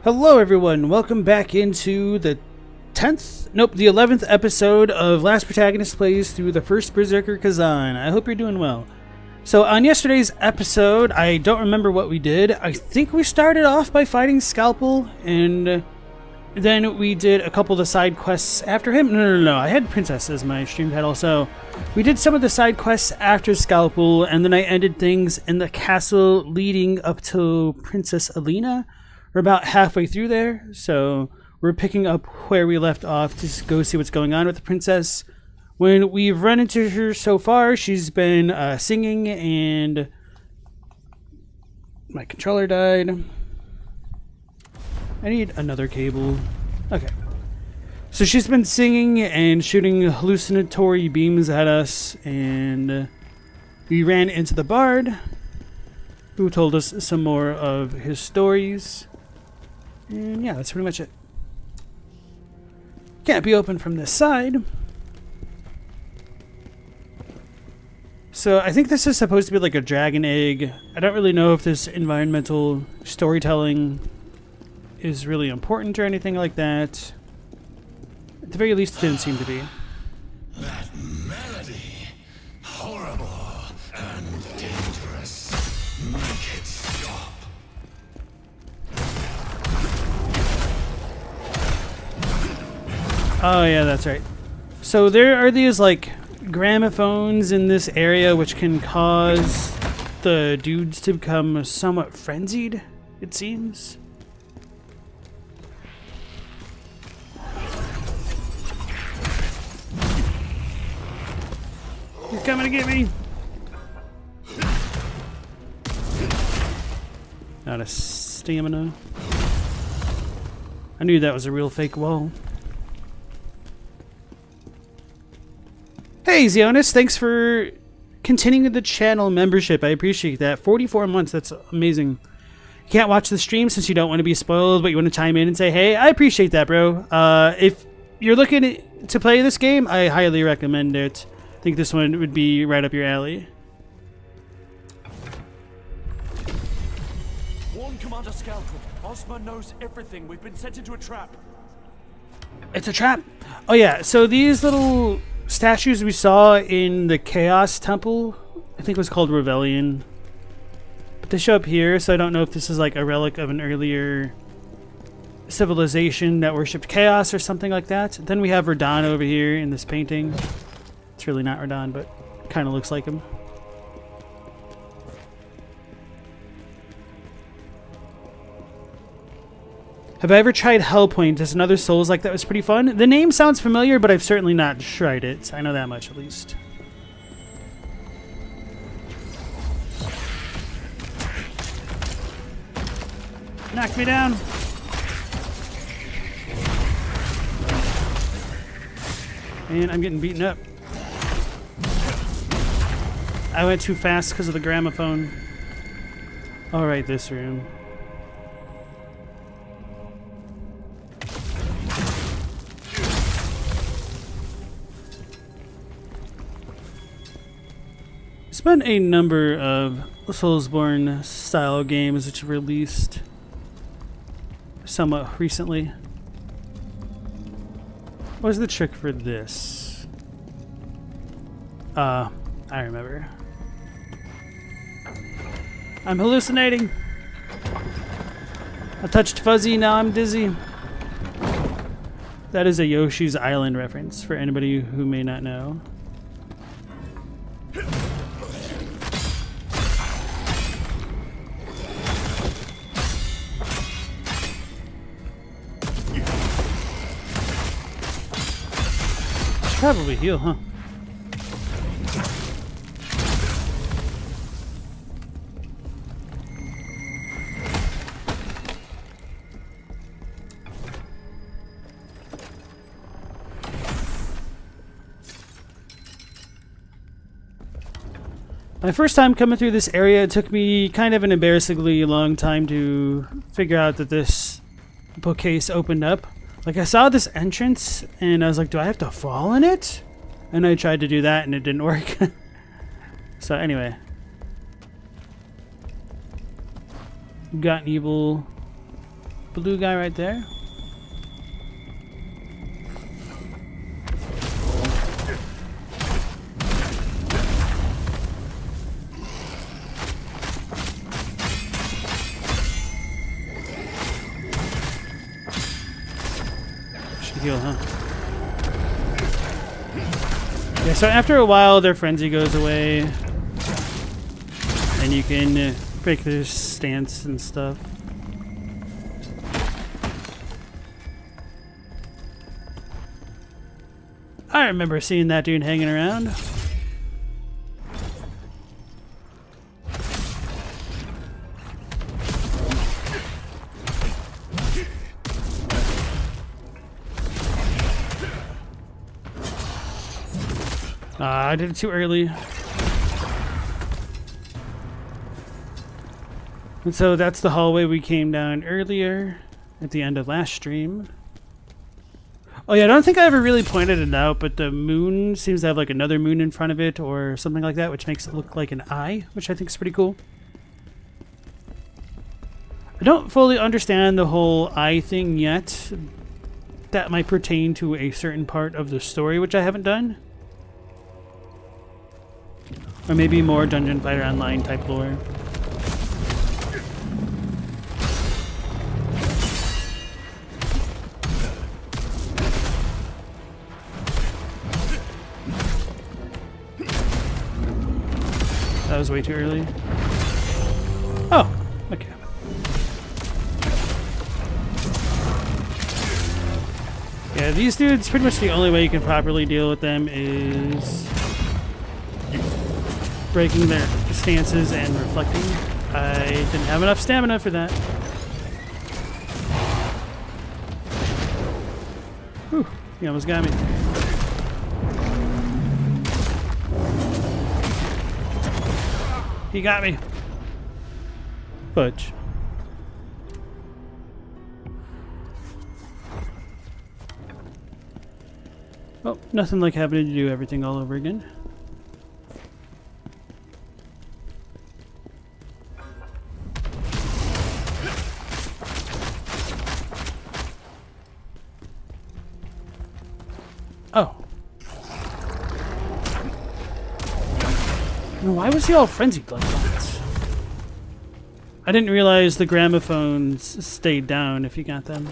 Hello everyone, welcome back into the 11th episode of LastProtagonist plays through the First Berserker Khazan. I hope you're doing well. So on yesterday's episode, I don't remember what we did. I think we started off by fighting Scalpel, and then we did a couple of the side quests after him. No, I had Princess as my stream title, so we did some of the side quests after Scalpel, and then I ended things in the castle leading up to Princess Alina. We're about halfway through there, so we're picking up where we left off to go see what's going on with the princess. When we've run into her so far, she's been singing, and my controller died. I need another cable. Okay. So she's been singing and shooting hallucinatory beams at us, and we ran into the bard, who told us some more of his stories. And yeah, that's pretty much it. Can't be open from this side. So I think this is supposed to be like a dragon egg. I don't really know if this environmental storytelling is really important or anything like that. At the very least, it didn't seem to be. That melody, horrible and dangerous. Make it stop. Oh yeah, that's right. So there are these like gramophones in this area which can cause the dudes to become somewhat frenzied, it seems. He's coming to get me. Out of stamina. I knew that was a real fake wall. Hey Zionis, thanks for continuing the channel membership. I appreciate that. 44 months, that's amazing. You can't watch the stream since you don't want to be spoiled, but you want to chime in and say, hey, I appreciate that, bro. If you're looking to play this game, I highly recommend it. I think this one would be right up your alley. Warn Commander Scalpel. Osman knows everything. We've been sent into a trap. It's a trap? Oh yeah, so these little statues we saw in the Chaos Temple, I think it was called Rebellion. But they show up here, so I don't know if this is like a relic of an earlier civilization that worshipped chaos or something like that. Then we have Radahn over here in this painting. It's really not Radahn, but kind of looks like him. Have I ever tried Hellpoint? It's another Soulslike that was pretty fun. The name sounds familiar, but I've certainly not tried it. I know that much, at least. Knock me down. And I'm getting beaten up. I went too fast because of the gramophone. All right, this room. There's been a number of Soulsborne style games which have released somewhat recently. What was the trick for this? I remember. I'm hallucinating. I touched fuzzy, now I'm dizzy. That is a Yoshi's Island reference for anybody who may not know. Probably heal, huh? My first time coming through this area, it took me kind of an embarrassingly long time to figure out that this bookcase opened up. Like, I saw this entrance, and I was like, do I have to fall in it? And I tried to do that, and it didn't work. So, anyway. Got an evil blue guy right there. Should heal, huh? Yeah, so after a while their frenzy goes away and you can break their stance and stuff. I remember seeing that dude hanging around. I did it too early. And so that's the hallway we came down earlier at the end of last stream. Oh yeah, I don't think I ever really pointed it out, but the moon seems to have like another moon in front of it or something like that, which makes it look like an eye, which I think is pretty cool. I don't fully understand the whole eye thing yet. That might pertain to a certain part of the story, which I haven't done. Or maybe more Dungeon Fighter Online type lore. That was way too early. Oh, okay. Yeah, these dudes, pretty much the only way you can properly deal with them is breaking their stances and reflecting. I didn't have enough stamina for that. Whew, he almost got me. He got me. Fudge. Oh, nothing like having to do everything all over again. Oh. Why was he all frenzied like that? I didn't realize the gramophones stayed down if you got them.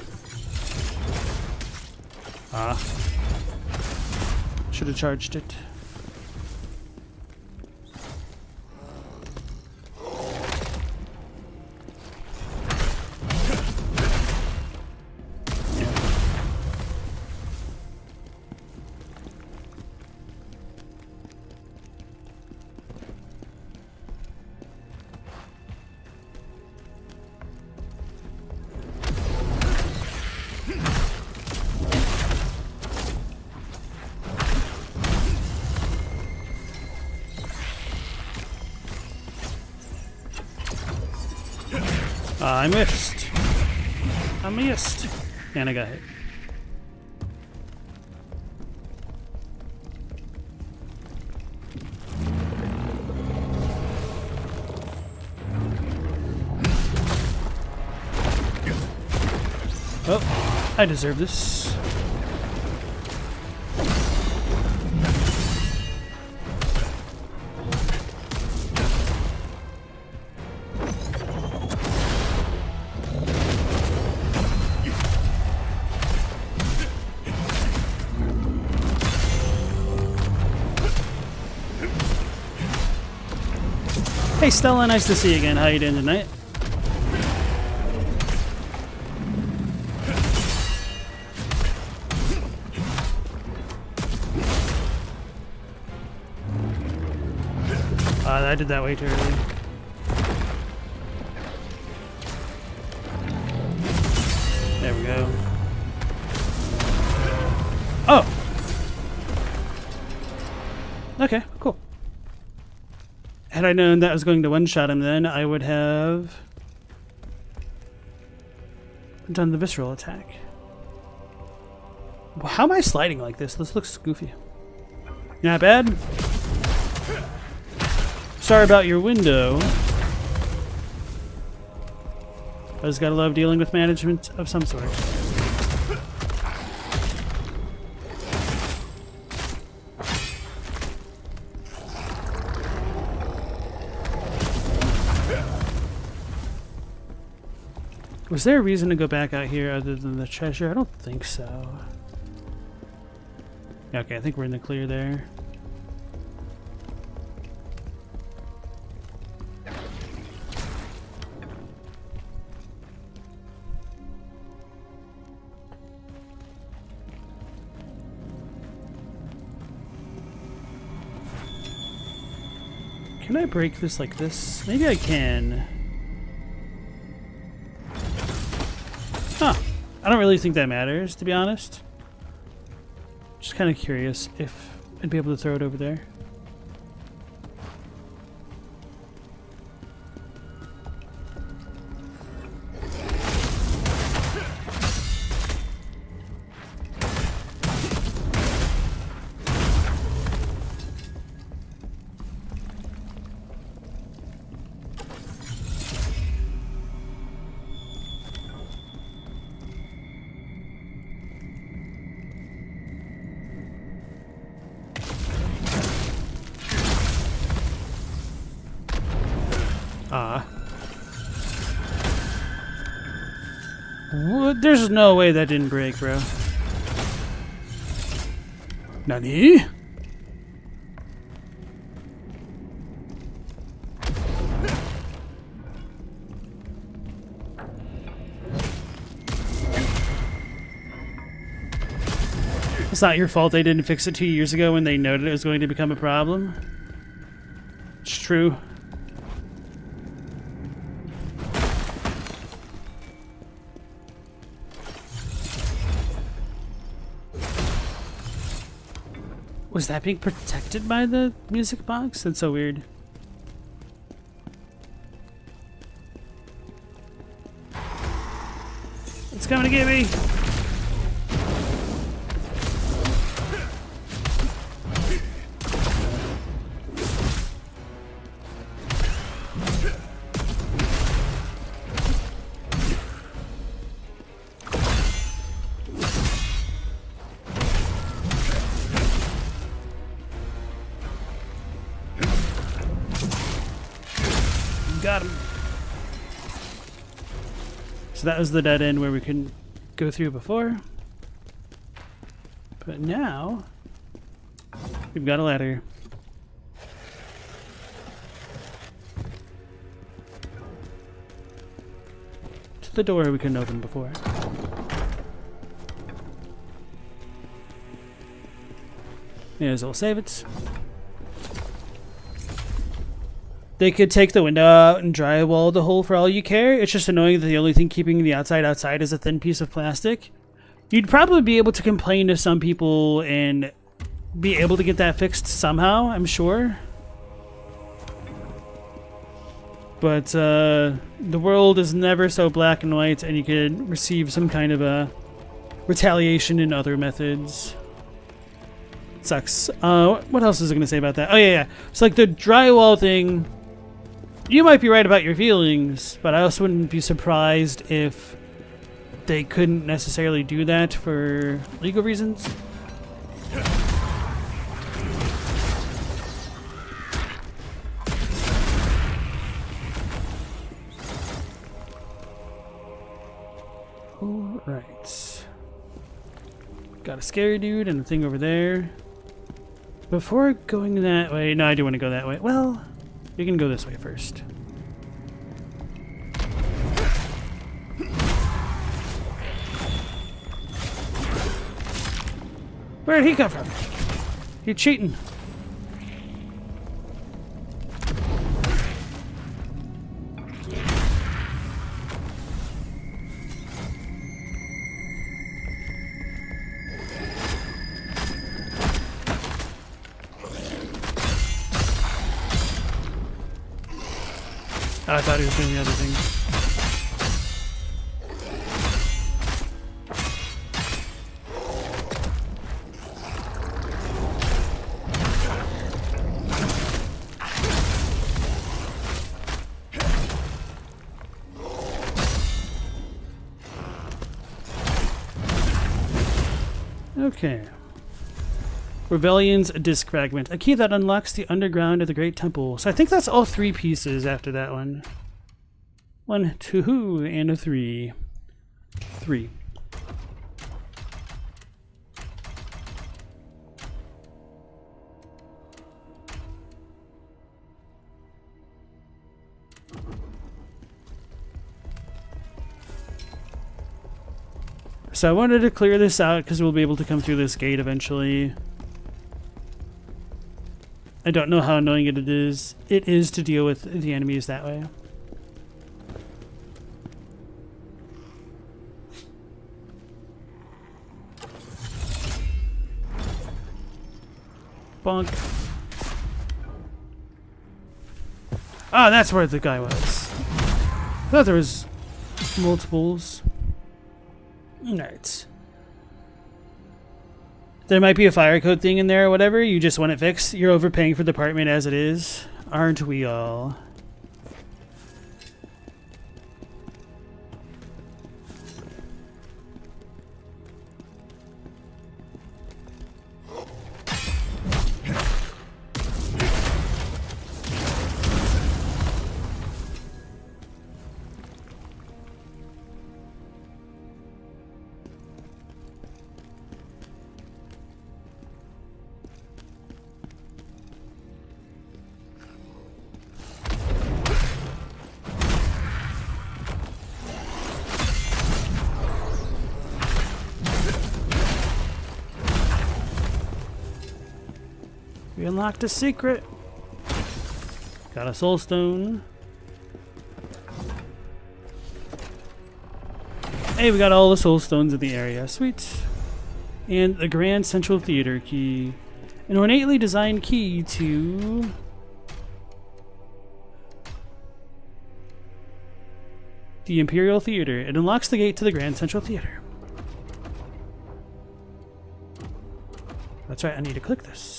Ah. Should have charged it. I missed. I missed. And I got hit. Oh, I deserve this. Hey Stella, nice to see you again. How you doing tonight? I did that way too early. There we go. Oh! Okay, cool. Had I known that was going to one-shot him then, I would have done the visceral attack. How am I sliding like this? This looks goofy. Not bad. Sorry about your window. I just gotta love dealing with management of some sort. Was there a reason to go back out here other than the treasure? I don't think so. Okay, I think we're in the clear there. Can I break this like this? Maybe I can. Huh. I don't really think that matters, to be honest. Just kind of curious if I'd be able to throw it over there. What? There's no way that didn't break, bro. Nani? It's not your fault they didn't fix it 2 years ago when they noted it was going to become a problem. It's true. Was that being protected by the music box? That's so weird. It's coming to get me! Got him. So that was the dead end where we couldn't go through before. But now we've got a ladder. To the door we couldn't open before. May as well save it. They could take the window out and drywall the hole for all you care. It's just annoying that the only thing keeping the outside outside is a thin piece of plastic. You'd probably be able to complain to some people and be able to get that fixed somehow, I'm sure. But the world is never so black and white, and you could receive some kind of a retaliation in other methods. It sucks. What else was I going to say about that? Oh, yeah. It's like the drywall thing. You might be right about your feelings, but I also wouldn't be surprised if they couldn't necessarily do that for legal reasons. Alright. Got a scary dude and a thing over there. Before going that way... No, I do want to go that way. Well... We can go this way first. Where'd he come from? He's cheating. I thought he was doing the other thing. Okay. Rebellion's disc fragment. A key that unlocks the underground of the Great Temple. So I think that's all 3 pieces after that one. 1, 2, and a 3. 3. So I wanted to clear this out because we'll be able to come through this gate eventually. I don't know how annoying it is. It is to deal with the enemies that way. Bonk. Ah, that's where the guy was. I thought there was multiples. Alright. There might be a fire code thing in there or whatever. You just want it fixed. You're overpaying for the apartment as it is. Aren't we all? We unlocked a secret. Got a soul stone. Hey, we got all the soul stones in the area. Sweet. And the Grand Central Theater key. An ornately designed key to... the Imperial Theater. It unlocks the gate to the Grand Central Theater. That's right, I need to click this.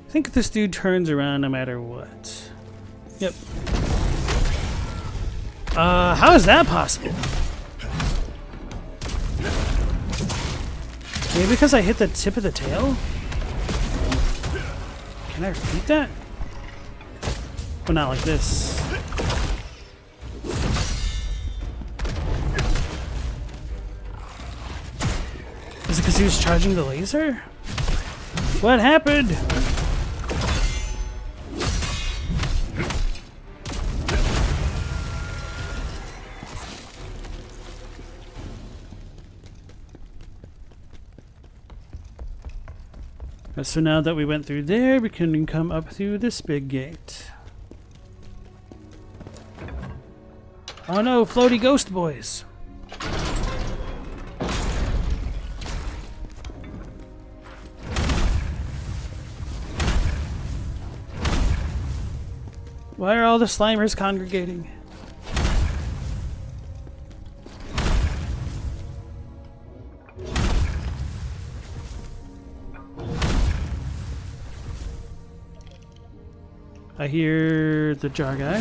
I think this dude turns around no matter what. Yep. How is that possible? Maybe because I hit the tip of the tail? Can I repeat that? But not like this. Is it because he was charging the laser? What happened? So now that we went through there, we can come up through this big gate. Oh no, floaty ghost boys. Why are all the Slimers congregating? I hear the jar guy.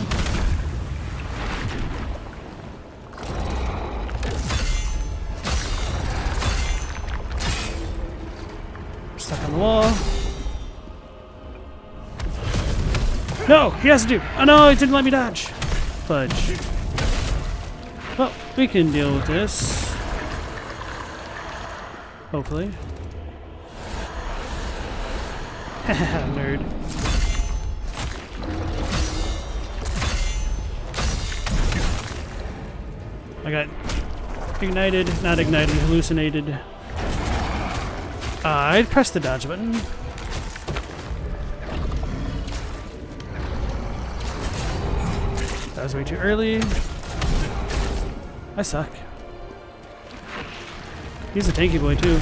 Stuck on the wall. No, he has to do. Oh no, it didn't let me dodge. Fudge. Well, we can deal with this. Hopefully. Nerd. I got ignited, not ignited, hallucinated. I pressed the dodge button. That was way too early. I suck. He's a tanky boy too.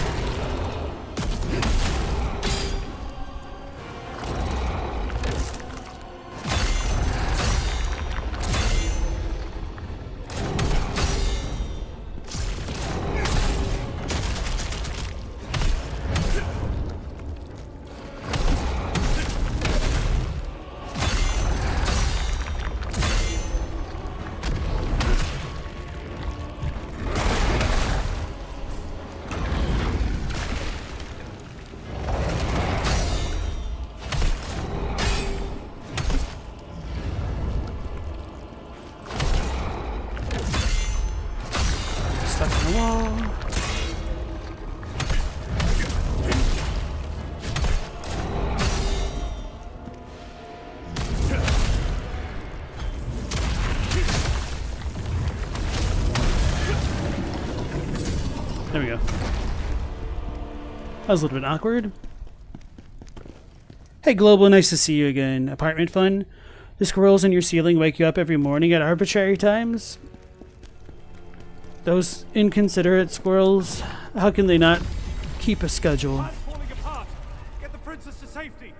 we go. That was a little bit awkward. Hey Global, nice to see you again. Apartment fun? The squirrels in your ceiling wake you up every morning at arbitrary times? Those inconsiderate squirrels, how can they not keep a schedule? Mine's falling apart. Get the princess to safety.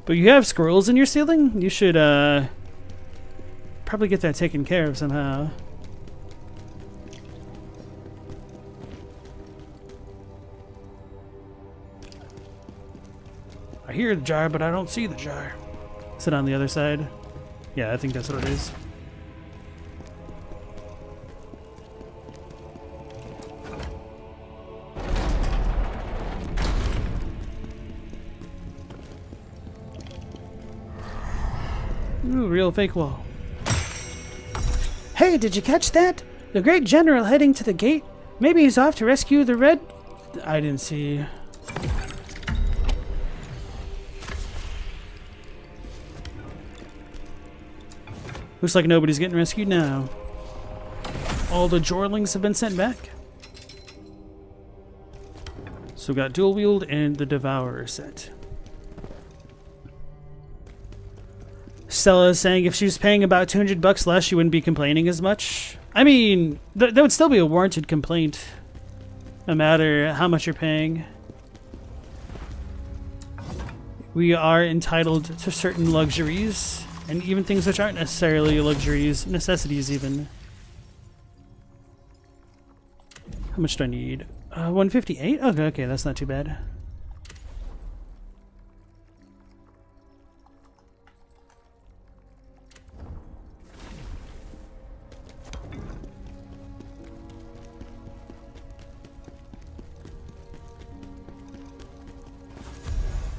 But you have squirrels in your ceiling? You should probably get that taken care of somehow. I hear the jar, but I don't see the jar. Is it on the other side? Yeah, I think that's what it is. Ooh, real fake wall. Hey, did you catch that? The great general heading to the gate? Maybe he's off to rescue the red... I didn't see. Looks like nobody's getting rescued now. All the Jorlings have been sent back. So we got Dual Wield and the Devourer set. Stella is saying if she was paying about $200 less, she wouldn't be complaining as much. I mean, that would still be a warranted complaint, no matter how much you're paying. We are entitled to certain luxuries, and even things which aren't necessarily luxuries, necessities even. How much do I need? 158? Okay, that's not too bad.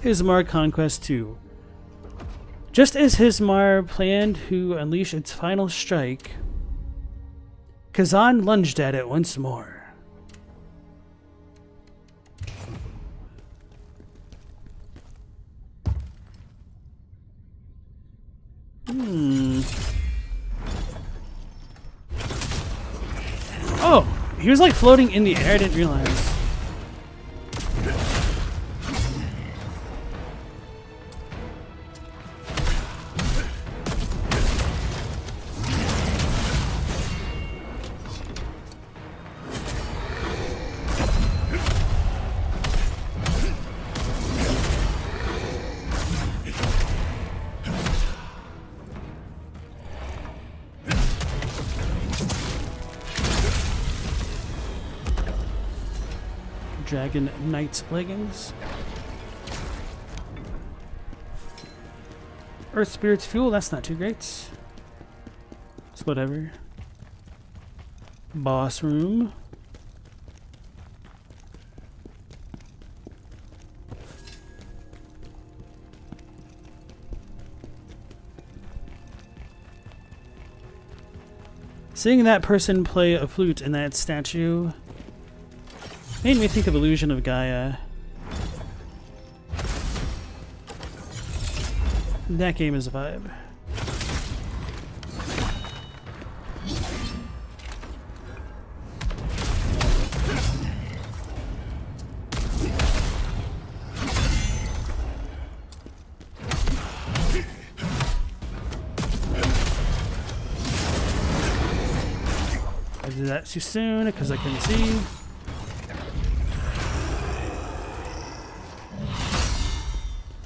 Hismar Conquest 2. Just as Hismar planned to unleash its final strike, Khazan lunged at it once more. Oh, he was like floating in the air, I didn't realize. Dragon Knight's leggings. Earth Spirit's fuel, that's not too great. It's whatever. Boss room. Seeing that person play a flute in that statue made me think of Illusion of Gaia. That game is a vibe. I did that too soon because I couldn't see.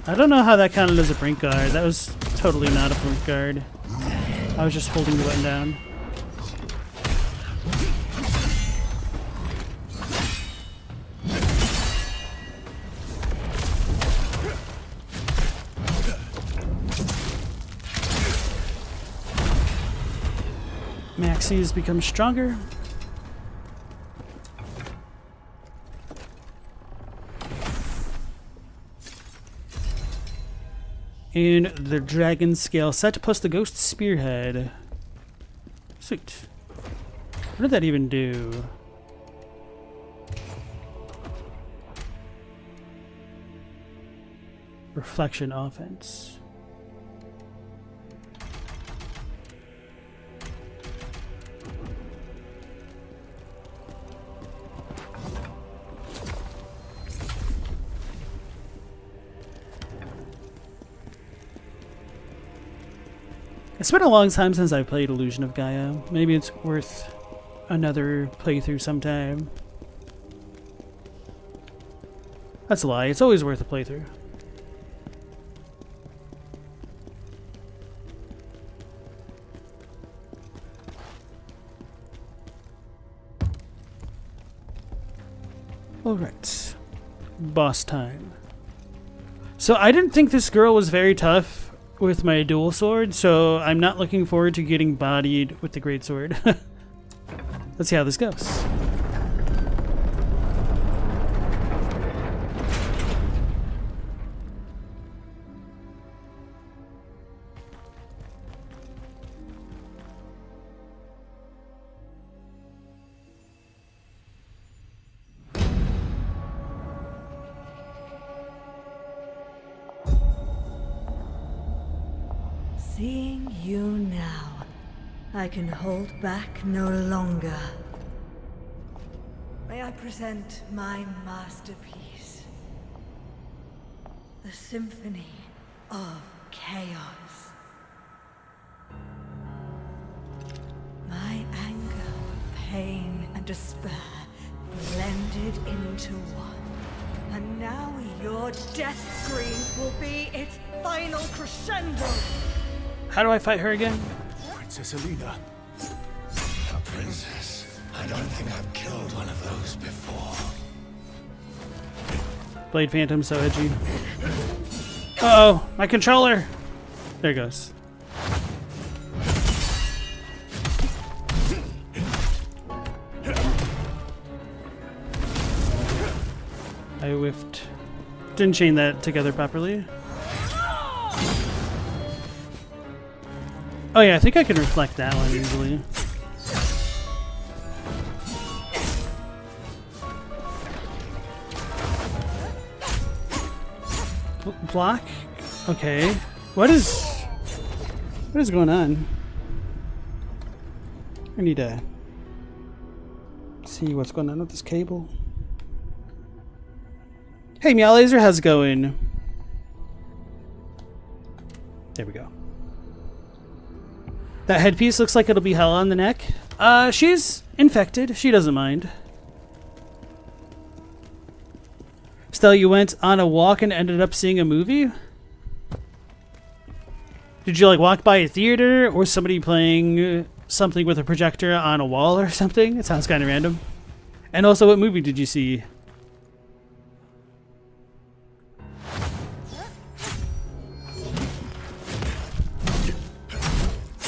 I don't know how that counted as a brink guard. That was totally not a brink guard. I was just holding the button down. Maxie has become stronger. And the dragon scale set plus the ghost spearhead. Sweet. What did that even do? Reflection offense. It's been a long time since I played Illusion of Gaia. Maybe it's worth another playthrough sometime. That's a lie. It's always worth a playthrough. Alright. Boss time. So I didn't think this girl was very tough with my dual sword, so I'm not looking forward to getting bodied with the greatsword. Let's see how this goes. Seeing you now, I can hold back no longer. May I present my masterpiece? The Symphony of Chaos. My anger, pain, and despair blended into one. And now your death scream will be its final crescendo. How do I fight her again? Princess Alina. A princess? I don't think I've killed one of those before. Blade Phantom, so edgy. Uh-oh, my controller! There it goes. I whiffed. Didn't chain that together properly. Oh yeah, I think I can reflect that one easily. Block? Okay. What is going on? I need to see what's going on with this cable. Hey Meow Laser, how's it going? There we go. That headpiece looks like it'll be hell on the neck. She's infected. She doesn't mind. Stella, you went on a walk and ended up seeing a movie? Did you like walk by a theater or somebody playing something with a projector on a wall or something? It sounds kind of random. And also, what movie did you see?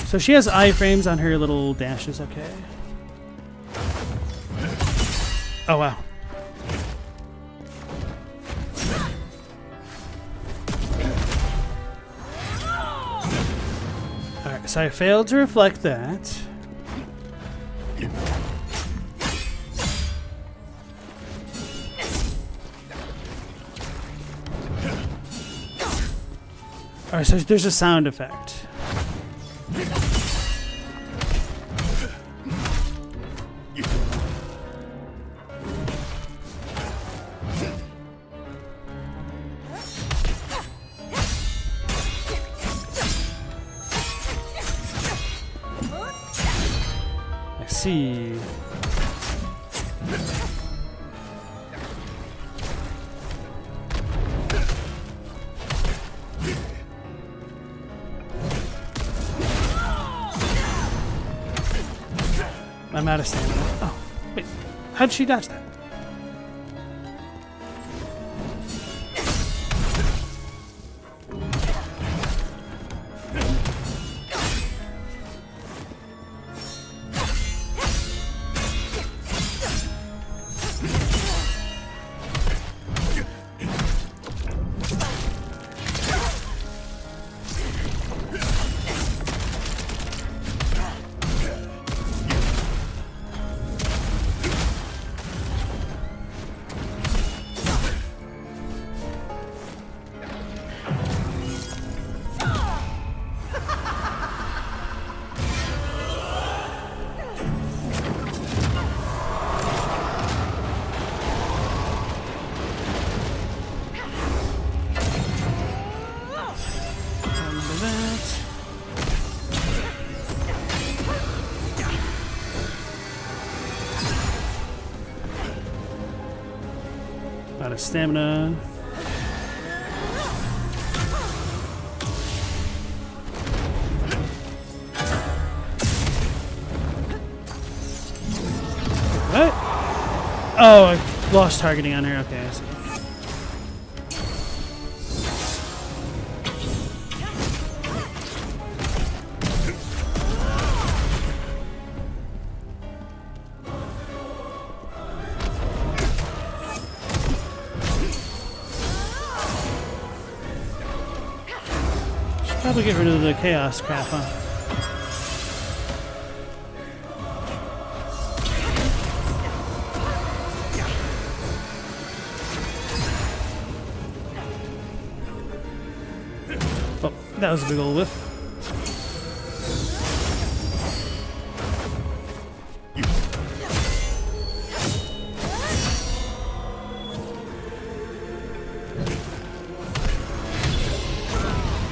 So she has iframes on her little dashes, okay. Oh wow. Alright, so I failed to reflect that. Alright, so there's a sound effect. See. I'm out of stamina. Oh, wait. How'd she dodge that? of stamina. What? Oh, I lost targeting on her. Okay, I see. Should probably get rid of the chaos crap, huh? That was a big old whiff.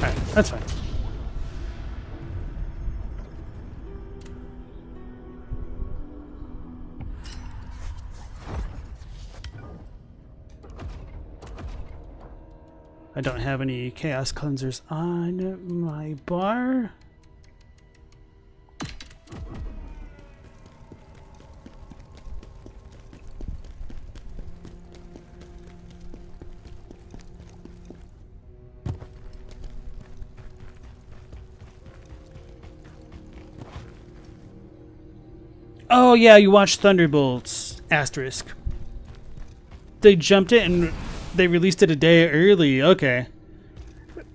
Alright, that's fine. I don't have any chaos cleansers on my bar. Oh yeah, you watched Thunderbolts, asterisk. They jumped it and they released it a day early. Okay.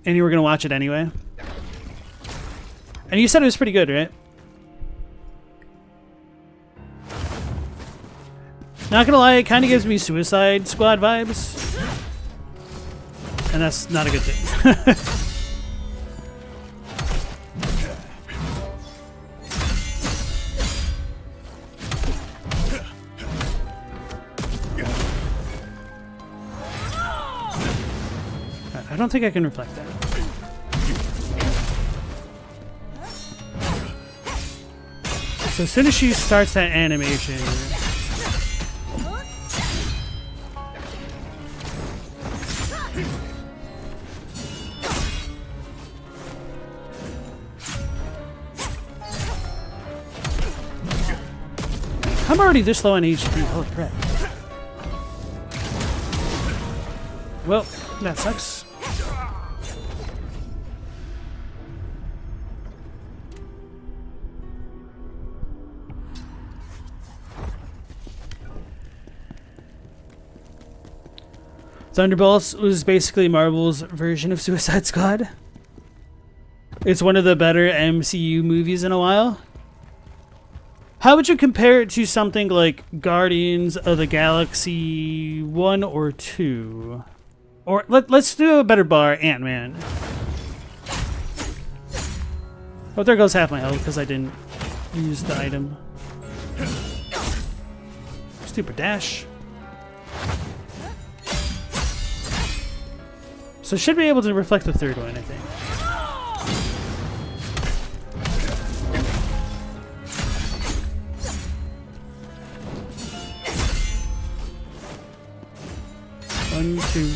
And you were going to watch it anyway? And you said it was pretty good, right? Not gonna lie, it kind of gives me Suicide Squad vibes. And that's not a good thing. I don't think I can reflect that. So as soon as she starts that animation, I'm already this low on HP. Holy crap. Well, that sucks. Thunderbolts was basically Marvel's version of Suicide Squad. It's one of the better MCU movies in a while. How would you compare it to something like Guardians of the Galaxy 1 or 2? Or let's do a better bar, Ant-Man. Oh, there goes half my health because I didn't use the item. Stupid dash. So should be able to reflect the third one, I think. One, two.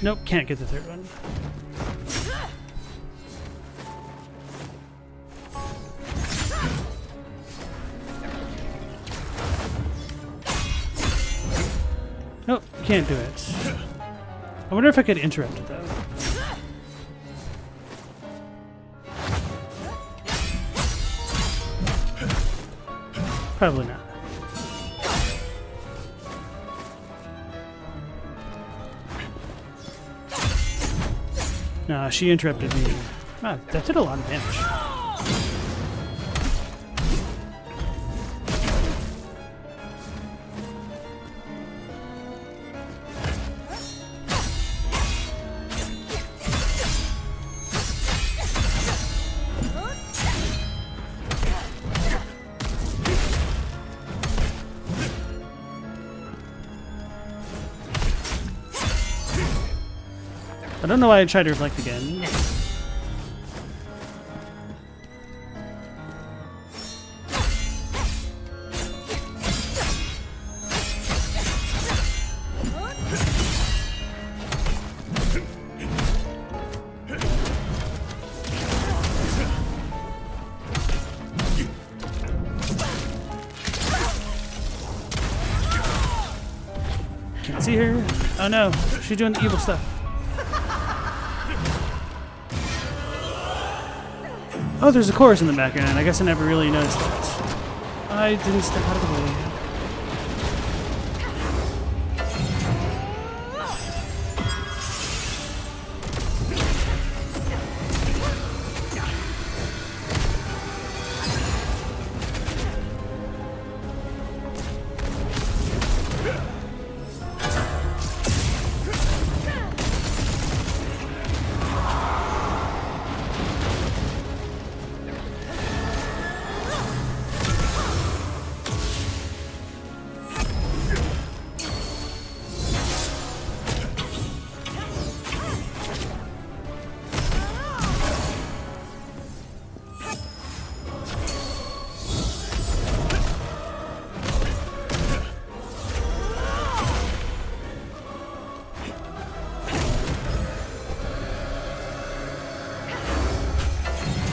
Nope, can't get the third one. Nope, can't do it. I wonder if I could interrupt it though. Probably not. Nah, she interrupted me. Ah, that did a lot of damage. I don't know why I tried to reflect again. see her? Oh no, she's doing the evil stuff. Oh, there's a chorus in the background. I guess I never really noticed that. I didn't step out of the way.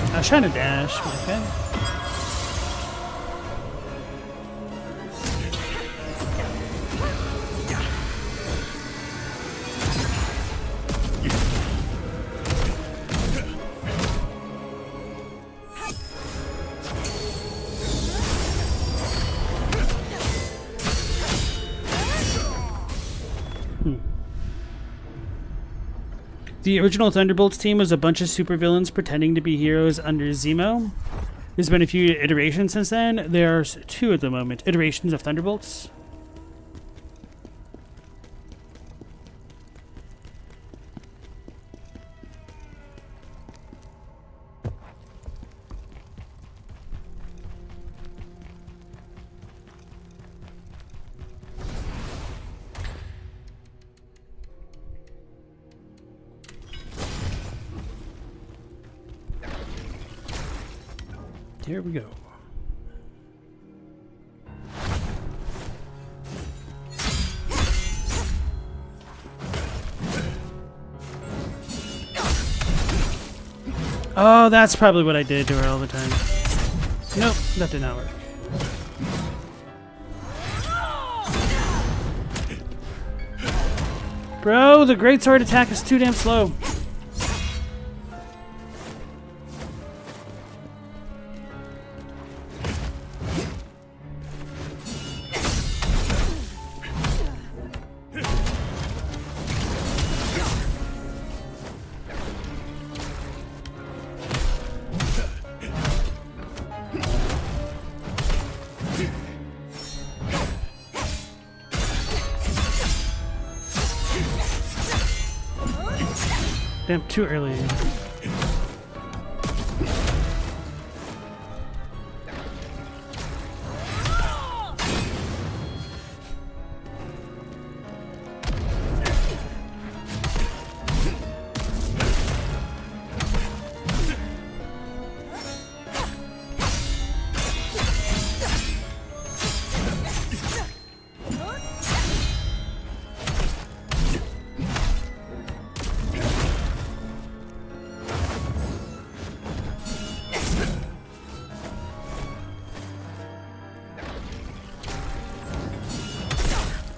I was trying to dash, but okay. The original Thunderbolts team was a bunch of supervillains pretending to be heroes under Zemo. There's been a few iterations since then. There's 2 at the moment. Iterations of Thunderbolts. Here we go. Oh, that's probably what I did to her all the time. Nope, that did not work. Bro, the greatsword attack is too damn slow. Damn, too early.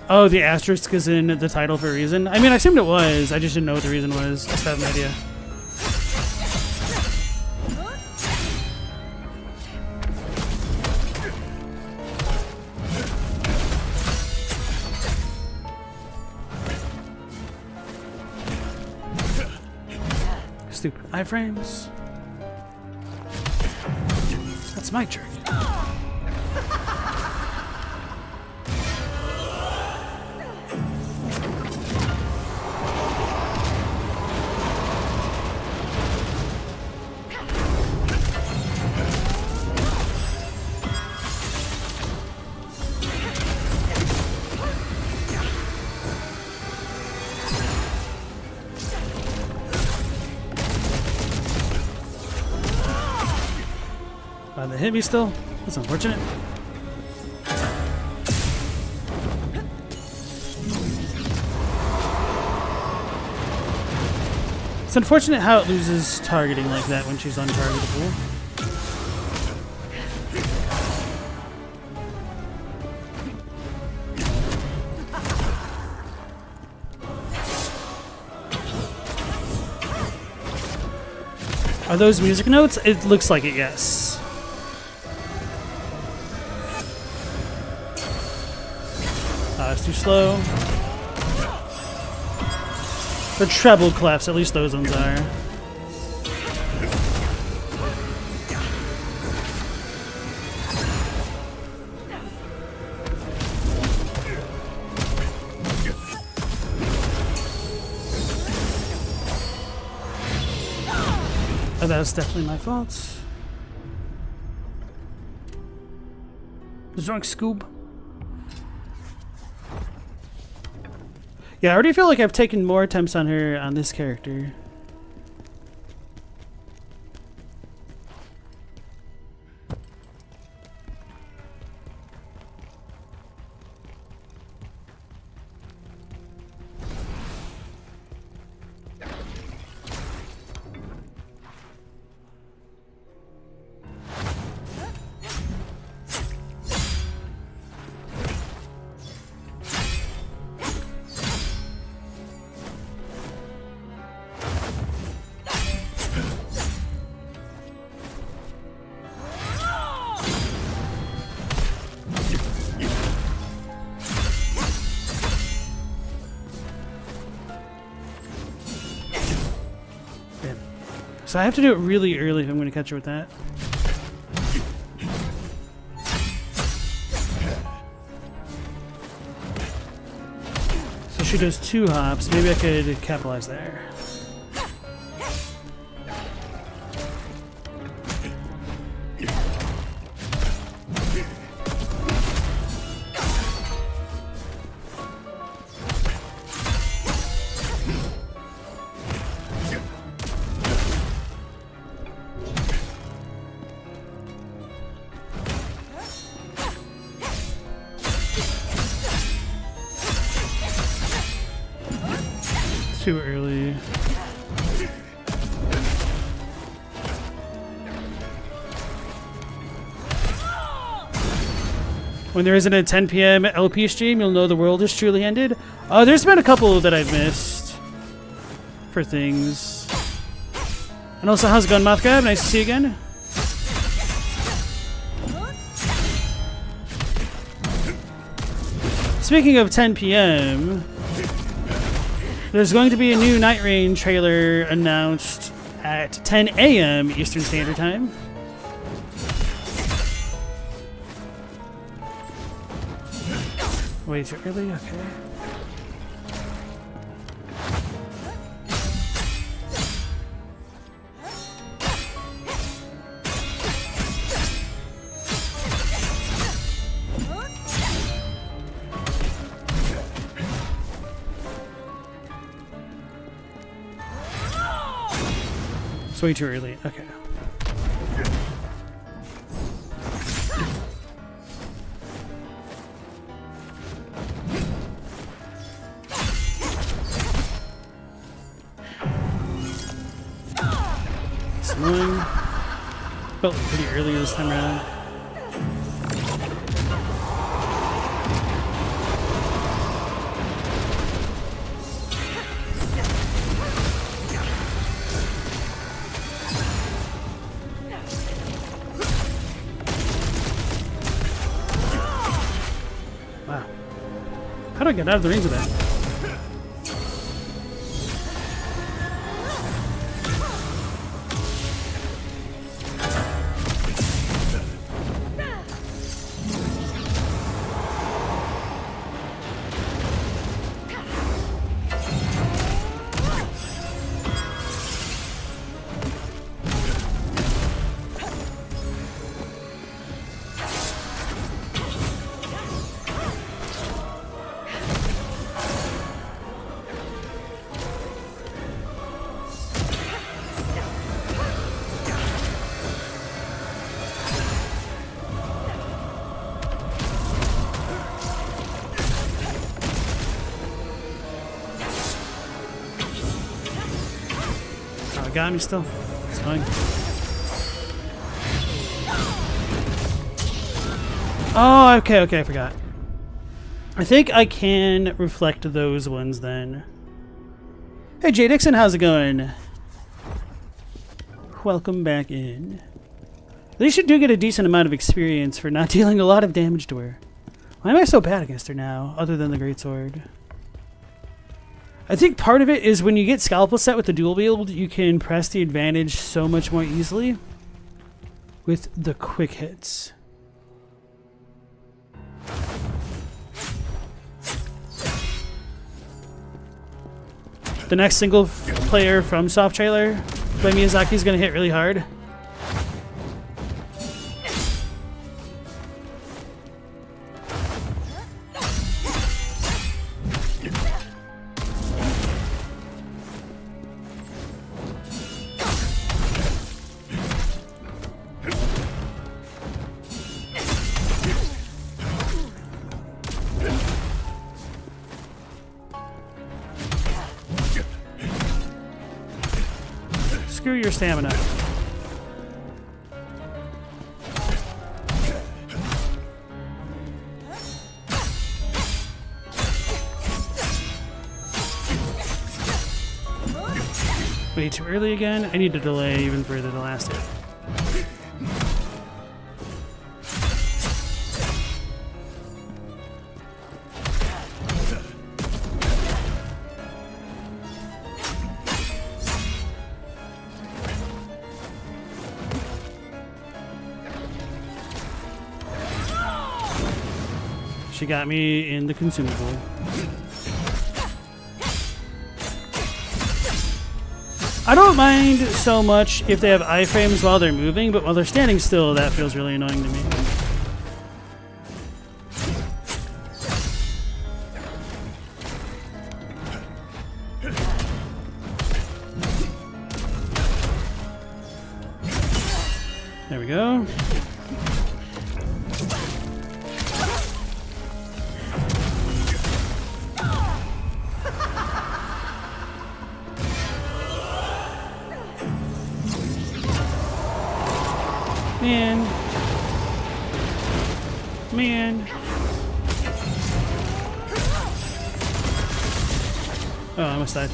Oh, the asterisk is in the title for a reason? I mean, I assumed it was. I just didn't know what the reason was. I just have an idea. Stupid iframes. That's my turn. They hit me still? That's unfortunate. It's unfortunate how it loses targeting like that when she's untargetable. Are those music notes? It looks like it, yes. It's too slow. The treble clefs, at least those ones are. Oh, that was definitely my fault. Drunk Scoob. Yeah, I already feel like I've taken more attempts on her on this character. So I have to do it really early if I'm going to catch her with that. So she does 2 hops. Maybe I could capitalize there. Too early. When there isn't a 10 p.m. LP stream, you'll know the world is truly ended. There's been a couple that I've missed for things. And also, how's it going, Mothgab? Nice to see you again. Speaking of 10 p.m., there's going to be a new Night Rain trailer announced at 10 a.m. Eastern Standard Time. Way too early? Okay. It's way too early. Okay. It's annoying. Felt pretty early this time around. How do I get out of the range of that? Got me still. It's fine. Oh, okay, I forgot. I think I can reflect those ones then. Hey, Jay Dixon, how's it going? welcome back in. At least you do get a decent amount of experience for not dealing a lot of damage to her. Why am I so bad against her now, other than the Greatsword? I think part of it is when you get Scalpel set with the Dual Wield, you can press the advantage so much more easily with the quick hits. The next single player from Soft Trailer by Miyazaki is going to hit really hard. Screw your stamina. Way too early again. I need to delay even further the last hit. She got me in the consumable. I don't mind so much if they have iframes while they're moving, but while they're standing still, that feels really annoying to me. There we go. Man. Oh, I almost died.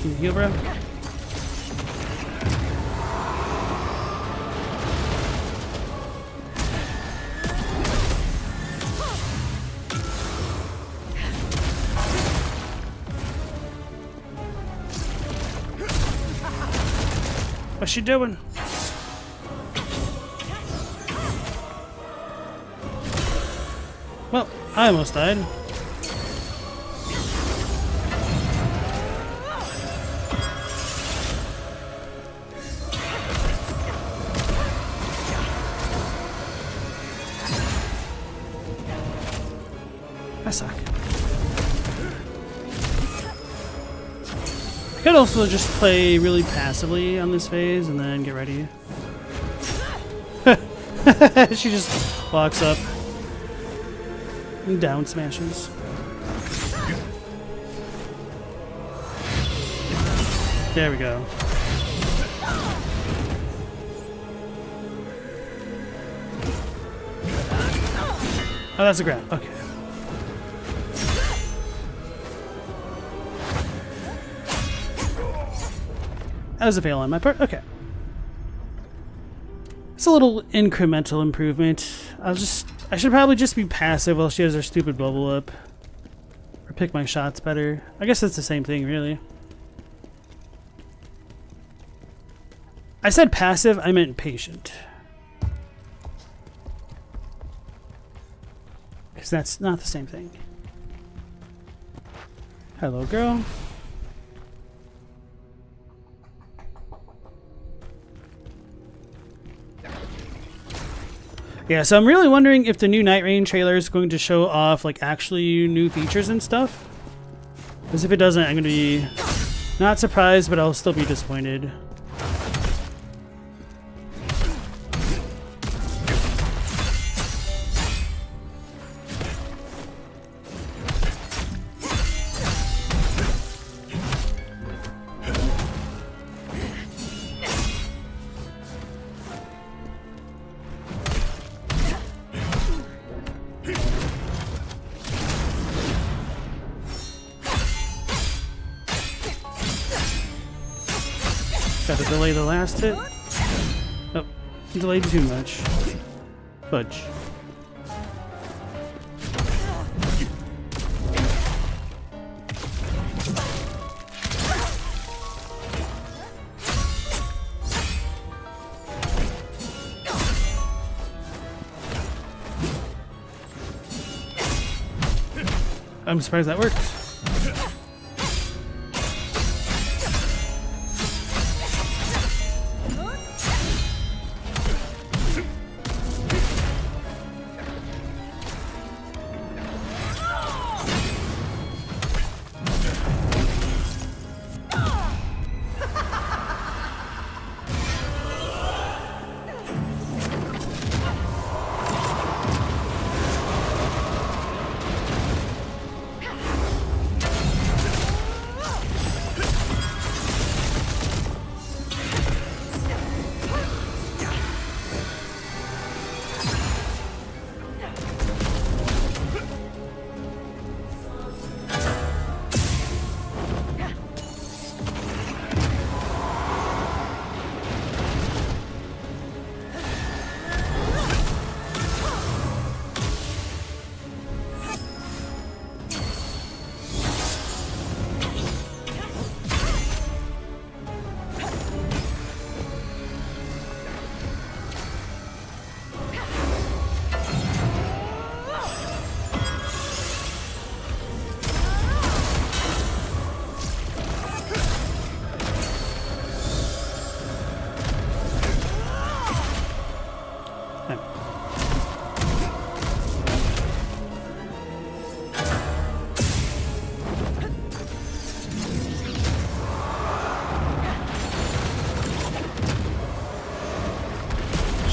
Can you heal, bro? What's she doing? Well, I almost died. I suck. I could also just play really passively on this phase and then get ready. She just walks up and down smashes. There we go. Oh, that's a grab. Okay. That was a fail on my part. Okay. It's a little incremental improvement. I should probably just be passive while she has her stupid bubble up. Or pick my shots better. I guess it's the same thing, really. I said passive, I meant patient. Because that's not the same thing. Hello, girl. Yeah, so I'm really wondering if the new Night Rain trailer is going to show off like actually new features and stuff. Because if it doesn't, I'm going to be not surprised, but I'll still be disappointed. delay the last hit. Oh, delayed too much. Fudge. I'm surprised that worked.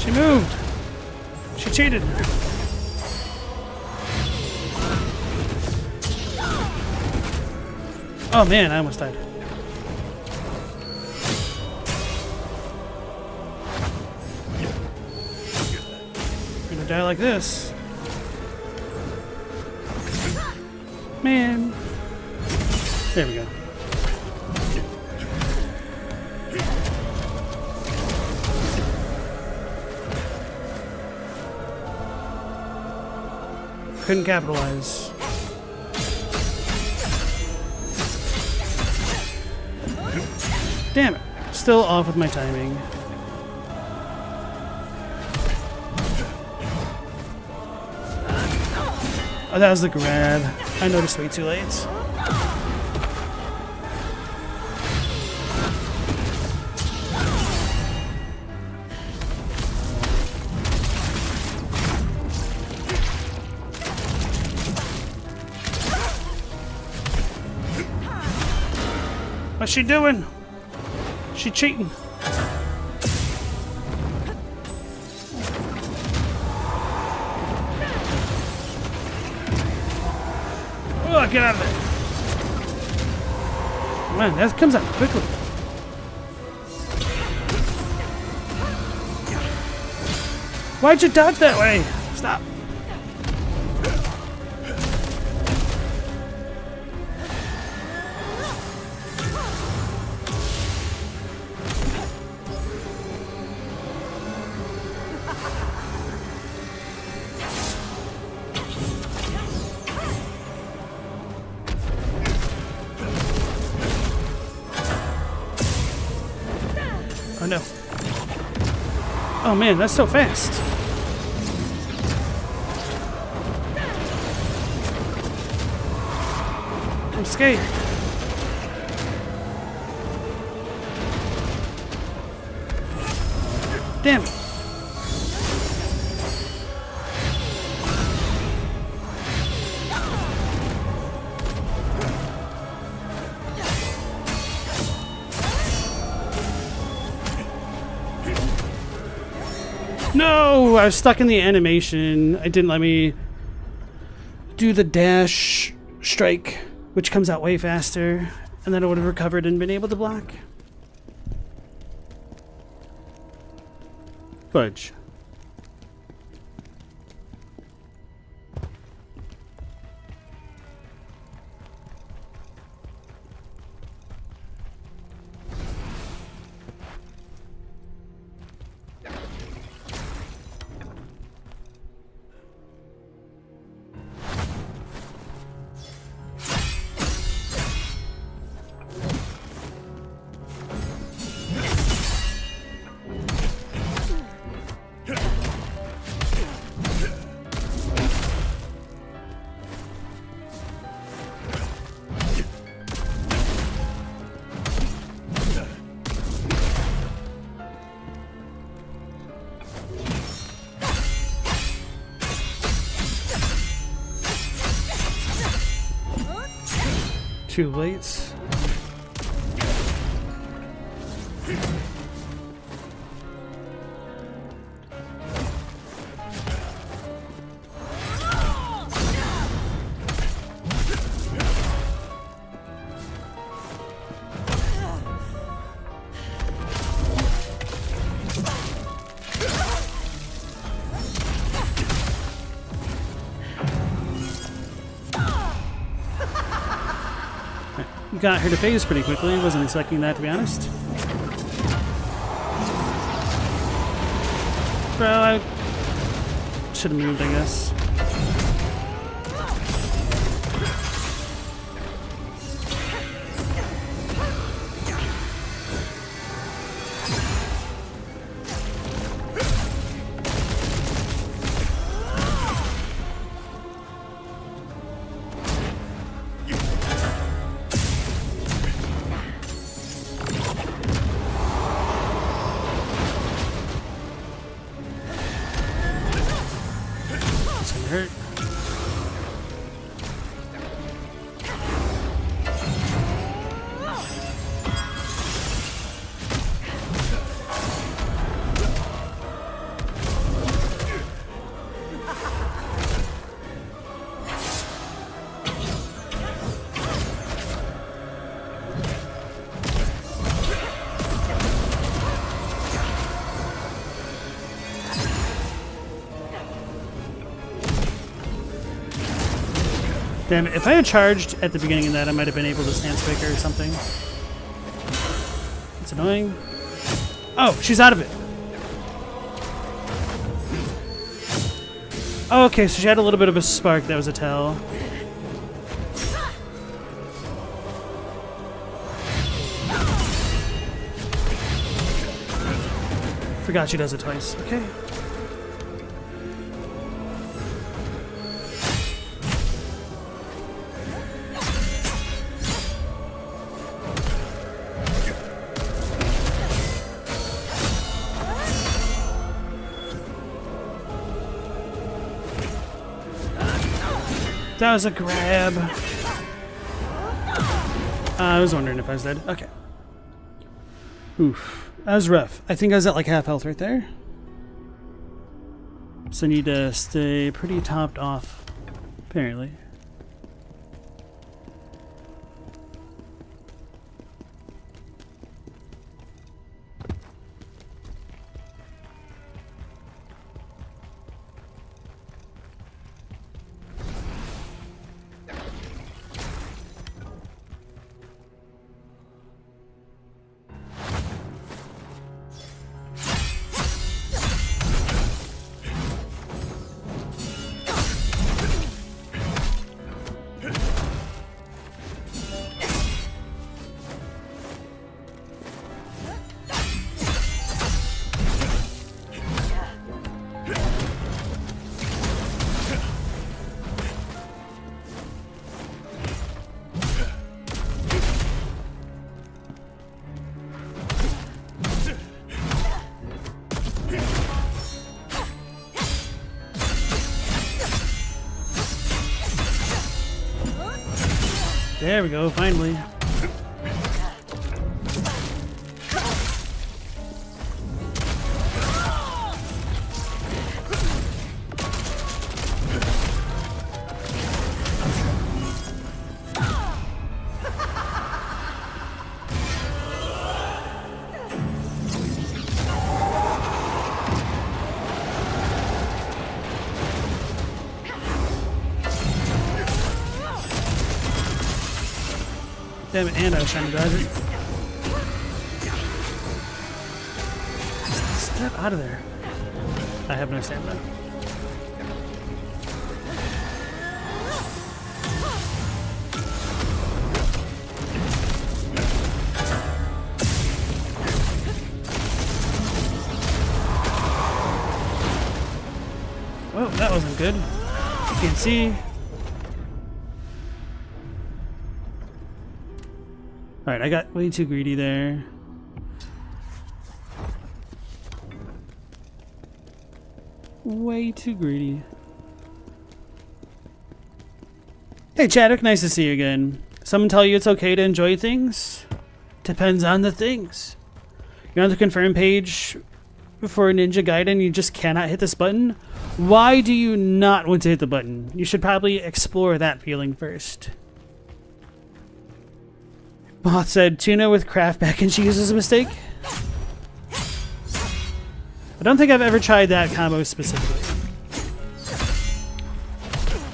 She moved! She cheated! Oh man, I almost died. I'm gonna die like this. Man. There we go. Couldn't capitalize. Damn it. Still off with my timing. Oh, that was the grab. I noticed way too late. What's she doing? She cheating. Oh, get out of there. Man, that comes out quickly. Why'd you dodge that way? Stop. Oh no. Oh man, that's so fast. I'm scared. Damn it. No! I was stuck in the animation. It didn't let me do the dash strike, which comes out way faster, and then I would have recovered and been able to block. Fudge. Too late. Got her to phase pretty quickly. Wasn't expecting that, to be honest. Bro, I should have moved, I guess. Hurt. Damn it, if I had charged at the beginning of that, I might have been able to stand Spiker or something. It's annoying. Oh, she's out of it. Oh, okay, so she had a little bit of a spark. That was a tell. Forgot she does it twice. Okay. That was a grab. I was wondering if I was dead. Okay. Oof. That was rough. I think I was at like half health right there. So I need to stay pretty topped off, apparently. There we go, finally. Damn it, and I was trying to dodge it. Step out of there. I have no stamina. Oh, that wasn't good. You can see. Alright, I got way too greedy there. Way too greedy. Hey Chadwick, nice to see you again. Some tell you it's okay to enjoy things. Depends on the things. You're on the confirm page for Ninja Gaiden, you just cannot hit this button. Why do you not want to hit the button? You should probably explore that feeling first. Moth said, tuna with Kraft mac and cheese is a mistake. I don't think I've ever tried that combo specifically.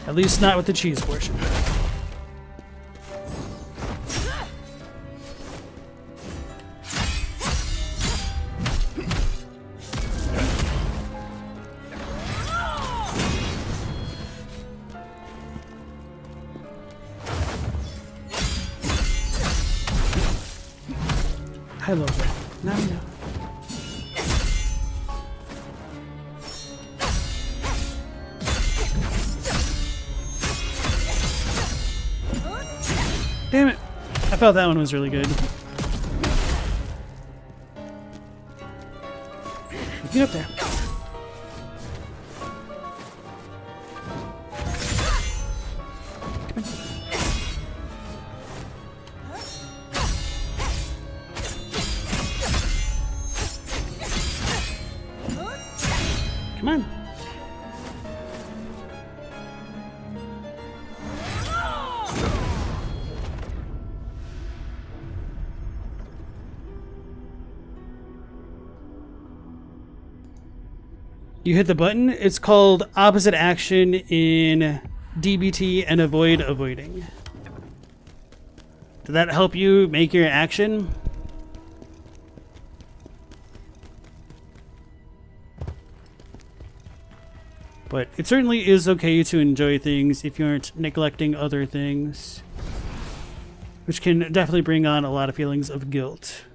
At least not with the cheese portion. I love it. Now you know. Damn it. I felt that one was really good. Get up there. Come on. You hit the button. It's called opposite action in DBT and avoid avoiding. Did that help you make your action? But it certainly is okay to enjoy things if you aren't neglecting other things, which can definitely bring on a lot of feelings of guilt.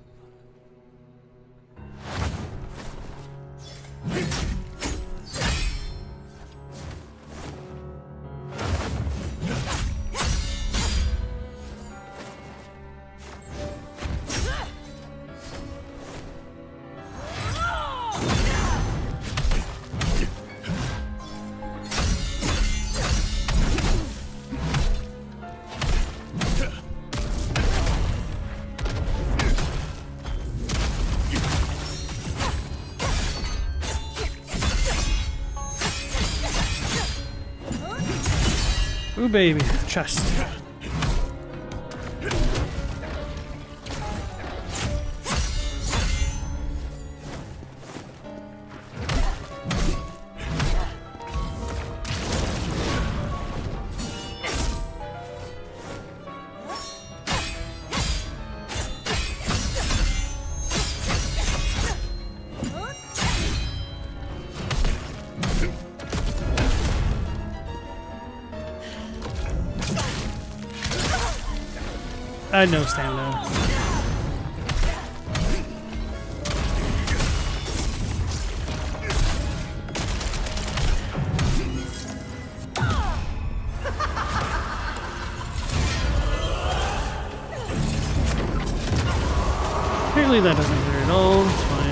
Ooh, baby. Chest. I had no stamina. Apparently that doesn't hurt at all. It's fine.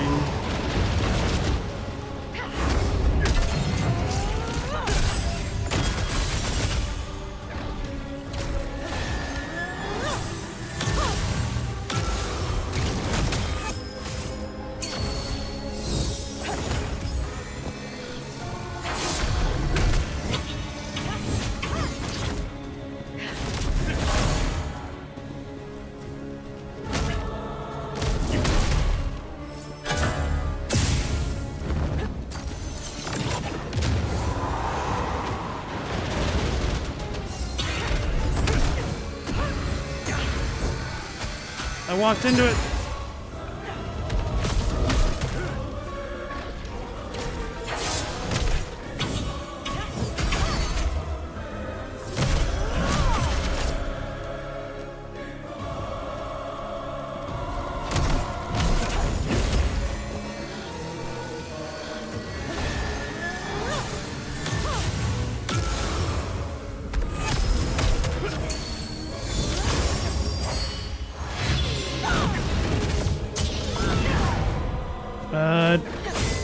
I walked into it.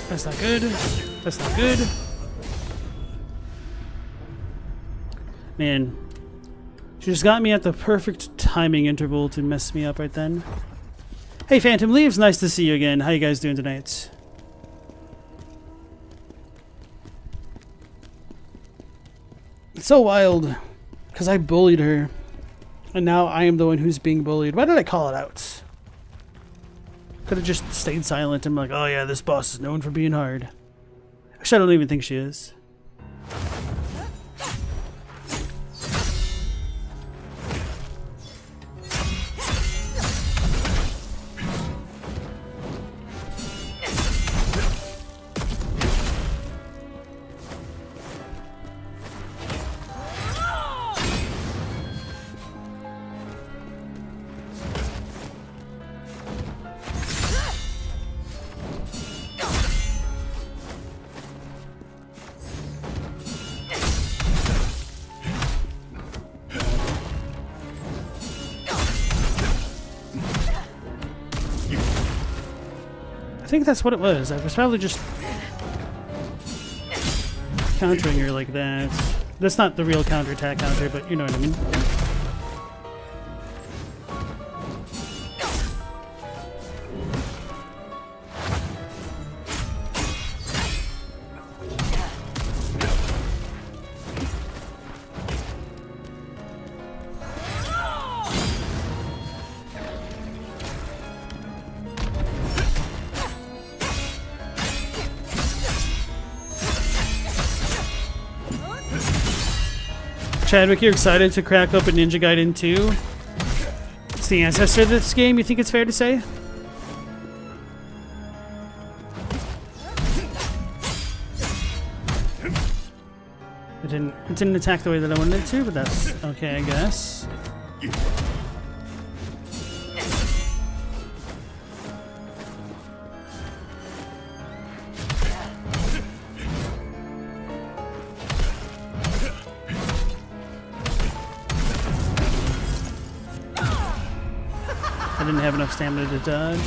That's not good. That's not good. Man, She just got me at the perfect timing interval to mess me up right then. Hey, Phantom Leaves, nice to see you again. How you guys doing tonight? It's so wild, because I bullied her, and now I am the one who's being bullied. Why did I call it out? Could have just stayed silent and been like, oh yeah, this boss is known for being hard. Actually, I don't even think she is. I think that's what it was. I was probably just countering her like that. That's not the real counterattack counter, but you know what I mean. Chadwick, you're excited to crack open Ninja Gaiden 2? It's the ancestor of this game, you think it's fair to say? It didn't attack the way that I wanted it to, but that's okay, I guess. I didn't have enough stamina to dodge.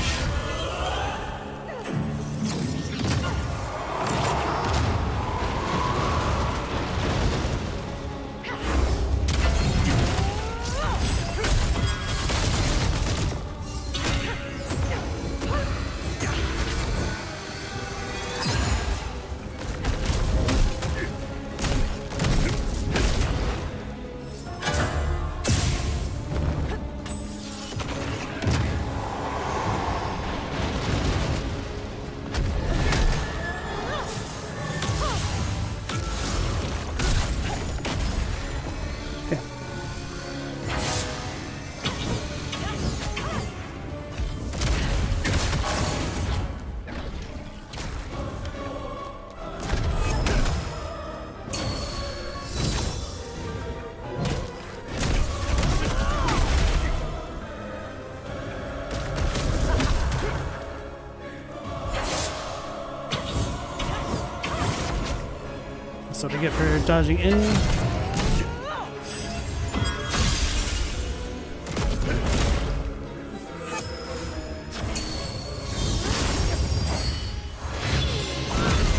That's what I get for dodging in.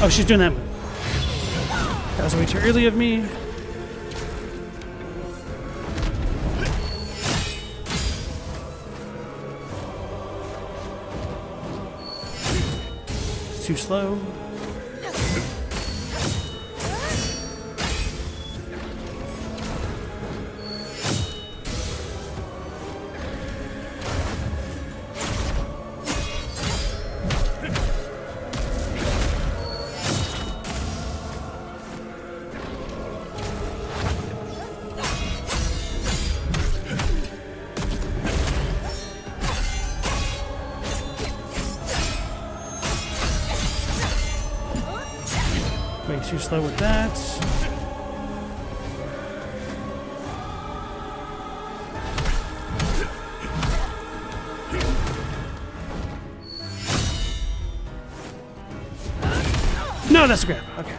Oh, she's doing that move. That was way too early of me. It's too slow. Way too slow with that. No, that's a grab. Okay.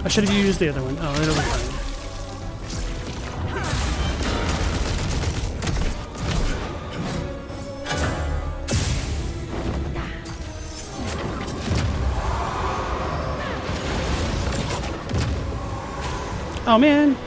I should have used the other one. Oh, it'll be fine. Oh man.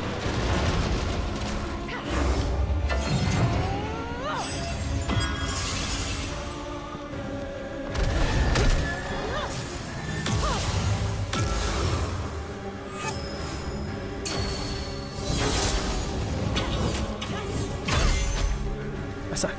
I suck.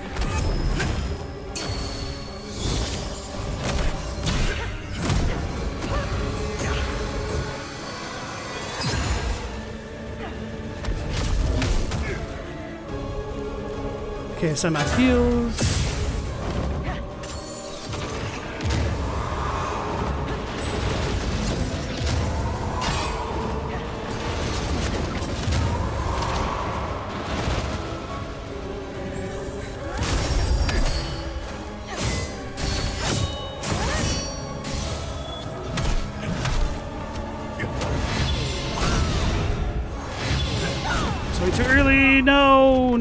Okay, so my heals. Too early. No.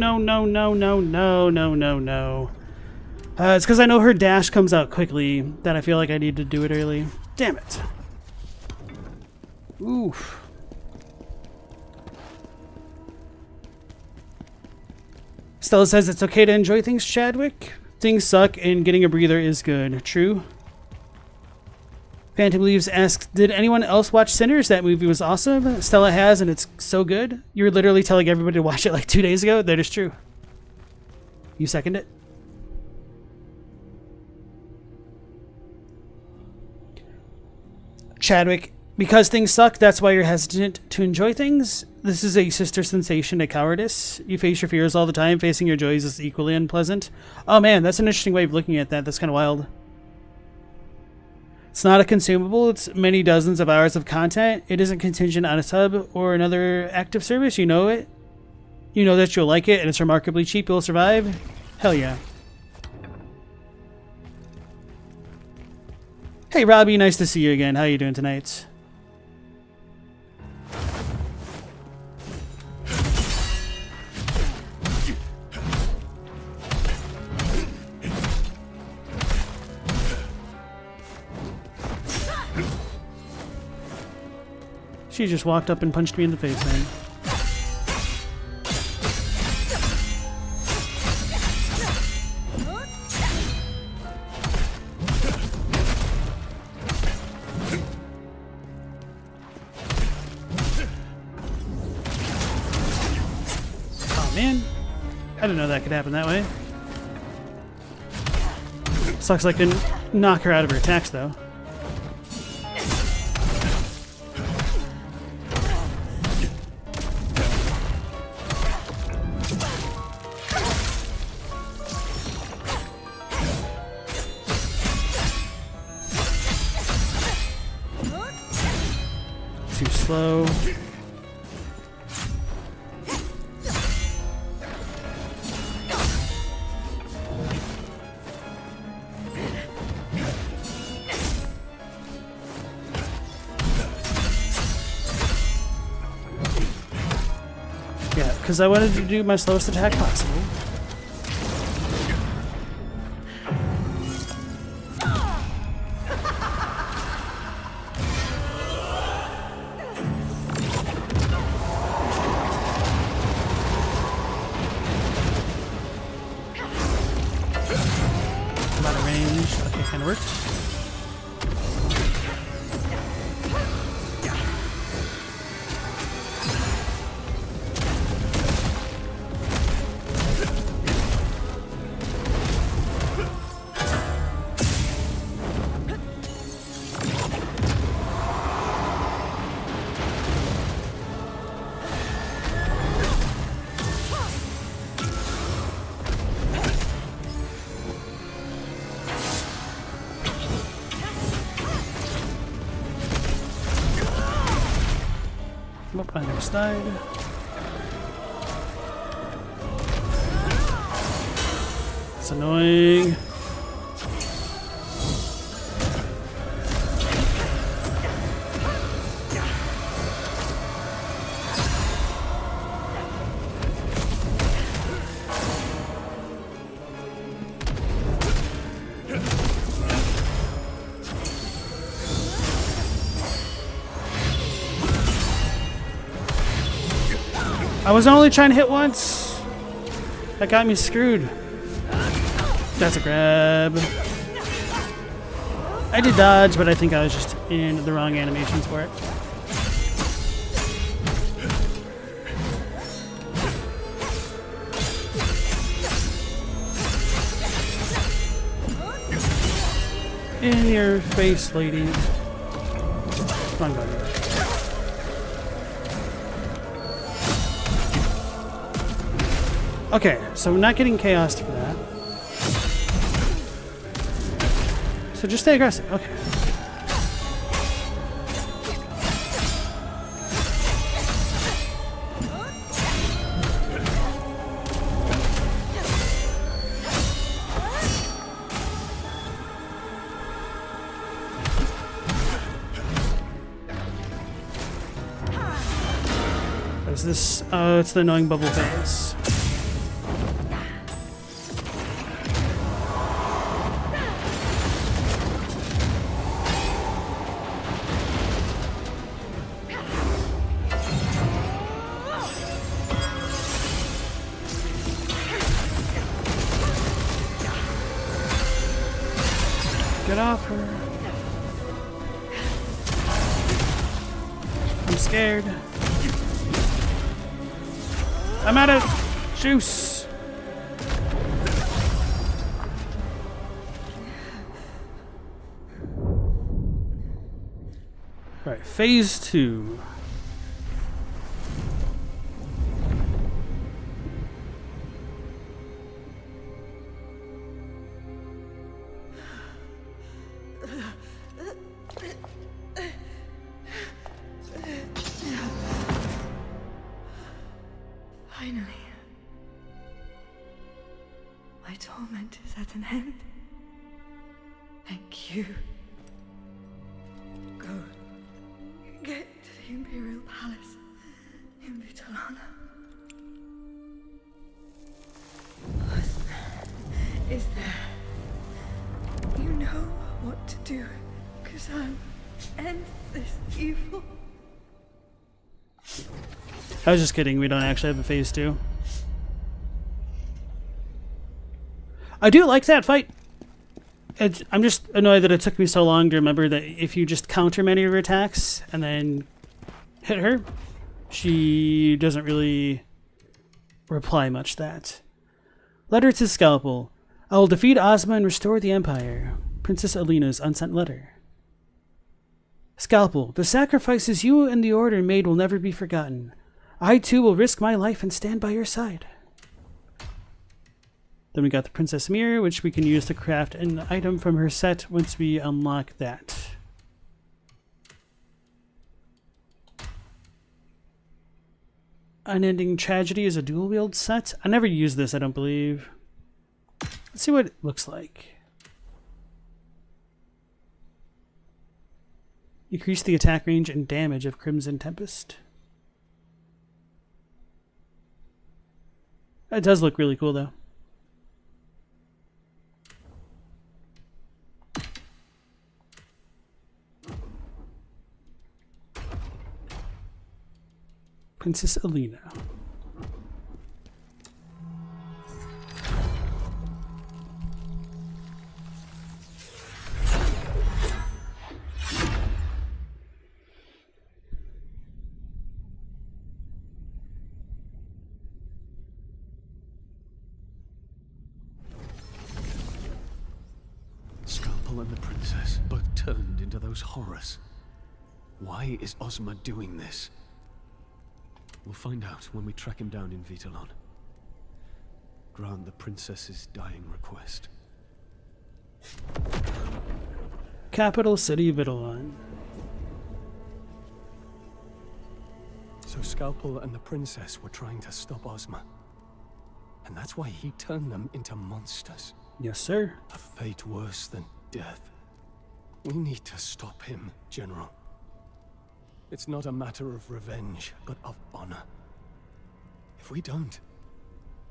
It's because I know her dash comes out quickly that I feel like I need to do it early. Damn it. Oof. Stella says it's okay to enjoy things, Chadwick. Things suck and getting a breather is good. True. Phantom Leaves asks, did anyone else watch Sinners? That movie was awesome. Stella has, and it's so good. You were literally telling everybody to watch it like 2 days ago. That is true. You second it? Chadwick, because things suck, that's why you're hesitant to enjoy things. This is a sister sensation to cowardice. You face your fears all the time. Facing your joys is equally unpleasant. Oh man, that's an interesting way of looking at that. That's kind of wild. It's not a consumable, it's many dozens of hours of content. It isn't contingent on a sub or another active service. You know it. You know that you'll like it, and it's remarkably cheap. You'll survive. Hell yeah. Hey Robbie, nice to see you again. How you doing tonight? She just walked up and punched me in the face, man. Oh man, I didn't know that could happen that way. Sucks like to knock her out of her attacks though. Too slow. Yeah, because I wanted to do my slowest attack possible. I'm out of range. Okay, kind of worked. Nope, I almost died. It's annoying. I was only trying to hit once. That got me screwed. That's a grab. I did dodge, but I think I was just in the wrong animations for it. In your face, lady. Come on, buddy. Okay, so we're not getting chaos for that. So just stay aggressive. Okay. What is this? Oh, it's the annoying bubble phase. Get off her. I'm scared. I'm out of juice. All right, phase 2. Finally. My torment is at an end. Thank you. Go. Get to the Imperial Palace in Vitolana. Osman is there. You know what to do, Khazan. End this evil. I was just kidding. We don't actually have a phase 2. I do like that fight. I'm just annoyed that it took me so long to remember that if you just counter many of her attacks and then hit her, she doesn't really reply much to that. Letter to Scalpel. I will defeat Ozma and restore the Empire. Princess Alina's unsent letter. Scalpel, the sacrifices you and the Order made will never be forgotten. I too will risk my life and stand by your side. Then we got the Princess Mirror, which we can use to craft an item from her set once we unlock that. Unending Tragedy is a dual wield set. I never used this, I don't believe. Let's see what it looks like. Increase the attack range and damage of Crimson Tempest. That does look really cool, though. Princess Alina. Scalpel and the princess both turned into those horrors. Why is Ozma doing this? We'll find out when we track him down in Vitolon. Grant the princess's dying request. Capital City Vitolon. So Scalpel and the princess were trying to stop Ozma. And that's why he turned them into monsters. Yes, sir. A fate worse than death. We need to stop him, General. It's not a matter of revenge, but of honor. If we don't,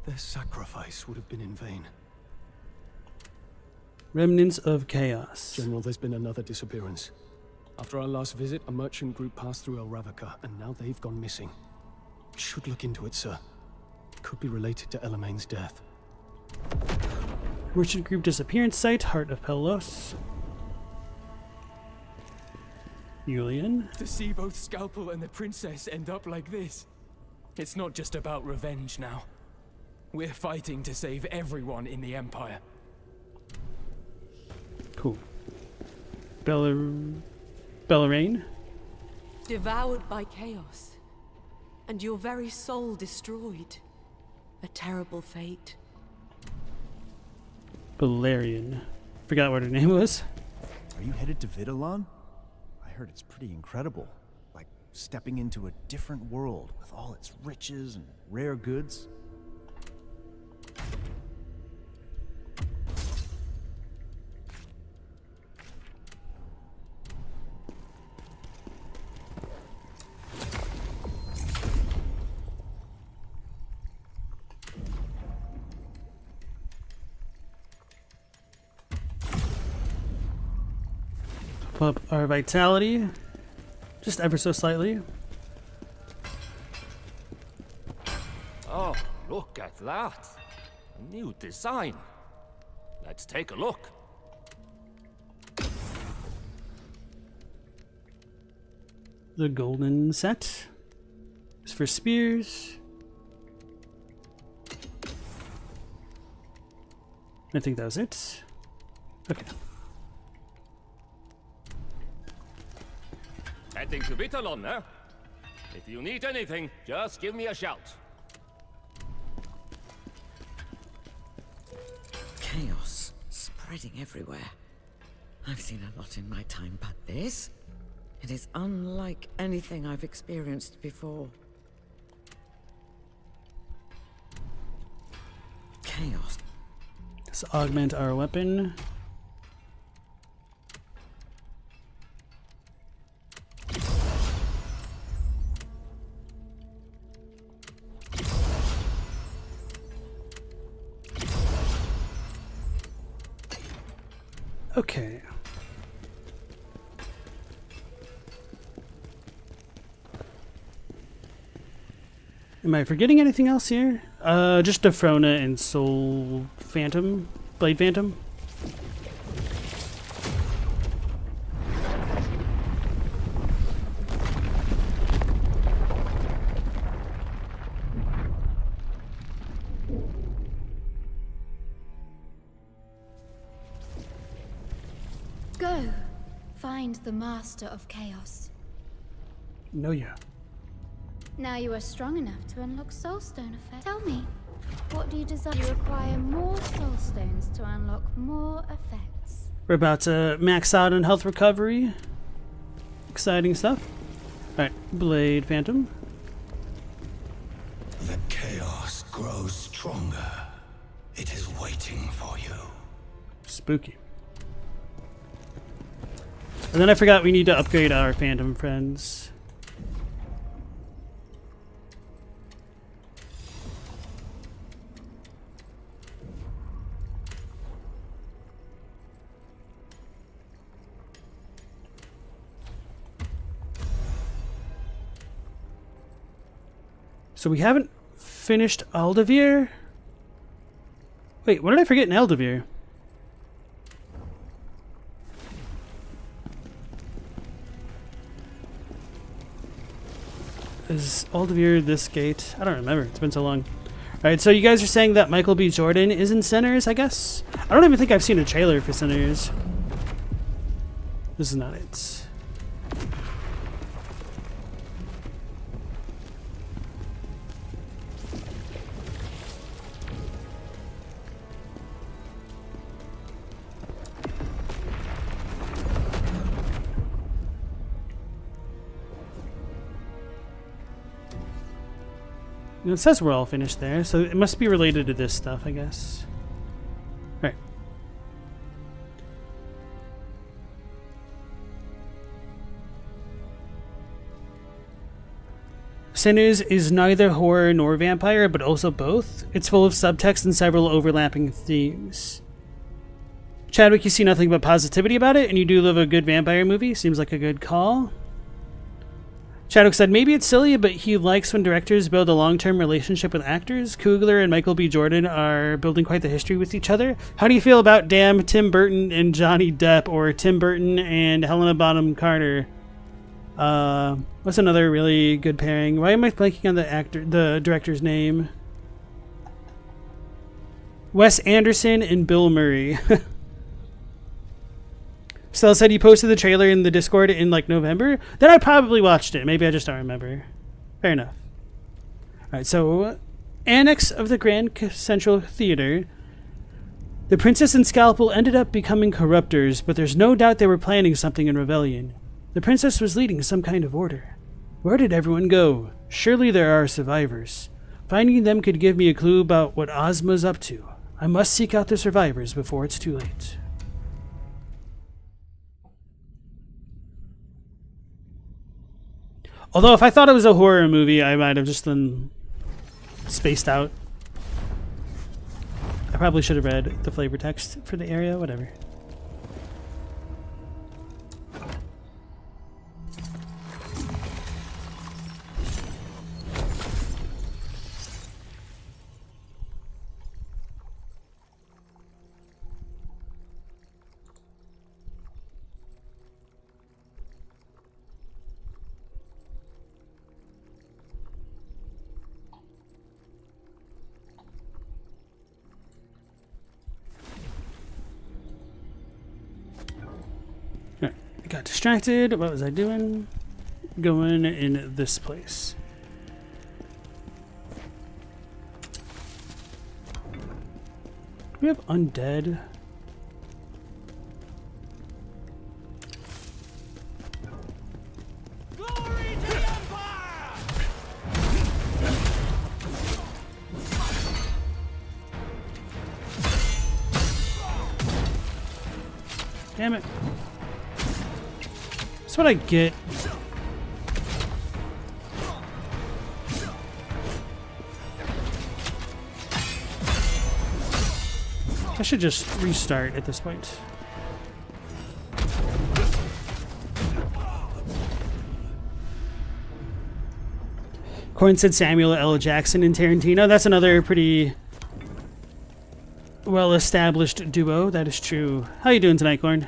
their sacrifice would have been in vain. Remnants of Chaos. General, there's been another disappearance. After our last visit, a merchant group passed through El Ravaka, and now they've gone missing. should look into it, sir. It could be related to Elaine's death. Merchant group disappearance site, Heart of Pelos. Julian. To see both Scalpel and the princess end up like this. It's not just about revenge now. We're fighting to save everyone in the Empire. Cool. Bellarine. Devoured by chaos. And your very soul destroyed. A terrible fate. Balerion. Forgot what her name was. Are you headed to Vidalon? I heard it's pretty incredible. Like stepping into a different world with all its riches and rare goods. Up our vitality just ever so slightly. Oh, look at that. A new design. Let's take a look. The golden set is for spears. I think that was it. Okay. Heading to Vittalon, eh? If you need anything, just give me a shout. Chaos spreading everywhere. I've seen a lot in my time, but this? It is unlike anything I've experienced before. Chaos. Let's augment our weapon. Okay. Am I forgetting anything else here? Just Defrona and Soul Phantom, Blade Phantom. Go, find the Master of Chaos. Nioh. Now you are strong enough to unlock Soulstone effect. Tell me, what do you desire? You require more Soulstones to unlock more effects. We're about to max out on health recovery. Exciting stuff. Alright, Blade Phantom. The chaos grows stronger. It is waiting for you. Spooky. And then I forgot we need to upgrade our Phantom friends. So we haven't finished Aldavir? Wait, what did I forget in Aldavir? Is Aldavir this gate? I don't remember. It's been so long. Alright, so you guys are saying that Michael B. Jordan is in Sinners, I guess? I don't even think I've seen a trailer for Sinners. This is not it. It says we're all finished there, so it must be related to this stuff, I guess. Right. Sinners is neither horror nor vampire, but also both. It's full of subtext and several overlapping themes. Chadwick, you see nothing but positivity about it, and you do love a good vampire movie. Seems like a good call. Shadow said, maybe it's silly, but he likes when directors build a long-term relationship with actors. Coogler and Michael B. Jordan are building quite the history with each other. How do you feel about damn Tim Burton and Johnny Depp, or Tim Burton and Helena Bonham Carter? What's another really good pairing? Why am I blanking on the director's name? Wes Anderson and Bill Murray. Stella said he posted the trailer in the Discord in like November. Then I probably watched it. Maybe I just don't remember. Fair enough. Alright, so annex of the Grand Central Theater. The princess and Scalpel ended up becoming corruptors, but there's no doubt they were planning something in rebellion. The princess was leading some kind of order. Where did everyone go? Surely there are survivors. Finding them could give me a clue about what Ozma's up to. I must seek out the survivors before it's too late. Although if I thought it was a horror movie, I might have just been spaced out. I probably should have read the flavor text for the area, whatever. Got distracted. What was I doing? Going in this place. We have undead. Glory to the Empire! Damn it. That's what I get. I should just restart at this point. Corn said Samuel L. Jackson and Tarantino. That's another pretty well-established duo. That is true. How you doing tonight, Corn?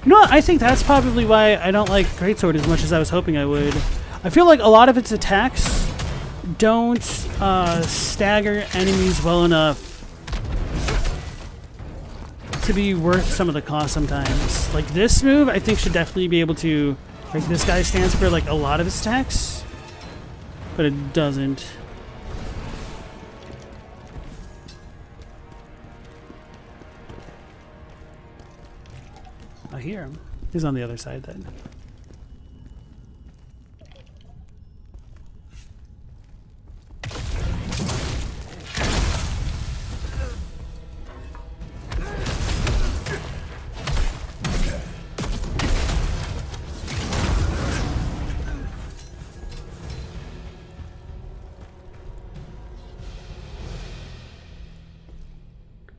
You know what? I think that's probably why I don't like Greatsword as much as I was hoping I would. I feel like a lot of its attacks don't stagger enemies well enough to be worth some of the cost sometimes. Like this move, I think should definitely be able to break this guy's stance for like a lot of his attacks, but it doesn't. I hear him. He's on the other side then.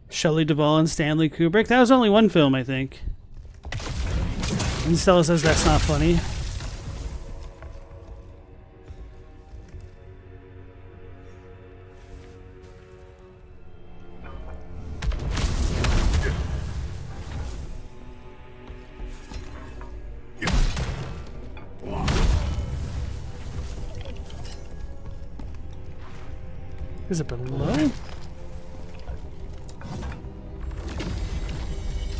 Shelley Duvall and Stanley Kubrick. That was only one film, I think. And Stella says that's not funny. Is it below?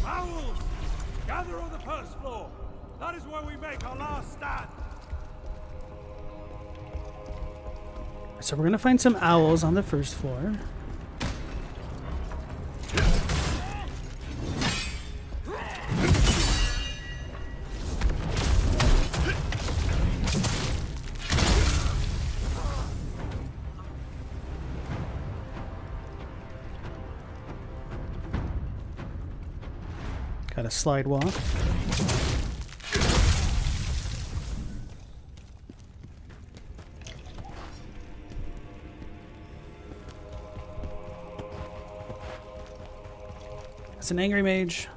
Owls! Gather on the first floor. That is where we make our last stand. So we're gonna find some owls on the first floor. Got a slide walk. It's an angry mage.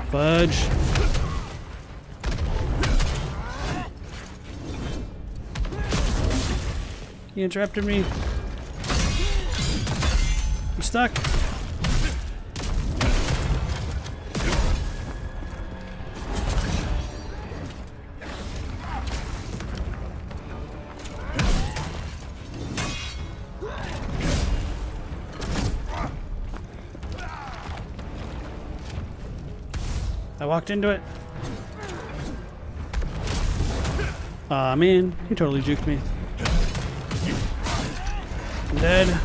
Fudge. He interrupted me. I'm stuck. I walked into it. Aw, man, he totally juked me. I'm dead.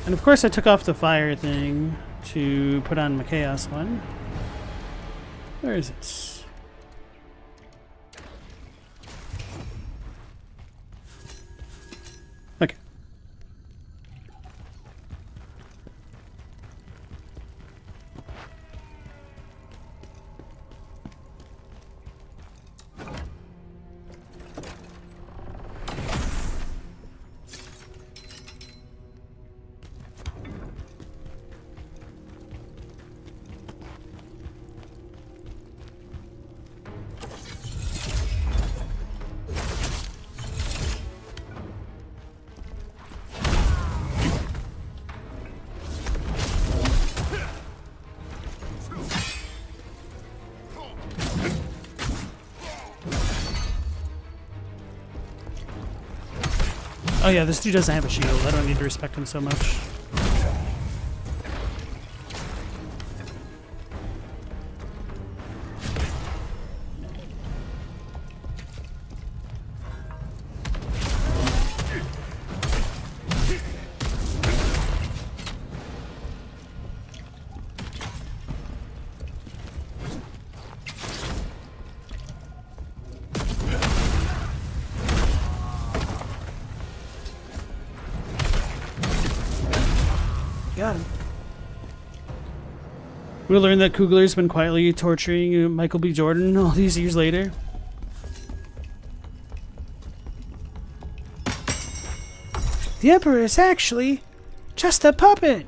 And of course I took off the fire thing to put on my chaos one. Where is it? Okay. Oh yeah, this dude doesn't have a shield. I don't need to respect him so much. Got him. We learned that Kugler's been quietly torturing Michael B. Jordan all these years later. The Emperor is actually just a puppet.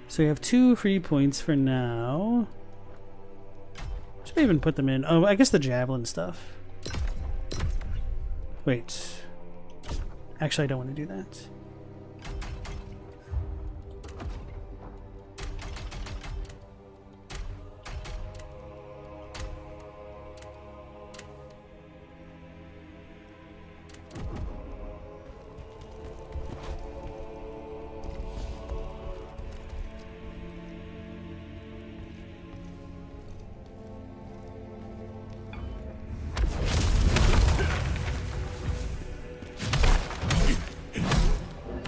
So you have 2 free points for now. Should I even put them in? Oh, I guess the javelin stuff. Wait. Actually, I don't want to do that.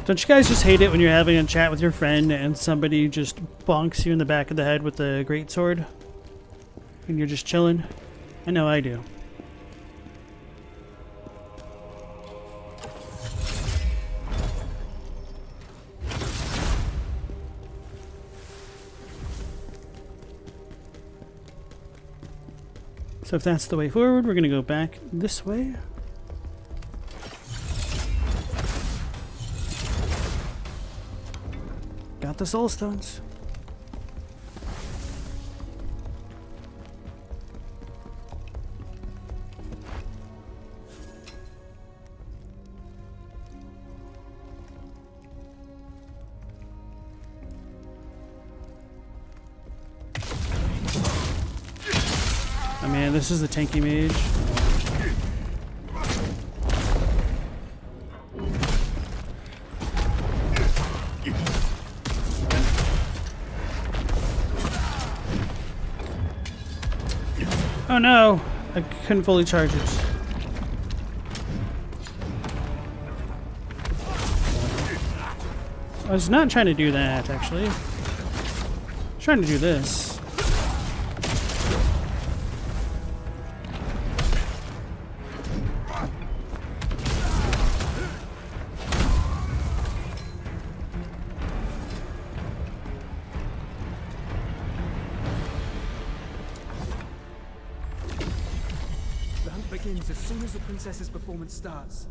Don't you guys just hate it when you're having a chat with your friend and somebody just bonks you in the back of the head with a greatsword? And you're just chilling? I know I do. So if that's the way forward, we're going to go back this way. Got the soul stones. Oh man, this is the tanky mage. Oh no! I couldn't fully charge it. I was not trying to do that, actually. I was trying to do this. The hunt begins as soon as the princess's performance starts.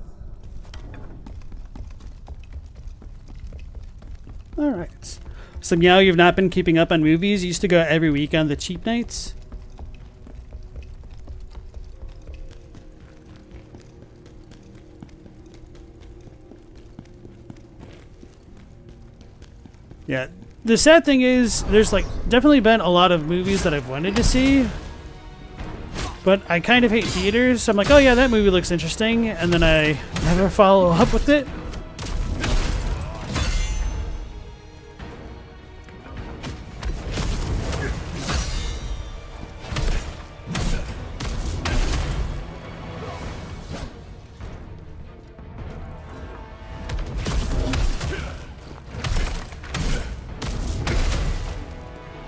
Alright. So Nioh, you've not been keeping up on movies? You used to go every week on the cheap nights? Yeah. The sad thing is, there's like definitely been a lot of movies that I've wanted to see, but I kind of hate theaters, so I'm like, oh yeah, that movie looks interesting, and then I never follow up with it.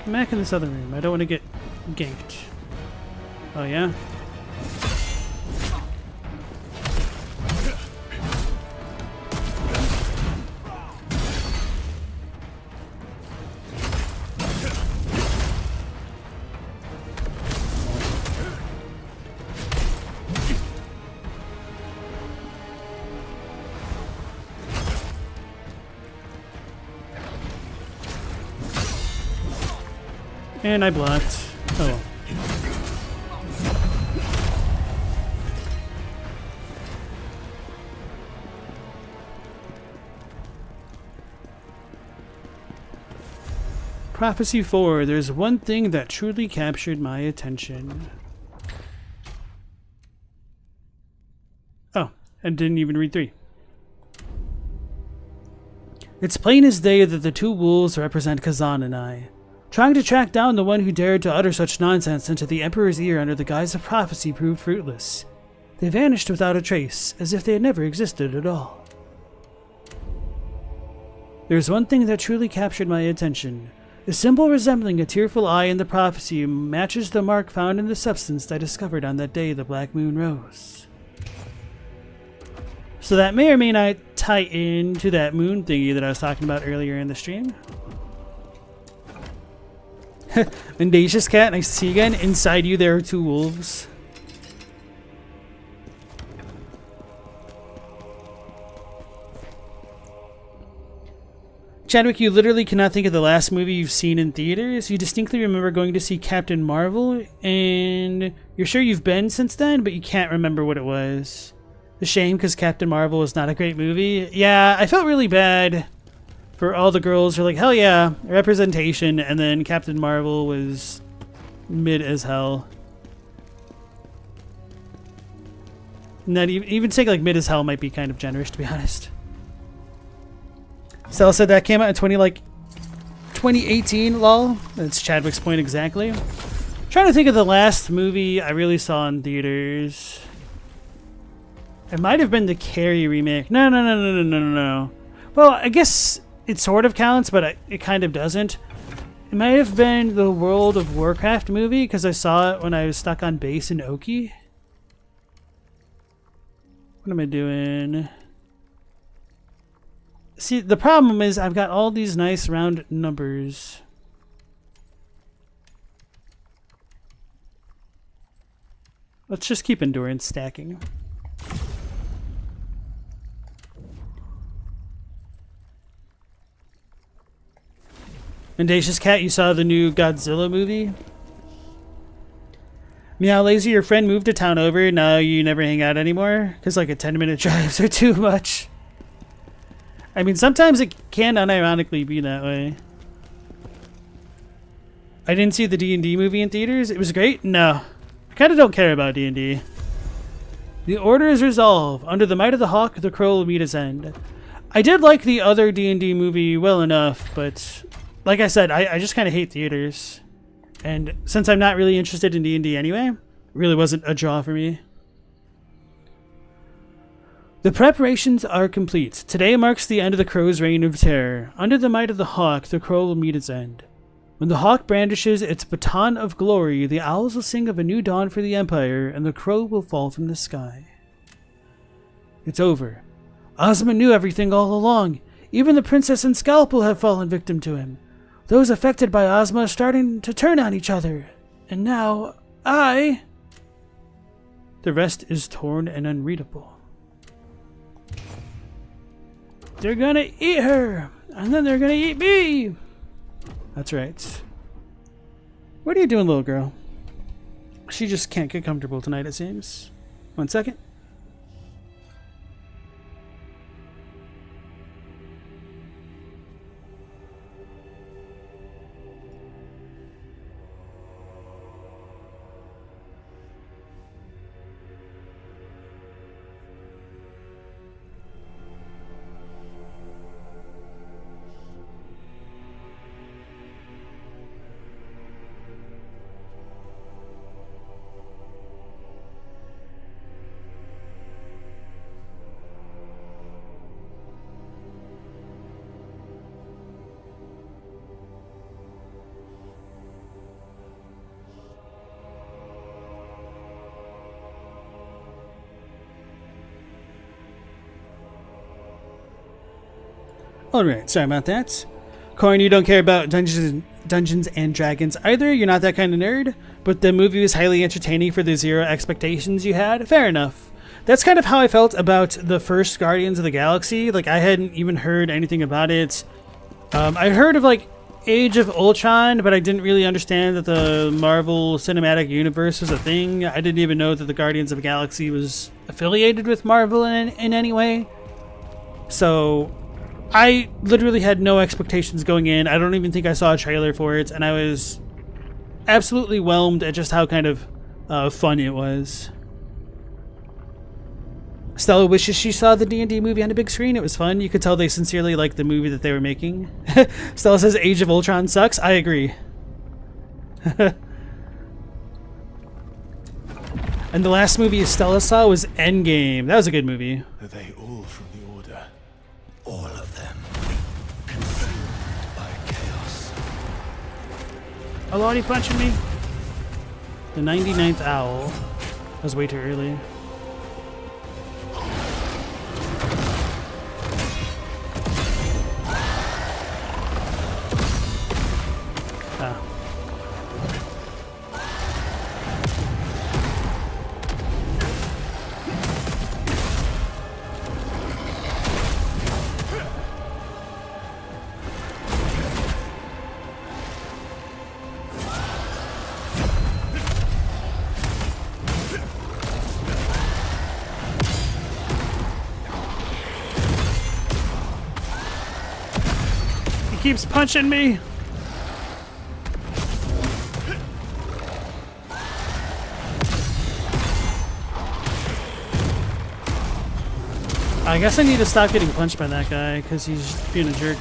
Come back in this other room. I don't want to get ganked. Oh yeah? And I blocked. Oh well. Prophecy 4. There's one thing that truly captured my attention. Oh, and didn't even read 3. It's plain as day that the two wolves represent Khazan and I. Trying to track down the one who dared to utter such nonsense into the Emperor's ear under the guise of prophecy proved fruitless. They vanished without a trace, as if they had never existed at all. There's one thing that truly captured my attention. The symbol resembling a tearful eye in the prophecy matches the mark found in the substance I discovered on that day the black moon rose. So that may or may not tie into that moon thingy that I was talking about earlier in the stream. Mendacious cat, nice to see you again. Inside you there are two wolves. Chadwick, you literally cannot think of the last movie you've seen in theaters. You distinctly remember going to see Captain Marvel, and you're sure you've been since then, but you can't remember what it was. A shame, because Captain Marvel is not a great movie. Yeah, I felt really bad for all the girls who are like, hell yeah, representation, and then Captain Marvel was mid as hell. Not even saying like mid as hell might be kind of generous, to be honest. Stella said that came out in 2018, lol. That's Chadwick's point exactly. Trying to think of the last movie I really saw in theaters. It might have been the Carrie remake. No. Well, I guess it sort of counts, but it kind of doesn't. It might have been the World of Warcraft movie, because I saw it when I was stuck on base in Oki. What am I doing? See, the problem is I've got all these nice round numbers. Let's just keep endurance stacking. Mendacious cat, you saw the new Godzilla movie? Meow Lazy, your friend moved to town over, now you never hang out anymore? Because like a 10-minute drives are too much. I mean, sometimes it can unironically be that way. I didn't see the D&D movie in theaters. It was great? No. I kind of don't care about D&D. The order is resolved. Under the might of the hawk, the crow will meet his end. I did like the other D&D movie well enough, but like I said, I just kind of hate theaters. And since I'm not really interested in D&D anyway, really wasn't a draw for me. The preparations are complete. Today marks the end of the Crow's reign of terror. Under the might of the Hawk, the Crow will meet its end. When the Hawk brandishes its baton of glory, the Owls will sing of a new dawn for the Empire, and the Crow will fall from the sky. It's over. Ozma knew everything all along. Even the Princess and Scalpel have fallen victim to him. Those affected by Ozma are starting to turn on each other. And now, I... The rest is torn and unreadable. They're gonna eat her, and then they're gonna eat me. That's right. What are you doing, little girl? She just can't get comfortable tonight, it seems. 1 second. Alright, sorry about that. Corin, you don't care about Dungeons and Dragons either. You're not that kind of nerd. But the movie was highly entertaining for the zero expectations you had. Fair enough. That's kind of how I felt about the first Guardians of the Galaxy. Like, I hadn't even heard anything about it. I heard of, like, Age of Ultron, but I didn't really understand that the Marvel Cinematic Universe was a thing. I didn't even know that the Guardians of the Galaxy was affiliated with Marvel in any way. So I literally had no expectations going in. I don't even think I saw a trailer for it, and I was absolutely whelmed at just how kind of fun it was. Stella wishes she saw the D&D movie on a big screen. It was fun. You could tell they sincerely liked the movie that they were making. Stella says Age of Ultron sucks. I agree. And the last movie Stella saw was Endgame. That was a good movie. Are they all from the Order? All of them. Consumed by chaos. Hello, are you punching me? The 99th Owl. That was way too early. Ah. He keeps punching me. I guess I need to stop getting punched by that guy because he's being a jerk.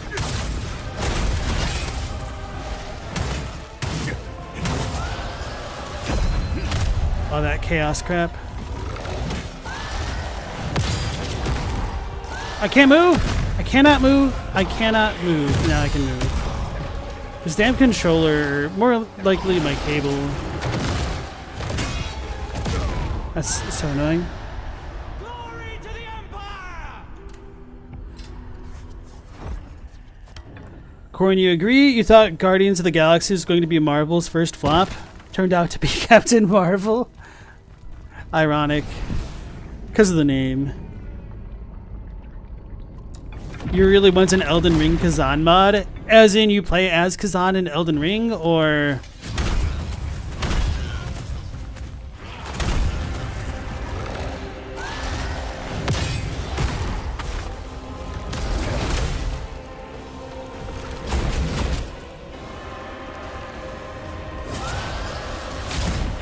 All that chaos crap. I can't move! I cannot move! I cannot move. Now I can move. This damn controller, or more likely my cable. That's so annoying. Corin, you agree? You thought Guardians of the Galaxy was going to be Marvel's first flop? Turned out to be Captain Marvel. Ironic. Because of the name. You really want an Elden Ring Khazan mod? As in you play as Khazan in Elden Ring? Or...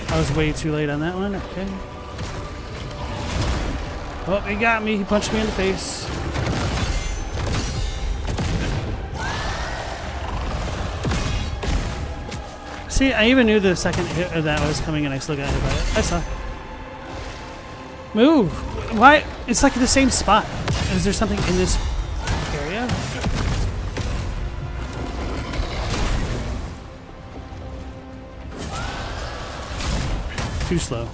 I was way too late on that one. Okay. Oh, he got me. He punched me in the face. See, I even knew the second hit of that was coming and I still got hit by it. I saw. Move! Why? It's like the same spot. Is there something in this area? Too slow.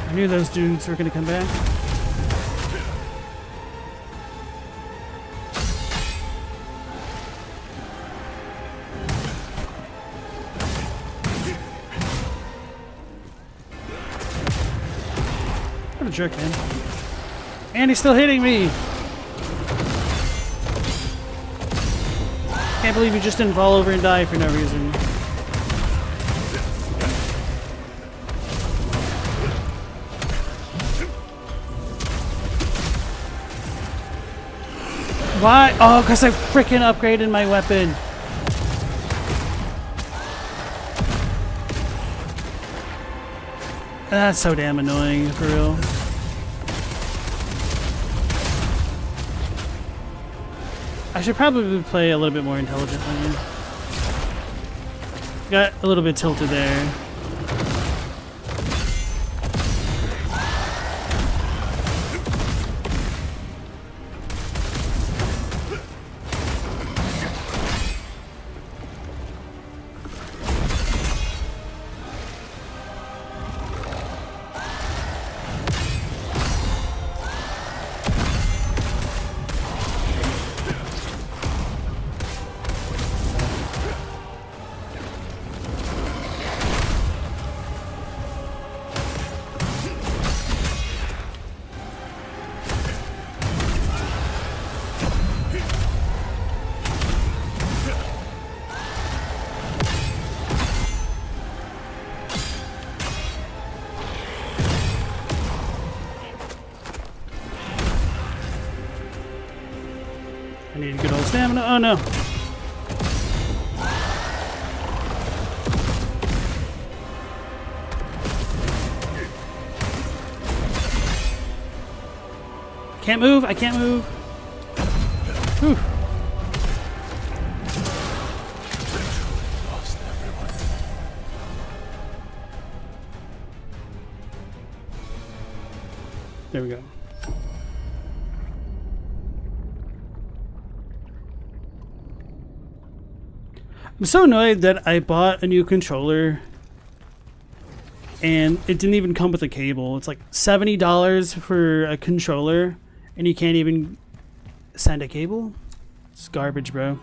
I knew those dudes were going to come back. What a jerk, man. And he's still hitting me! Can't believe he just didn't fall over and die for no reason. Why? Oh, because I freaking upgraded my weapon. That's so damn annoying, for real. I should probably play a little bit more intelligently. Got a little bit tilted there. I need good old stamina. Oh no. Can't move. I can't move. Whew. Lost everyone. There we go. I'm so annoyed that I bought a new controller and it didn't even come with a cable. It's like $70 for a controller and you can't even send a cable? It's garbage, bro.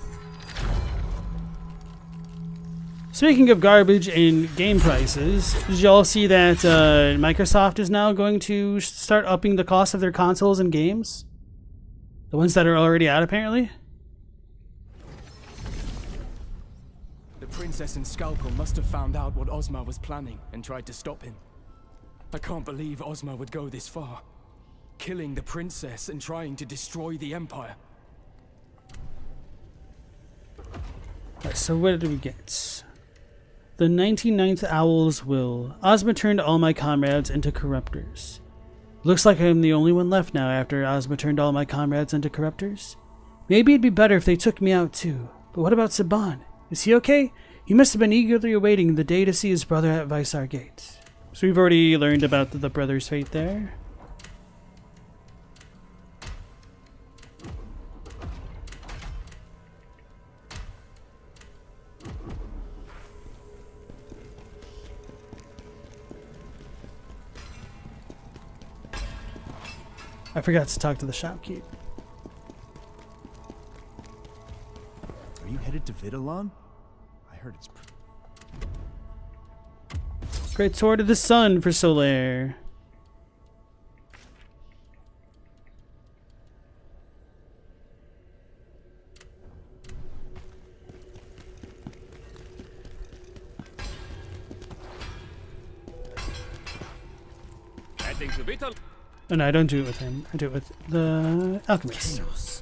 Speaking of garbage and game prices, did y'all see that Microsoft is now going to start upping the cost of their consoles and games? The ones that are already out, apparently? The Princess and Scalpel must have found out what Ozma was planning and tried to stop him. I can't believe Ozma would go this far. Killing the princess and trying to destroy the Empire. Alright, so what did we get? The 99th Owl's Will. Ozma turned all my comrades into corruptors. Looks like I'm the only one left now after Ozma turned all my comrades into corruptors. Maybe it'd be better if they took me out too. But what about Saban? Is he okay? He must have been eagerly awaiting the day to see his brother at Visar Gate. So we've already learned about the brother's fate there. I forgot to talk to the shopkeep. Are you headed to Vidalon? I heard it's Great Sword of the Sun for Solaire. things a bit. Oh no, I don't do it with him. I do it with the alchemist. Chaos.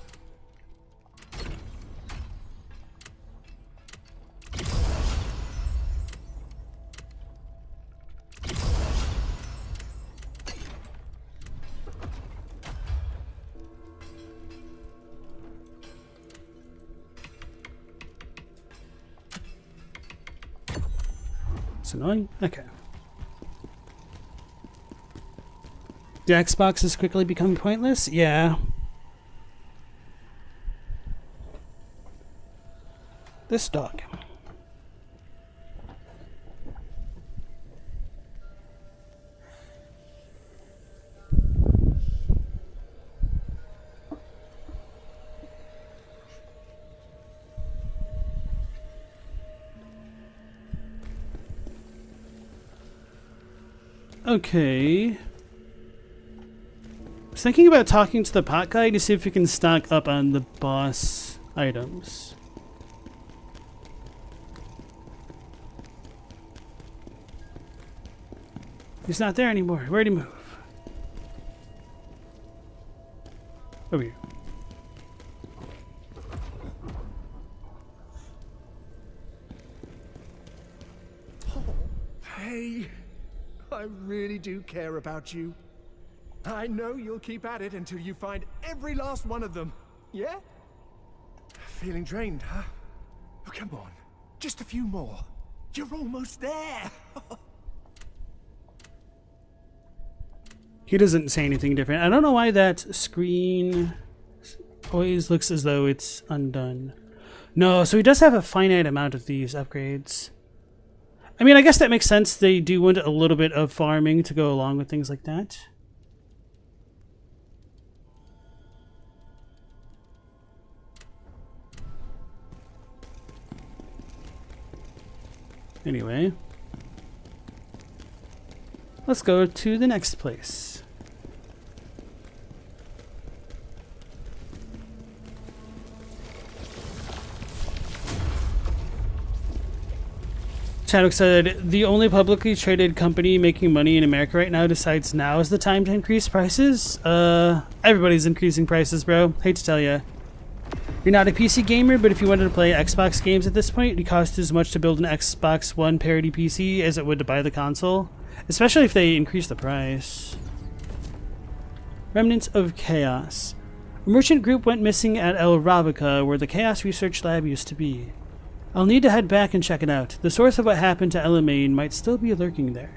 It's annoying. Okay. The Xbox has quickly become pointless? Yeah. This dog. Okay. I was thinking about talking to the pot guy to see if we can stock up on the boss items. He's not there anymore. Where'd he move? Over here. Hey, I really do care about you. I know you'll keep at it until you find every last one of them. Yeah? Feeling drained, huh? Oh, come on. Just a few more. You're almost there. He doesn't say anything different. I don't know why that screen always looks as though it's undone. No, so he does have a finite amount of these upgrades. I mean, I guess that makes sense. They do want a little bit of farming to go along with things like that. Anyway, let's go to the next place. Chadwick said, the only publicly traded company making money in America right now decides now is the time to increase prices. Everybody's increasing prices, bro. Hate to tell you. You're not a PC gamer, but if you wanted to play Xbox games at this point, it costs as much to build an Xbox One parity PC as it would to buy the console. Especially if they increase the price. Remnants of Chaos. A merchant group went missing at El Rabica, where the Chaos Research Lab used to be. I'll need to head back and check it out. The source of what happened to Elamane might still be lurking there.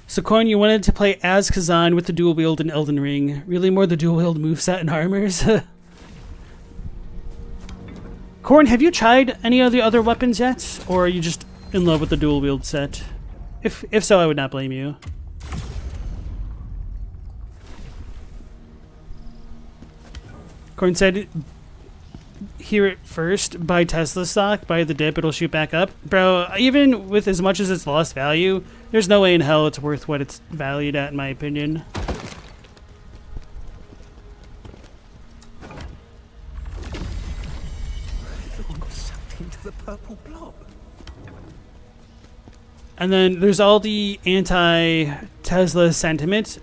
So, Corn, you wanted to play as Khazan with the dual wield and Elden Ring. Really more the dual wield moveset and armors? Corn, have you tried any of the other weapons yet? Or are you just in love with the dual wield set? If so, I would not blame you. Corn said, hear it first, buy Tesla stock, buy the dip, it'll shoot back up. Bro, even with as much as it's lost value, there's no way in hell it's worth what it's valued at, in my opinion. Something to the purple blob. And then there's all the anti-Tesla sentiment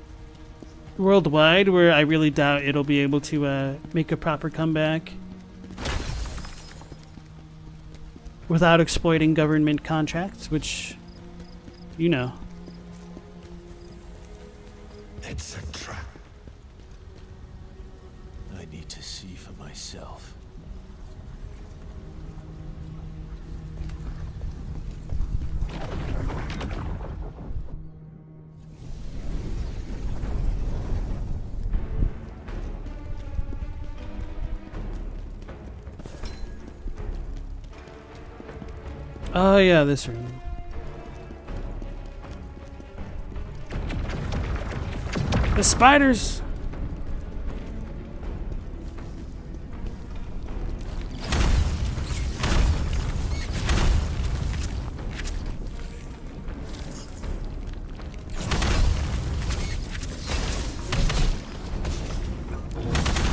worldwide, where I really doubt it'll be able to make a proper comeback without exploiting government contracts, which, you know. It's a trap. I need to see for myself. Oh yeah, this room. The spiders!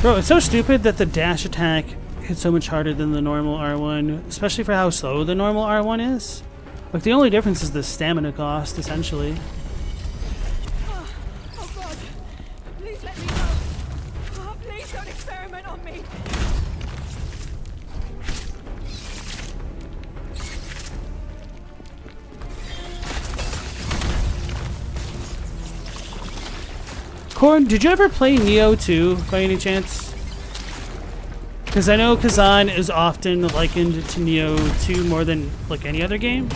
Bro, it's so stupid that the dash attack hits so much harder than the normal R1, especially for how slow the normal R1 is. Like, the only difference is the stamina cost, essentially. Oh God! Please let me go! Oh, please don't experiment on me! Corn, did you ever play Nioh 2 by any chance? Because I know Khazan is often likened to Nioh 2 more than like any other game.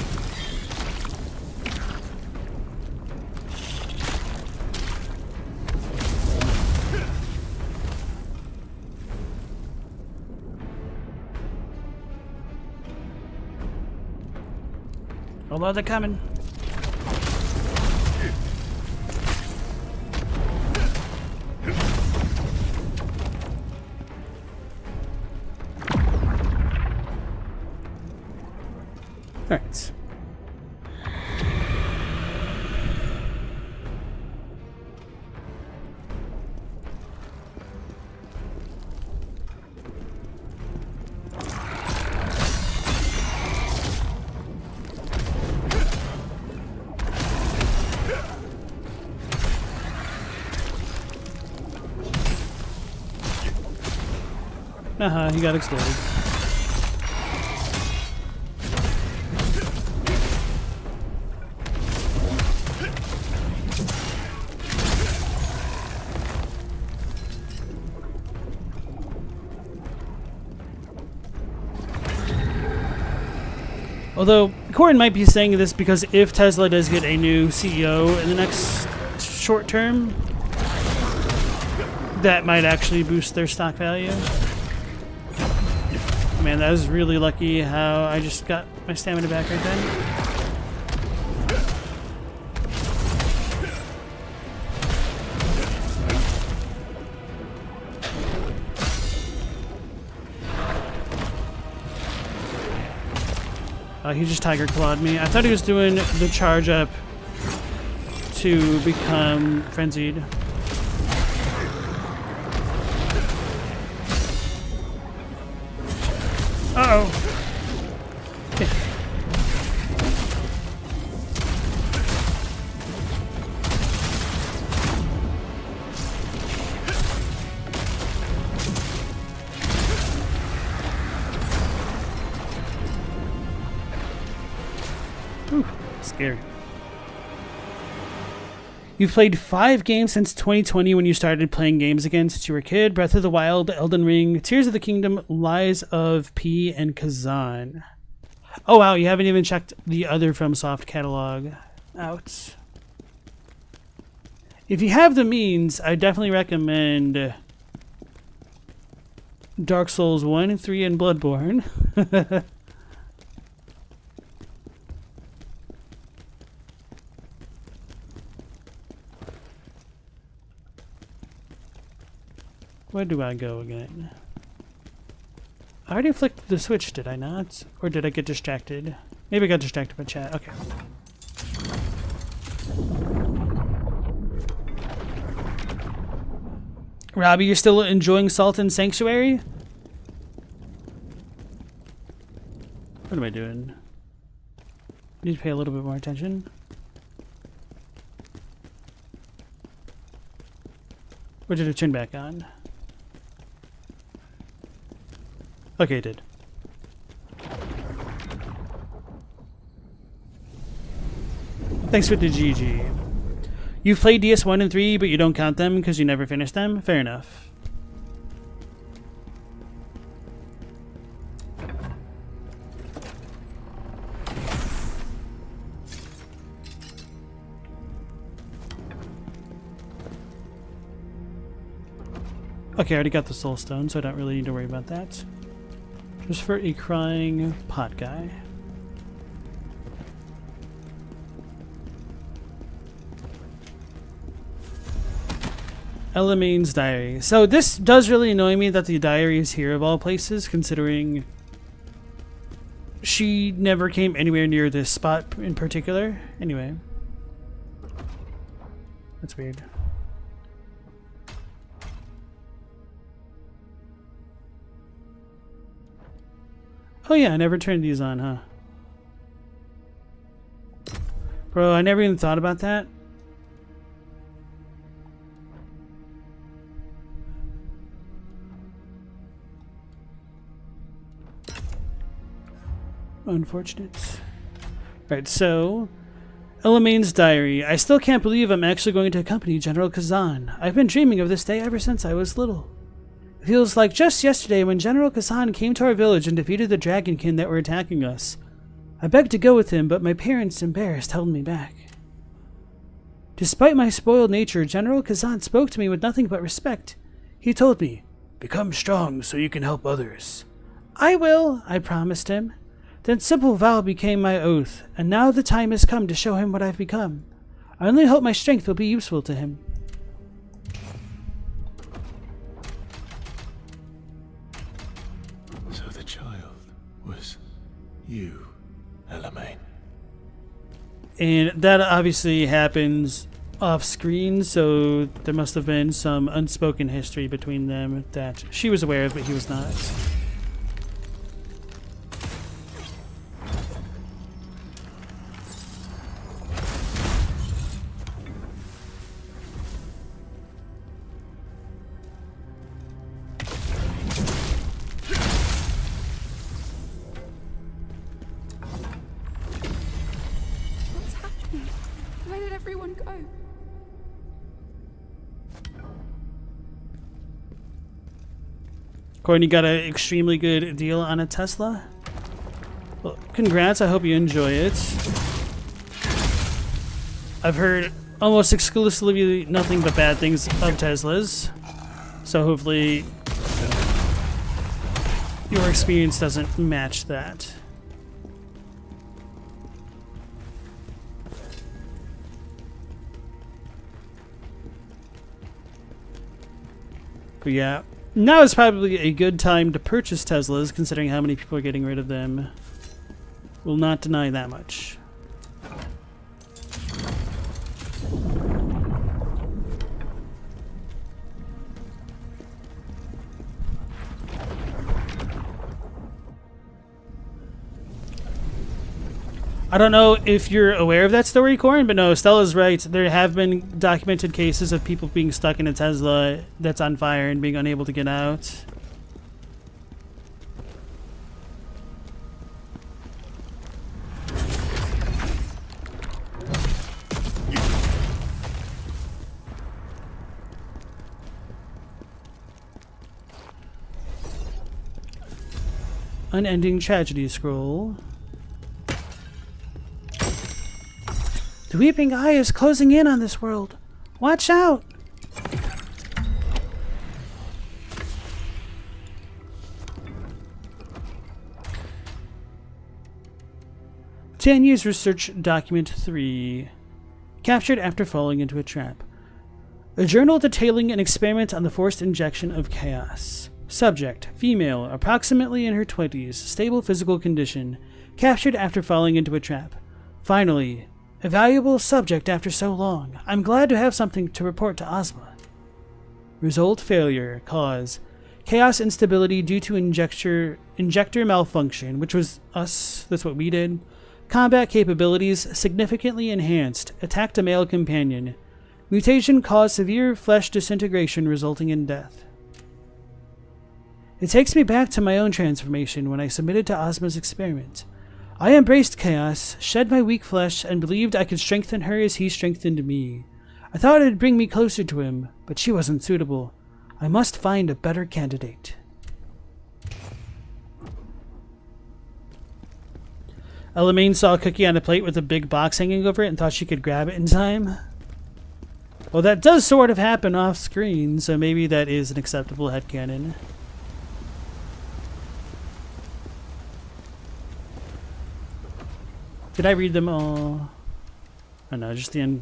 Although they're coming. Alright. He got exploded. Although, Corin might be saying this because if Tesla does get a new CEO in the next short term, that might actually boost their stock value. Man, that was really lucky how I just got my stamina back right then. He just Tiger Clawed me. I thought he was doing the charge up to become frenzied. Uh-oh. Okay. Ooh, scary. You've played 5 games since 2020 when you started playing games again since you were a kid. Breath of the Wild, Elden Ring, Tears of the Kingdom, Lies of P, and Khazan. Oh wow, you haven't even checked the other FromSoft catalog out. If you have the means, I definitely recommend Dark Souls 1 and 3 and Bloodborne. Where do I go again? I already flicked the switch, did I not? Or did I get distracted? Maybe I got distracted by chat. Okay. Robbie, you're still enjoying Salt and Sanctuary? What am I doing? I need to pay a little bit more attention. Or did it turn back on? Okay, it did. Thanks for the GG. You've played DS1 and 3, but you don't count them because you never finished them? Fair enough. Okay, I already got the Soul Stone, so I don't really need to worry about that. Just for a crying pot guy. Elamine's diary. So this does really annoy me that the diary is here of all places, considering she never came anywhere near this spot in particular. Anyway. That's weird. Oh yeah, I never turned these on, huh? Bro, I never even thought about that. Unfortunate. Right, so Elamane's diary. I still can't believe I'm actually going to accompany General Khazan. I've been dreaming of this day ever since I was little. It feels like just yesterday when General Khazan came to our village and defeated the dragonkin that were attacking us. I begged to go with him, but my parents, embarrassed, held me back. Despite my spoiled nature, General Khazan spoke to me with nothing but respect. He told me, "Become strong so you can help others." "I will," I promised him. That simple vow became my oath, and now the time has come to show him what I've become. I only hope my strength will be useful to him. So the child was you, Elamane. And that obviously happens off screen, so there must have been some unspoken history between them that she was aware of, but he was not. What's happening? Where did everyone go? Courtney got an extremely good deal on a Tesla. Well, congrats, I hope you enjoy it. I've heard almost exclusively nothing but bad things of Teslas, so hopefully your experience doesn't match that. But yeah, now is probably a good time to purchase Teslas, considering how many people are getting rid of them. Will not deny that much. I don't know if you're aware of that story, Corin, but no, Stella's right. There have been documented cases of people being stuck in a Tesla that's on fire and being unable to get out. Unending tragedy scroll. The Weeping Eye is closing in on this world. Watch out! "10 years research document 3. Captured after falling into a trap. A journal detailing an experiment on the forced injection of chaos. Subject, female, approximately in her 20s, stable physical condition. Captured after falling into a trap. Finally, a valuable subject after so long. I'm glad to have something to report to Ozma. Result failure. Cause chaos instability due to injector malfunction, which was us. That's what we did. Combat capabilities significantly enhanced. Attacked a male companion. Mutation caused severe flesh disintegration resulting in death. It takes me back to my own transformation when I submitted to Ozma's experiment. I embraced chaos, shed my weak flesh, and believed I could strengthen her as he strengthened me. I thought it'd bring me closer to him, but she wasn't suitable. I must find a better candidate. Elamane saw a cookie on a plate with a big box hanging over it and thought she could grab it in time. Well, that does sort of happen off screen, so maybe that is an acceptable headcanon. Did I read them all? Oh no, just the end.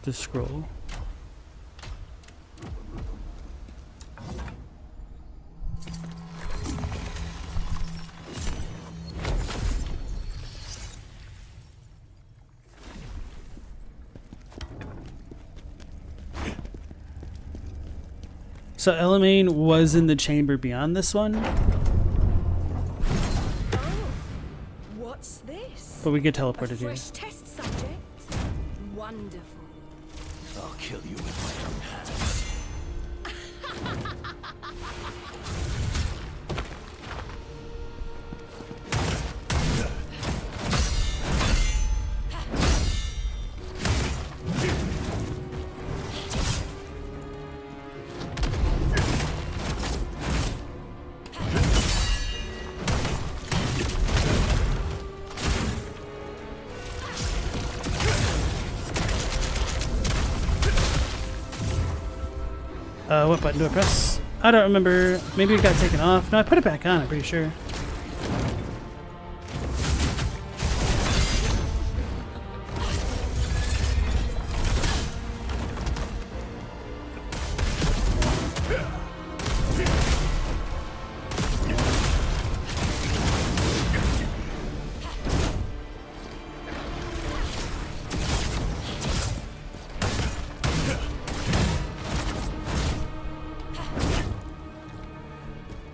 The scroll. So Elamane was in the chamber beyond this one. But we get teleported here. Fresh test subject. Wonderful. I'll kill you with my own hands. What button do I press? I don't remember. Maybe it got taken off. No, I put it back on, I'm pretty sure.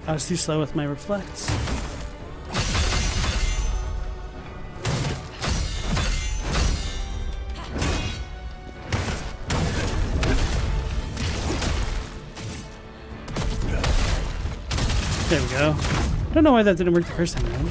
I was too slow with my reflects. There we go. I don't know why that didn't work the first time around.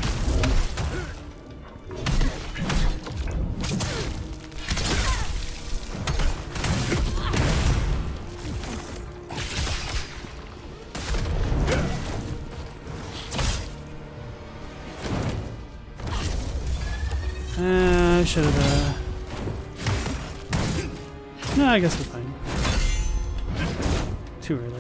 I should have, no, I guess we're fine. Too early.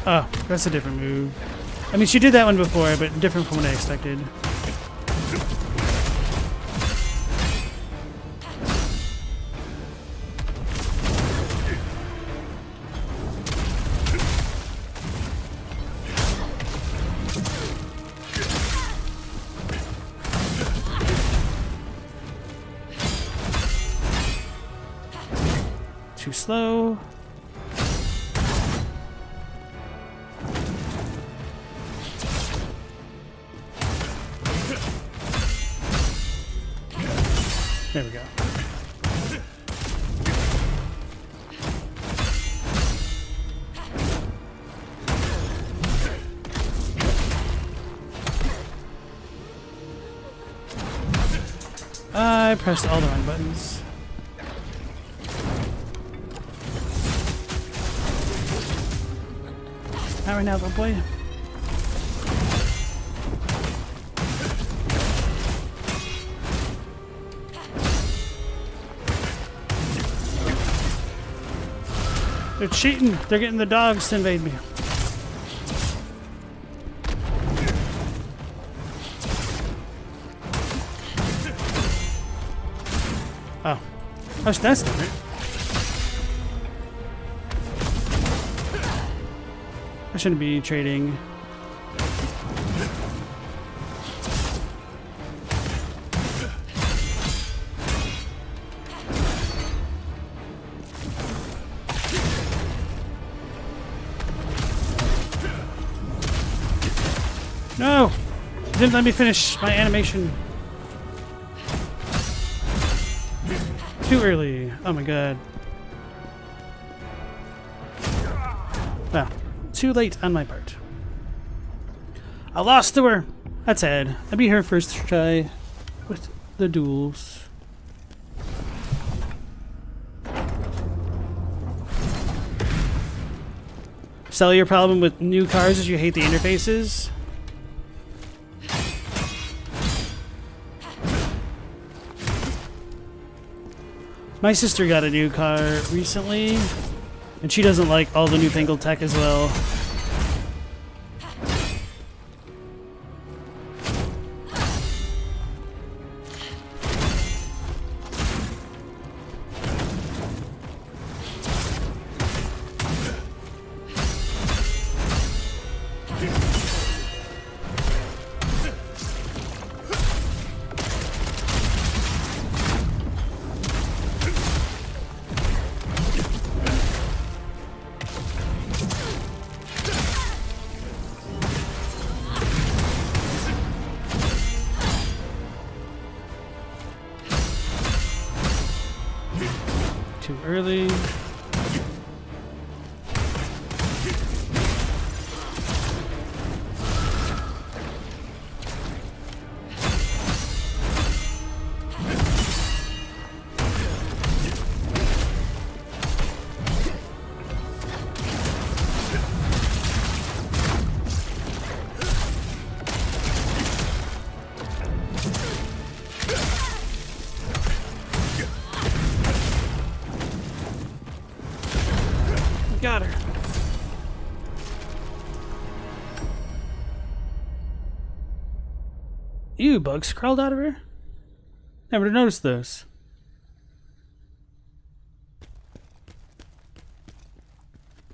Oh, that's a different move. I mean, she did that one before, but different from what I expected. Too slow. There we go. I pressed all the wrong buttons. Not right now, little boy. They're cheating. They're getting the dogs to invade me. Oh. That's different. I shouldn't be trading. No! Didn't let me finish my animation. Too early. Oh my god. Well, too late on my part. I lost to her. That's sad. I beat her first try with the duels. Sell your problem with new cars is you hate the interfaces. My sister got a new car recently, and she doesn't like all the newfangled tech as well. Ew, bugs crawled out of her? Never noticed those.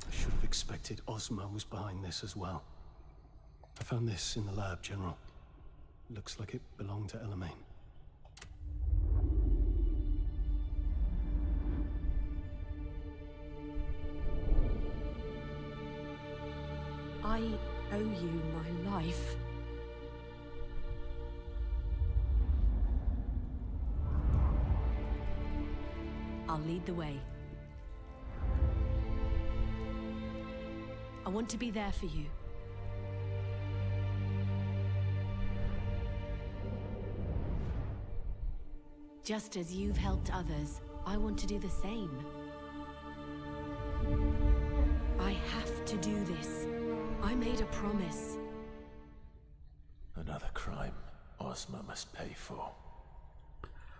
I should have expected Ozma was behind this as well. I found this in the lab, General. Looks like it belonged to Elamaine. I owe you my life. I'll lead the way. I want to be there for you. Just as you've helped others, I want to do the same. I have to do this. I made a promise. Another crime Ozma must pay for.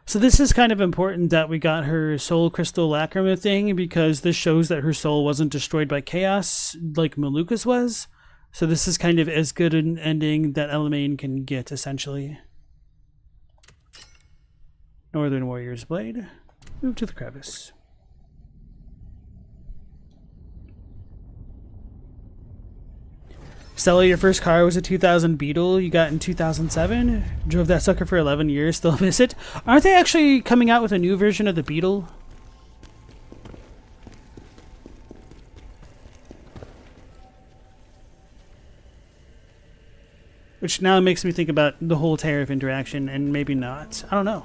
So this is kind of important that we got her soul crystal lacrima thing, because this shows that her soul wasn't destroyed by chaos like Maluka's was. So this is kind of as good an ending that Elamaine can get, essentially. Northern Warrior's Blade. Move to the crevice. Stella, your first car was a 2000 Beetle you got in 2007. Drove that sucker for 11 years, still miss it. Aren't they actually coming out with a new version of the Beetle? Which now makes me think about the whole tariff interaction, and maybe not. I don't know.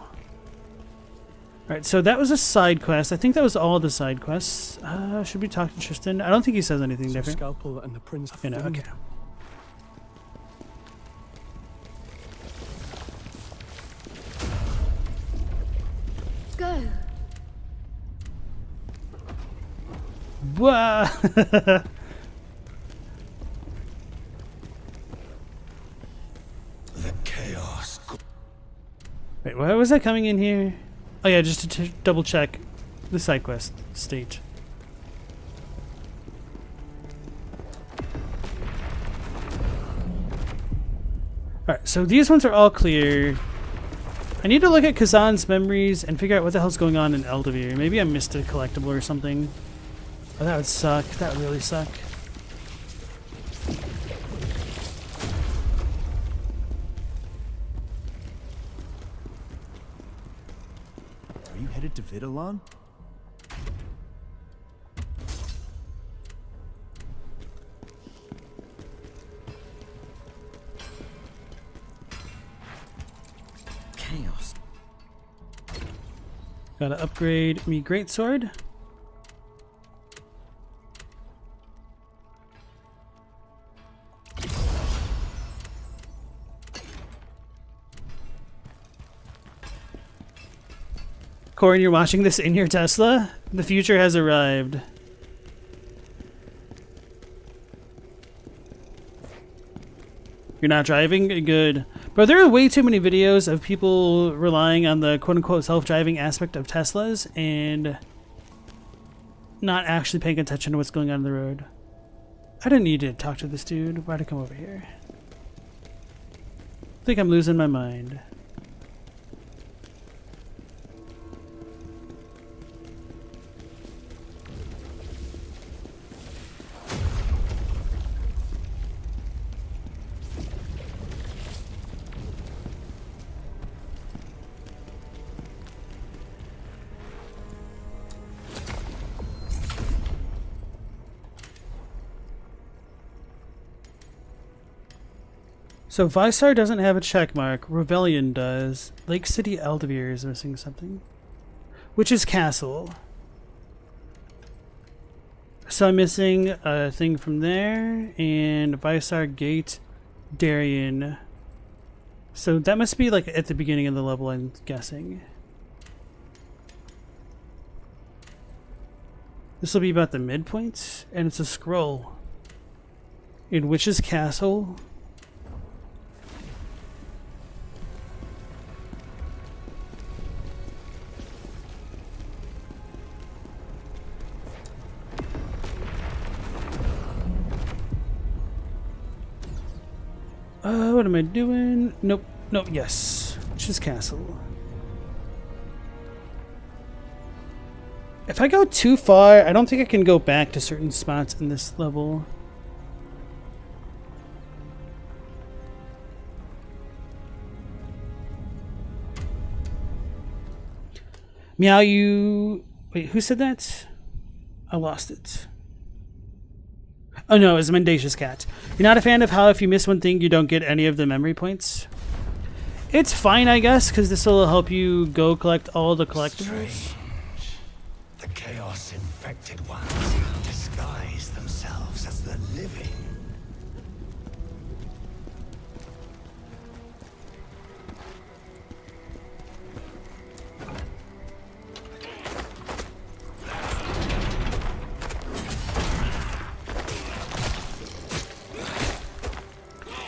Alright, so that was a side quest. I think that was all the side quests. Should we talk to Tristan? I don't think he says anything different. Scalpel and the prince. You know, okay. Go. Whoa! The chaos. Wait, why was I coming in here? Oh yeah, just to double check the side quest state. Alright, so these ones are all clear. I need to look at Khazan's memories and figure out what the hell's going on in Eldeveer. Maybe I missed a collectible or something. Oh, that would suck. That would really suck. Are you headed to Vidalon? Chaos. Gotta upgrade me Greatsword. Corin, you're watching this in your Tesla? The future has arrived. You're not driving? Good. But there are way too many videos of people relying on the quote-unquote self-driving aspect of Teslas and not actually paying attention to what's going on the road. I didn't need to talk to this dude. Why'd I come over here? I think I'm losing my mind. So Visar doesn't have a check mark. Rebellion does. Lake City Eldeveer is missing something. Which is Castle. So I'm missing a thing from there. And Visar Gate Darien. So that must be like at the beginning of the level, I'm guessing. This will be about the midpoint. And it's a scroll. In Witch's Castle. What am I doing? Nope. No, yes. Witch's Castle. If I go too far, I don't think I can go back to certain spots in this level. Meow, you... Wait, who said that? I lost it. Oh no, it was Mendacious Cat. You're not a fan of how if you miss one thing, you don't get any of the memory points? It's fine, I guess, because this will help you go collect all the collectibles. Strange. The chaos-infected ones disguise themselves as the living.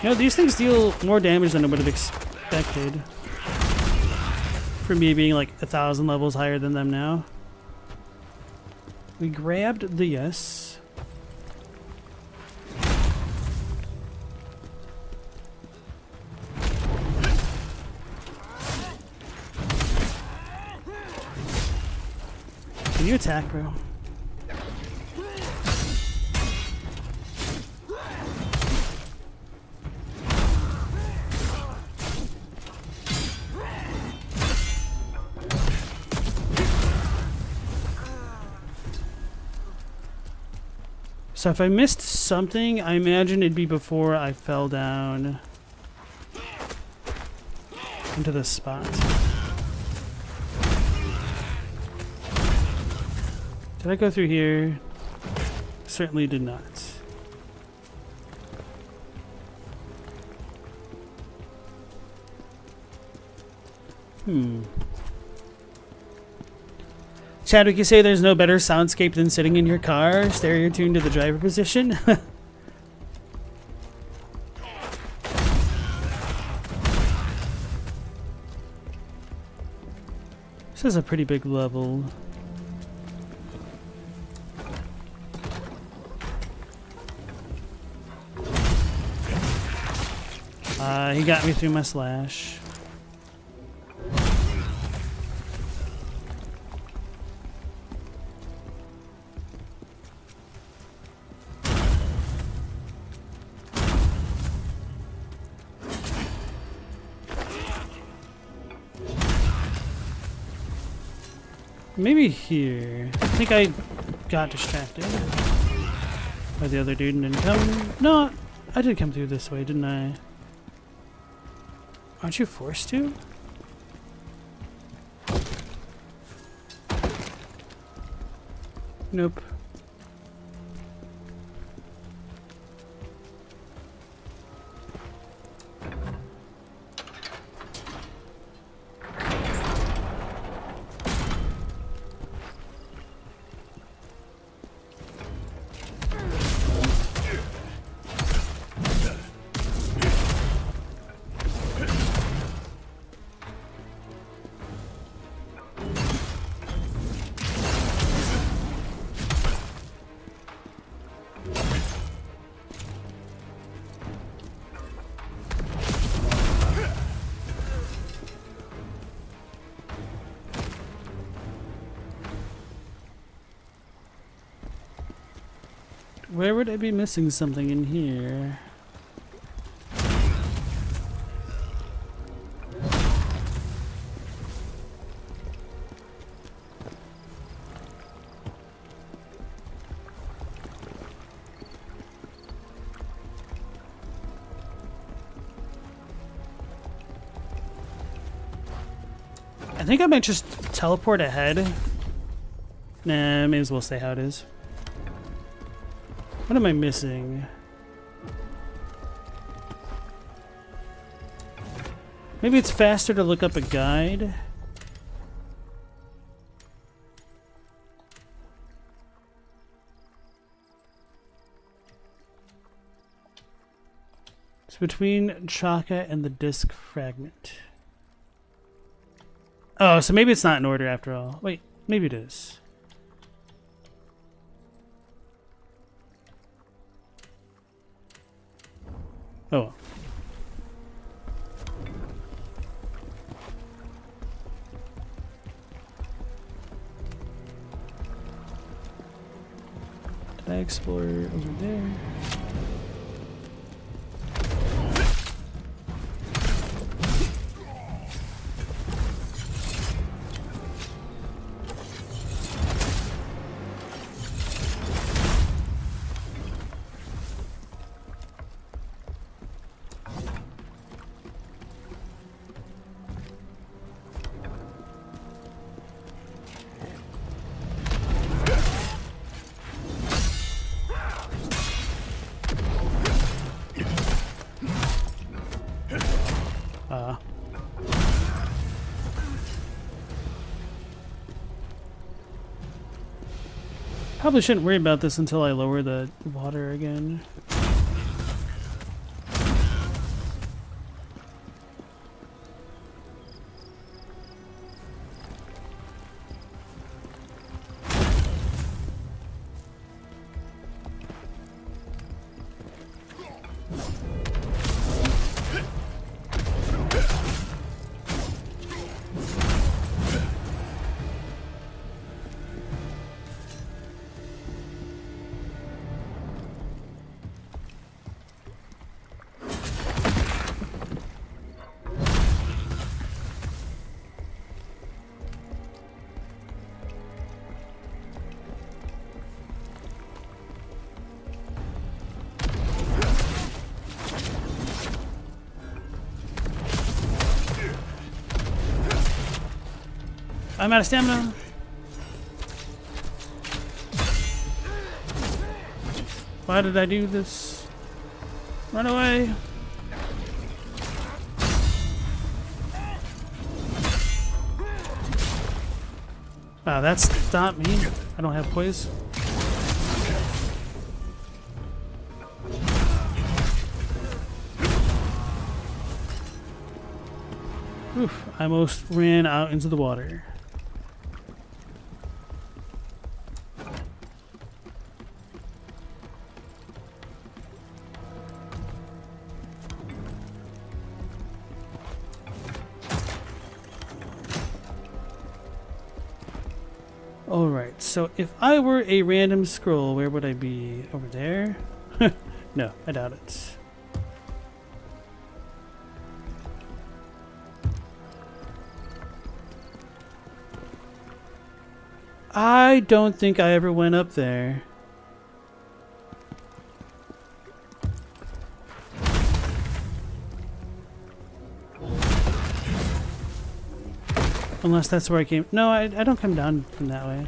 You know, these things deal more damage than I would have expected. For me being like 1,000 levels higher than them now. We grabbed the yes. Can you attack, bro? So if I missed something, I imagine it'd be before I fell down into this spot. Did I go through here? Certainly did not. Chadwick, you say there's no better soundscape than sitting in your car, stereo tuned to the driver position? This is a pretty big level. He got me through my slash. Maybe here. I think I got distracted by the other dude and didn't come. No, I did come through this way, didn't I? Aren't you forced to? Nope. Where would I be missing something in here? I think I might just teleport ahead. Nah, may as well stay how it is. What am I missing? Maybe it's faster to look up a guide. It's between Chaka and the disc fragment. Oh, so maybe it's not in order after all. Wait, maybe it is. Oh. I explore over there? Probably shouldn't worry about this until I lower the water again. I'm out of stamina. Why did I do this? Run away. Wow, that stopped me. I don't have poise. Oof, I almost ran out into the water. Alright, so if I were a random scroll, where would I be? Over there? No, I doubt it. I don't think I ever went up there. Unless that's where I came. No, I don't come down from that way.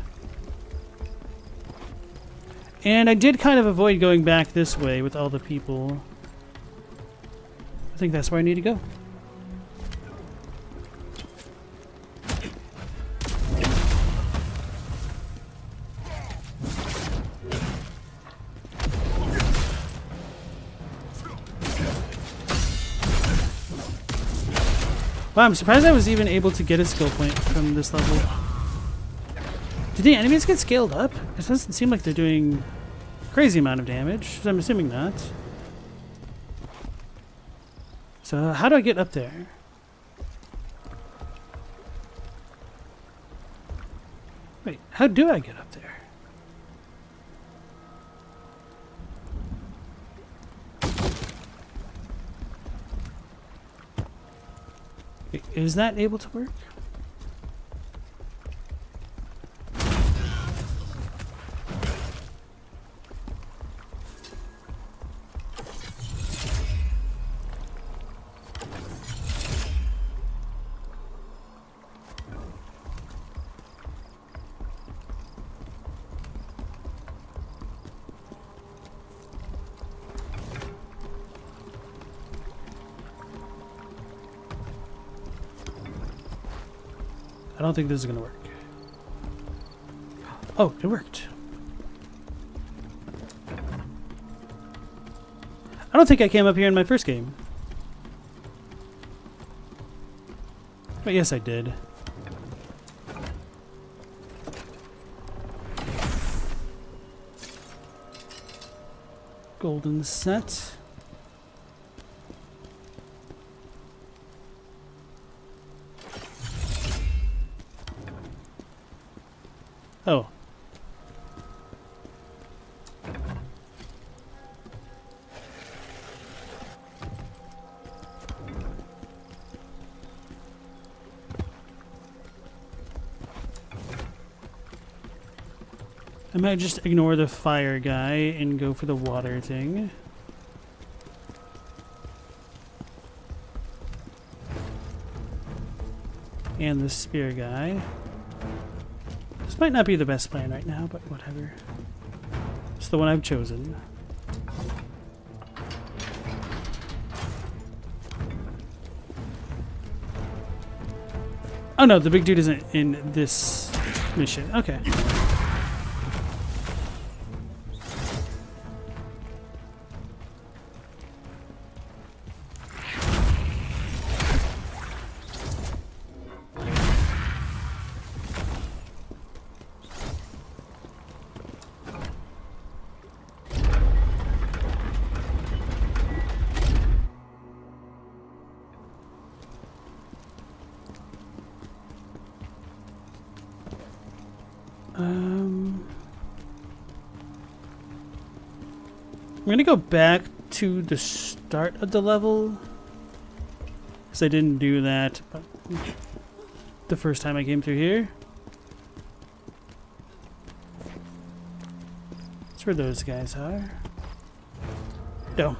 And I did kind of avoid going back this way with all the people. I think that's where I need to go. Wow, I'm surprised I was even able to get a skill point from this level. Did the enemies get scaled up? It doesn't seem like they're doing a crazy amount of damage, so I'm assuming not. So how do I get up there? Wait, how do I get up there? Wait, is that able to work? I don't think this is gonna work. Oh, it worked. I don't think I came up here in my first game. But yes, I did. Golden set. Oh. I might just ignore the fire guy and go for the water thing. And the spear guy. This might not be the best plan right now, but whatever. It's the one I've chosen. Oh no, the big dude isn't in this mission. Okay. I'm gonna go back to the start of the level because I didn't do that the first time I came through here. That's where those guys are. No.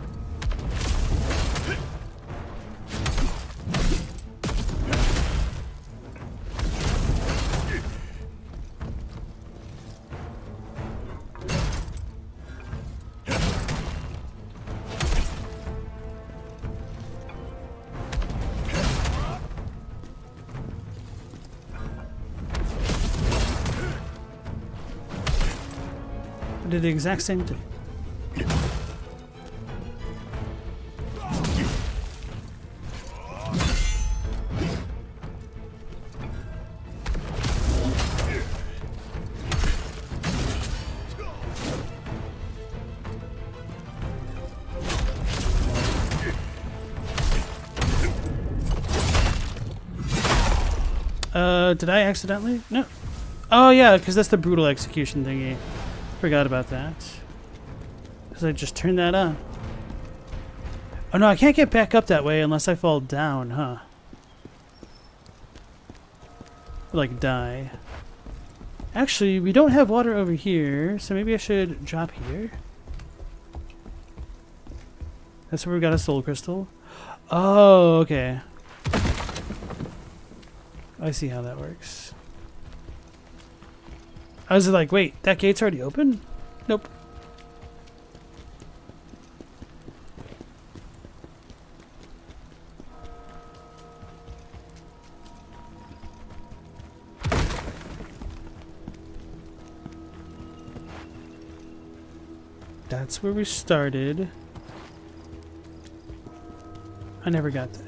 I did the exact same thing. Did I accidentally? No. Oh yeah, because that's the brutal execution thingy. Forgot about that. Because I just turned that on. Oh no, I can't get back up that way unless I fall down, huh? Like die. Actually, we don't have water over here, so maybe I should drop here. That's where we got a soul crystal. Oh, okay. I see how that works. I was like, wait, that gate's already open? Nope. That's where we started. I never got that.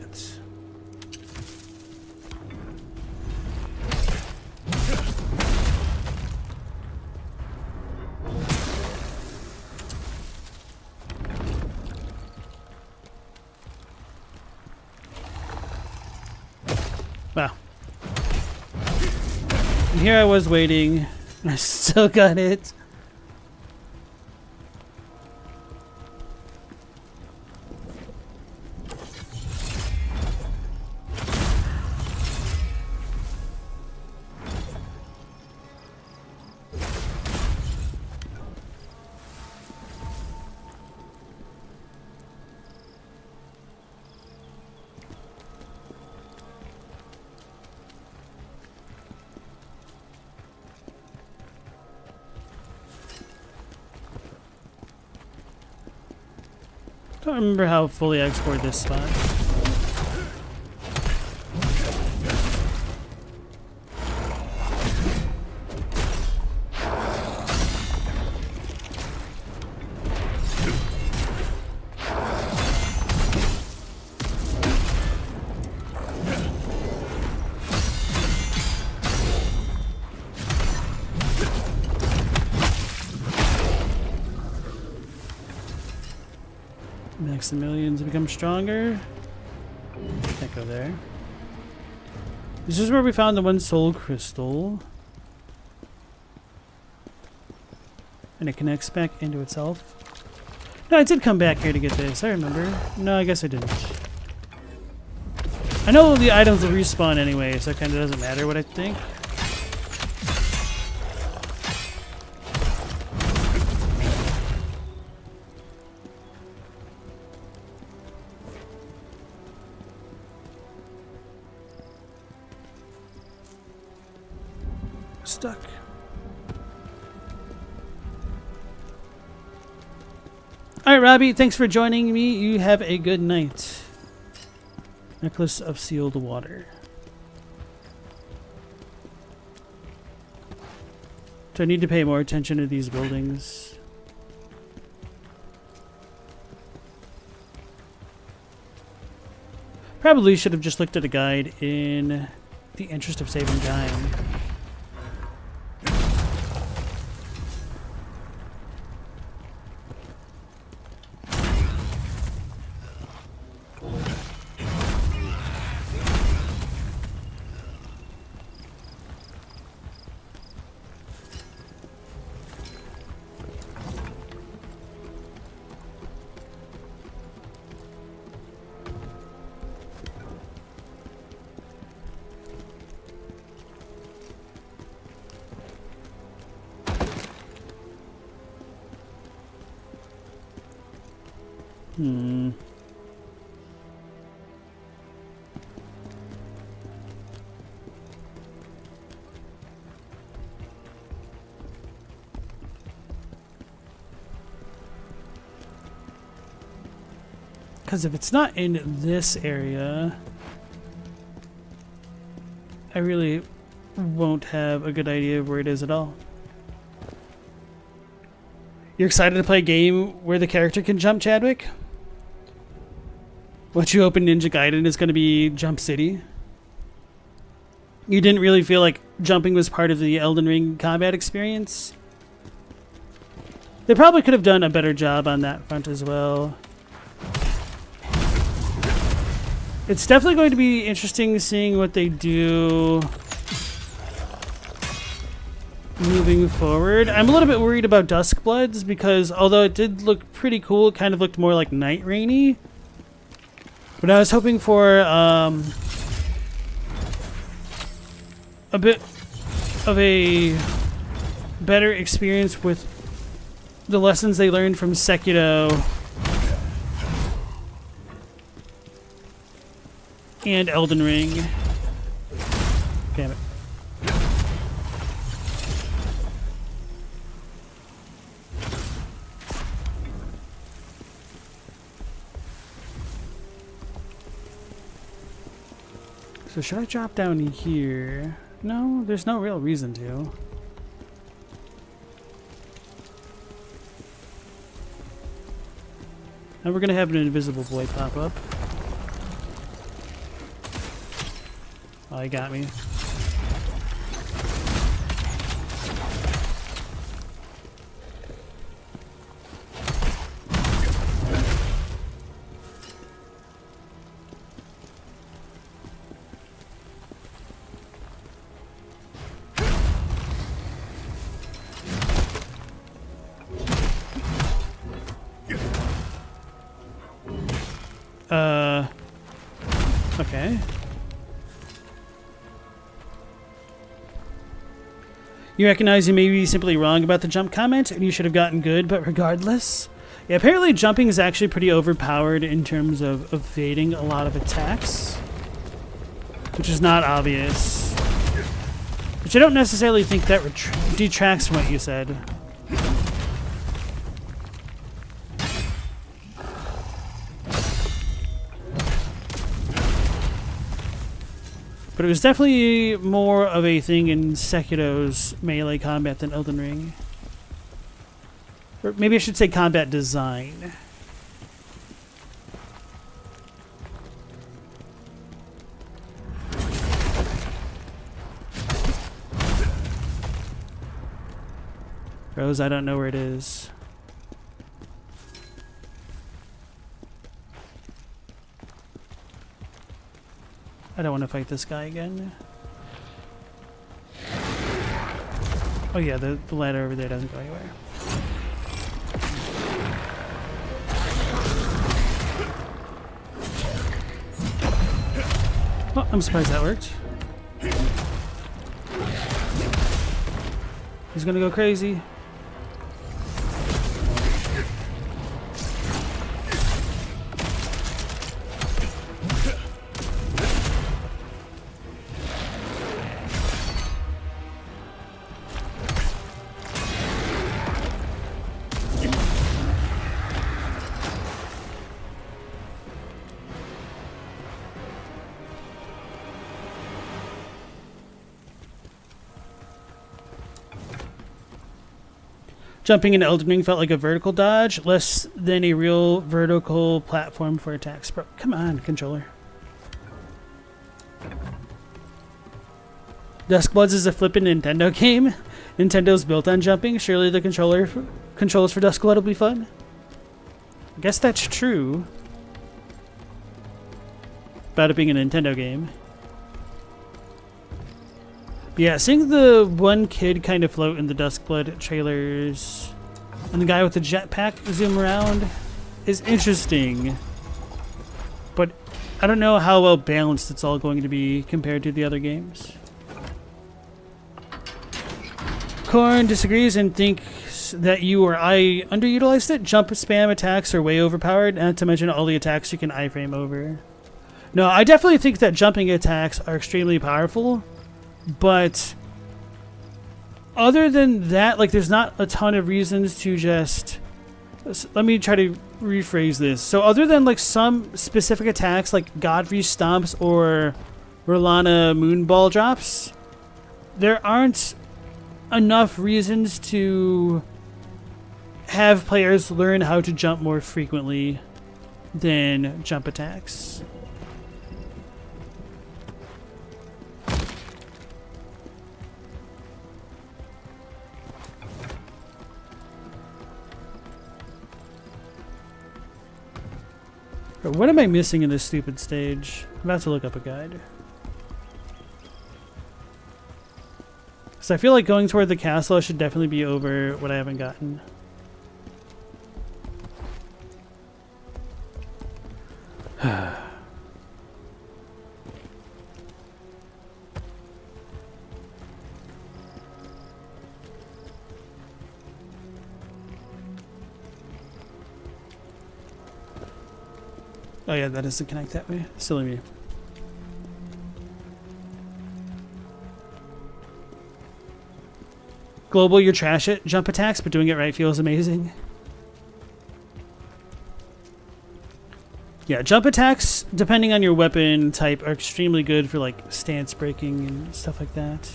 Wow. And here I was waiting, and I still got it. I don't remember how fully I explored this spot. Maximilians become stronger. Can't go there. This is where we found the one soul crystal. And it connects back into itself. No, I did come back here to get this. I remember. No, I guess I didn't. I know the items will respawn anyway, so it kind of doesn't matter what I think. Stuck. Alright, Robbie, thanks for joining me. You have a good night. Necklace of Sealed Water. Do I need to pay more attention to these buildings? Probably should have just looked at a guide in the interest of saving time. Because if it's not in this area, I really won't have a good idea of where it is at all. You're excited to play a game where the character can jump, Chadwick? Once you open Ninja Gaiden, it's going to be Jump City. You didn't really feel like jumping was part of the Elden Ring combat experience? They probably could have done a better job on that front as well. It's definitely going to be interesting seeing what they do moving forward. I'm a little bit worried about Duskbloods because although it did look pretty cool, it kind of looked more like Night Rainy. But I was hoping for a bit of a better experience with the lessons they learned from Sekiro and Elden Ring. Damn it. So should I drop down here? No, there's no real reason to. Now we're gonna have an invisible boy pop up. Oh, he got me. Okay. You recognize you may be simply wrong about the jump comment, and you should have gotten good, but regardless. Yeah, apparently jumping is actually pretty overpowered in terms of evading a lot of attacks, which is not obvious. Which I don't necessarily think that detracts from what you said. But it was definitely more of a thing in Sekiro's melee combat than Elden Ring. Or maybe I should say combat design. Rose, I don't know where it is. I don't want to fight this guy again. Oh yeah, the ladder over there doesn't go anywhere. Oh, I'm surprised that worked. He's gonna go crazy. Jumping in Elden Ring felt like a vertical dodge, less than a real vertical platform for attacks. Bro, come on, controller. Duskbloods is a flippin' Nintendo game. Nintendo's built on jumping. Surely the controls for Duskblood will be fun. I guess that's true. About it being a Nintendo game. But yeah, seeing the one kid kind of float in the Duskblood trailers and the guy with the jetpack zoom around is interesting. But I don't know how well balanced it's all going to be compared to the other games. Korn disagrees and thinks that you or I underutilized it. Jump spam attacks are way overpowered, not to mention all the attacks you can iframe over. No, I definitely think that jumping attacks are extremely powerful, but other than that, like, there's not a ton of reasons to just... Let me try to rephrase this. So other than like some specific attacks like Godfrey Stomps or Rolana Moonball drops, there aren't enough reasons to have players learn how to jump more frequently than jump attacks. What am I missing in this stupid stage? I'm about to look up a guide. So I feel like going toward the castle should definitely be over what I haven't gotten. Oh yeah, that doesn't connect that way. Silly me. Global, you're trash at jump attacks, but doing it right feels amazing. Yeah, jump attacks, depending on your weapon type, are extremely good for like stance breaking and stuff like that.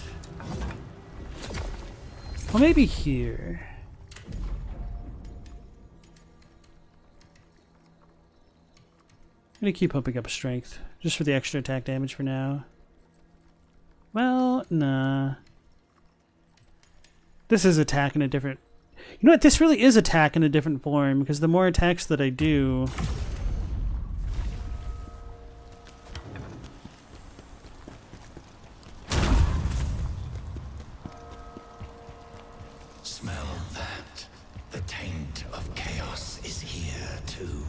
Well, maybe here. I'm gonna keep pumping up strength, just for the extra attack damage for now. Well, nah. This is attack in a different... You know what? This really is attack in a different form, because the more attacks that I do... Smell that. The taint of chaos is here too.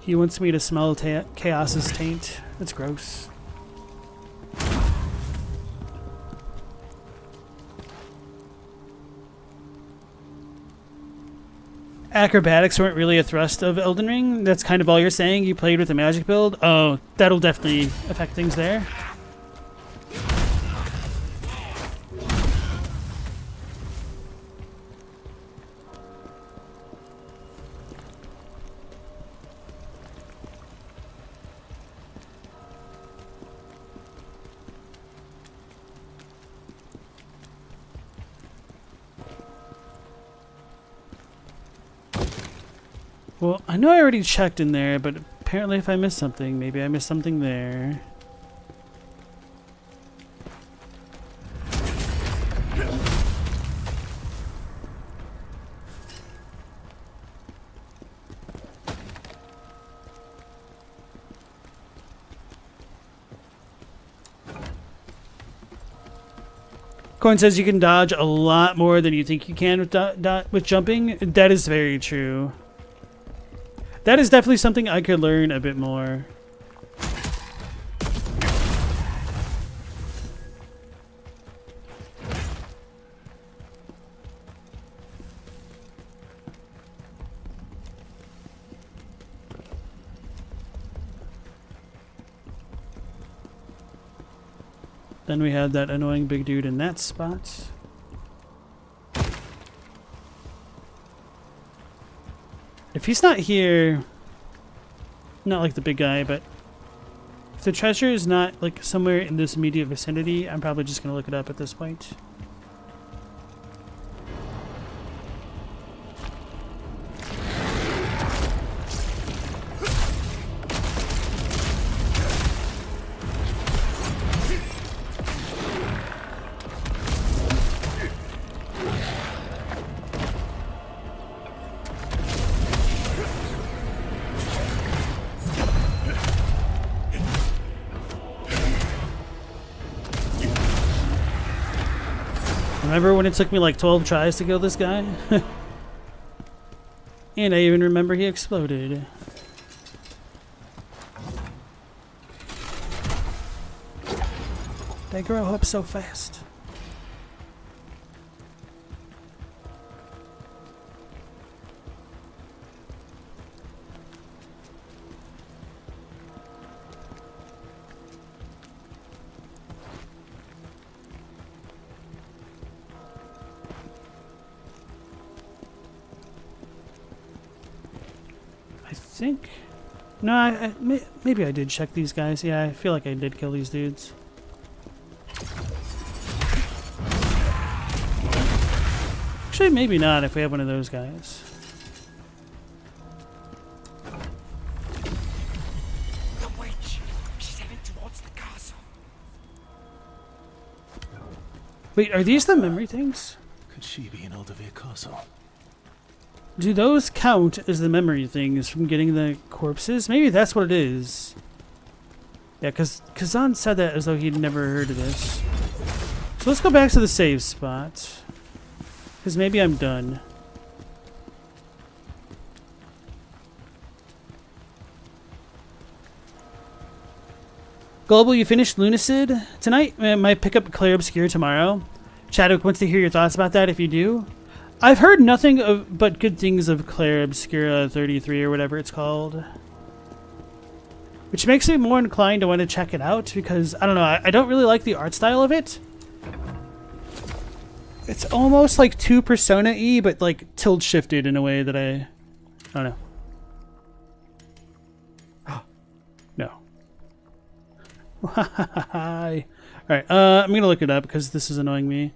He wants me to smell Chaos's taint. That's gross. Acrobatics weren't really a thrust of Elden Ring. That's kind of all you're saying? You played with a magic build? Oh, that'll definitely affect things there. Well, I know I already checked in there, but apparently if I missed something, maybe I missed something there. Coin says you can dodge a lot more than you think you can with jumping. That is very true. That is definitely something I could learn a bit more. Then we had that annoying big dude in that spot. If he's not here, not like the big guy, but If the treasure is not like somewhere in this immediate vicinity, I'm probably just gonna look it up at this point. Remember when it took me like 12 tries to kill this guy? And I even remember he exploded. They grow up so fast. No, maybe I did check these guys. Yeah, I feel like I did kill these dudes. Actually, maybe not if we have one of those guys. The witch! She's heading towards the castle. Wait, are these the memory things? Could she be in Eldervere Castle? Do those count as the memory things from getting the corpses? Maybe that's what it is. Yeah, because Khazan said that as though he'd never heard of this. So let's go back to the save spot. Because maybe I'm done. Global, you finished Lunacid tonight? I might pick up Claire Obscure tomorrow. Chadwick wants to hear your thoughts about that if you do. I've heard nothing but good things of Claire Obscura 33 or whatever it's called. Which makes me more inclined to want to check it out because, I don't know, I don't really like the art style of it. It's almost like too Persona-y, but like tilt-shifted in a way that I don't know. No. Hi. Alright, I'm going to look it up because this is annoying me.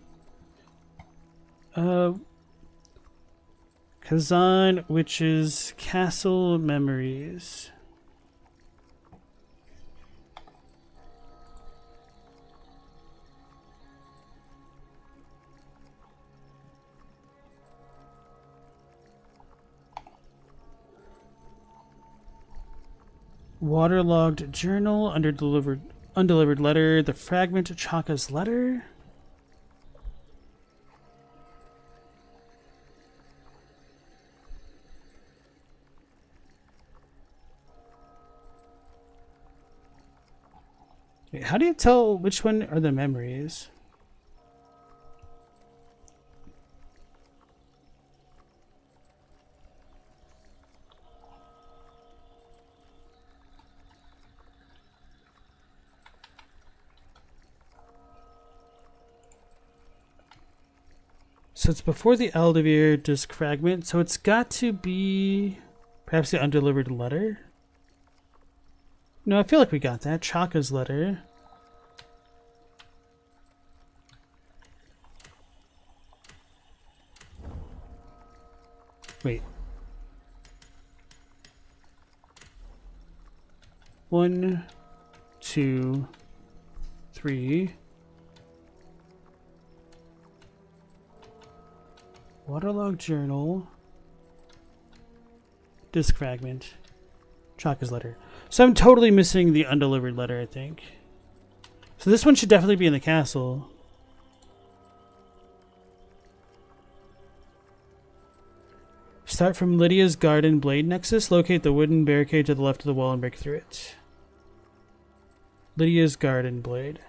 Khazan Witch's Castle Memories. Waterlogged journal, undelivered letter, the fragment of Chaka's letter. Wait, how do you tell which one are the memories? So it's before the Eldervere disc fragment, so it's got to be perhaps the undelivered letter? No, I feel like we got that. Chaka's letter. Wait. 1, 2, 3. Waterlogged journal. Disc fragment. Chaka's letter. So I'm totally missing the undelivered letter, I think. So this one should definitely be in the castle. Start from Lydia's Garden Blade Nexus. Locate the wooden barricade to the left of the wall and break through it. Lydia's Garden Blade.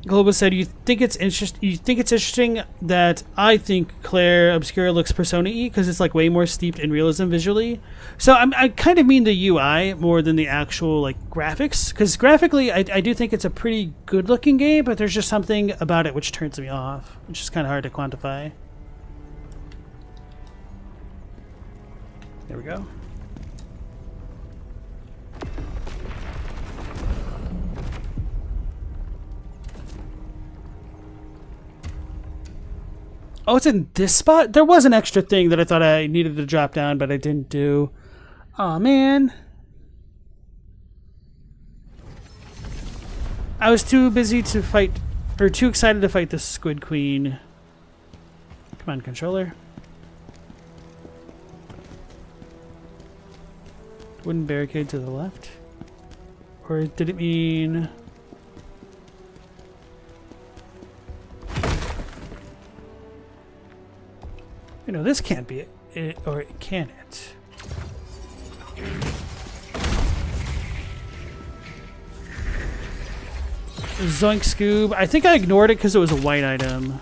Global said, "You think it's interesting that I think Claire Obscura looks Persona-y because it's like way more steeped in realism visually." So I kind of mean the UI more than the actual like graphics, because graphically I do think it's a pretty good looking game, but there's just something about it which turns me off, which is kind of hard to quantify. There we go. Oh, it's in this spot? There was an extra thing that I thought I needed to drop down, but I didn't do. Aw, man. I was too busy to fight, or too excited to fight the Squid Queen. Come on, controller. Wooden barricade to the left? Or did it mean... You know, this can't be it, or can it? Zoink Scoob. I think I ignored it because it was a white item.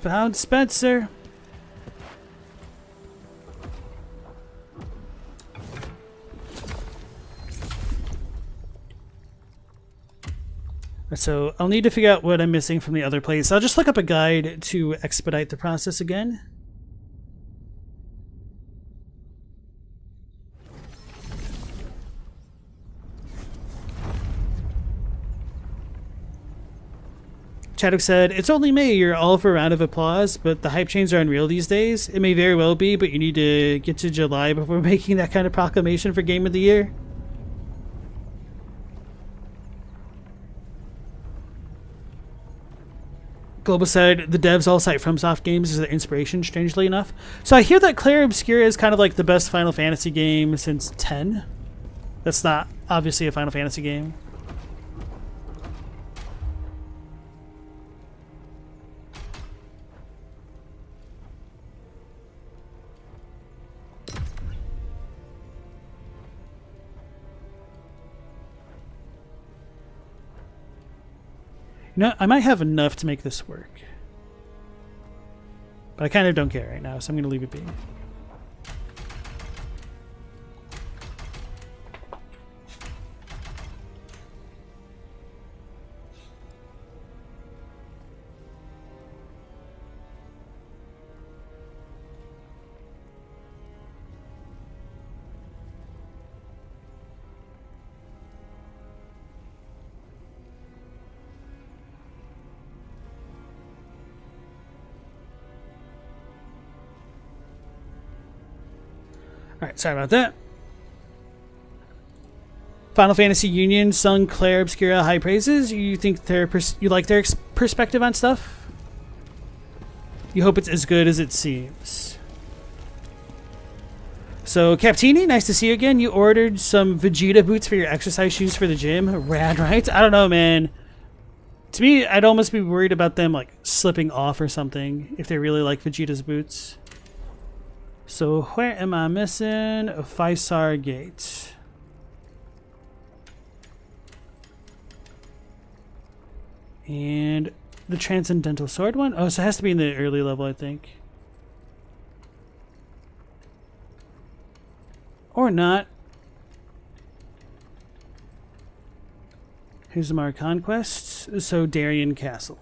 Found Spencer. So I'll need to figure out what I'm missing from the other place. I'll just look up a guide to expedite the process again. Chadwick said, "It's only May. You're all for a round of applause, but the hype chains are unreal these days. It may very well be, but you need to get to July before making that kind of proclamation for Game of the Year." Global said, "The devs all cite FromSoft games as their inspiration, strangely enough." So I hear that Claire Obscura is kind of like the best Final Fantasy game since 10. That's not obviously a Final Fantasy game. You know, I might have enough to make this work. But I kind of don't care right now, so I'm going to leave it be. Alright, sorry about that. Final Fantasy Union sung Claire Obscura high praises. You think you like their perspective on stuff? You hope it's as good as it seems. So, Captini, nice to see you again. You ordered some Vegeta boots for your exercise shoes for the gym. Rad, right? I don't know, man. To me, I'd almost be worried about them like slipping off or something if they really like Vegeta's boots. So where am I missing? A Faisar Gate. And the Transcendental Sword one? Oh, so it has to be in the early level, I think. Or not. Here's the Mar Conquest. So Darien Castle.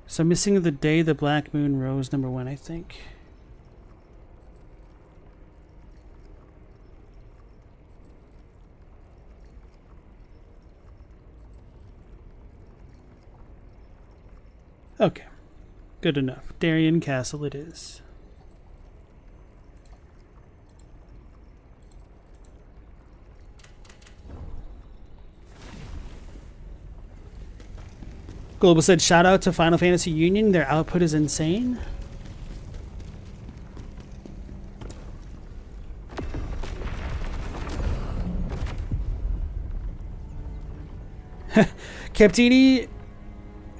So missing the day the Black Moon rose, number 1, I think. Okay, good enough. Darien Castle it is. Global said, "Shout out to Final Fantasy Union. Their output is insane." Captini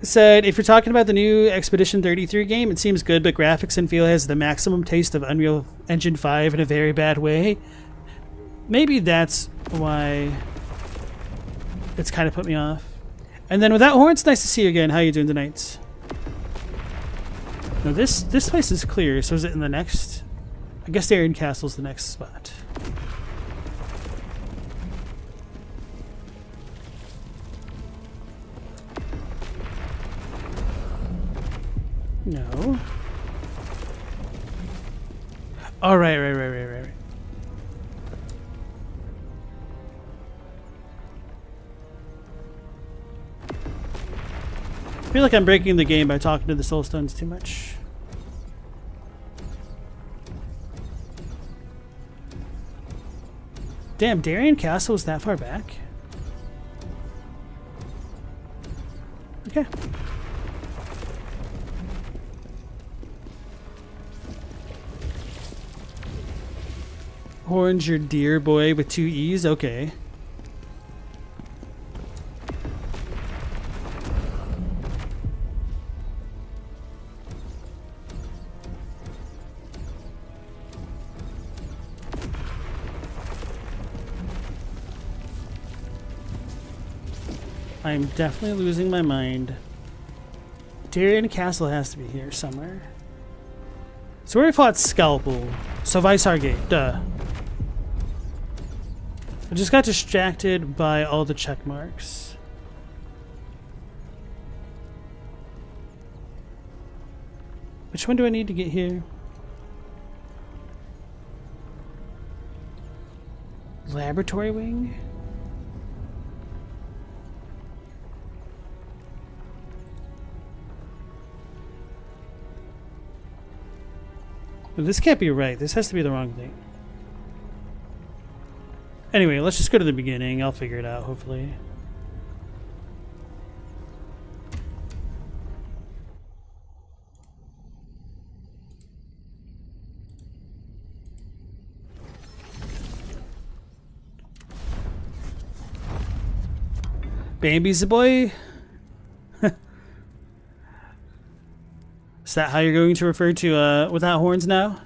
said, if you're talking about the new Expedition 33 game, it seems good, but graphics and feel has the maximum taste of Unreal Engine 5 in a very bad way. Maybe that's why it's kind of put me off. And then without horns, nice to see you again. How you doing tonight? No, this place is clear, so is it in the next? I guess Darien Castle's the next spot. No. Oh, right. I feel like I'm breaking the game by talking to the Soulstones too much. Damn, Darien Castle is that far back? Okay. Orange, your dear boy with 2 E's? Okay. I'm definitely losing my mind. Darien Castle has to be here somewhere. So where we fought Scalpel. So Visar Gate, duh. I just got distracted by all the check marks. Which one do I need to get here? Laboratory wing? This can't be right. This has to be the wrong thing. Anyway, let's just go to the beginning. I'll figure it out, hopefully. Bambi's a boy? Is that how you're going to refer to Without Horns now?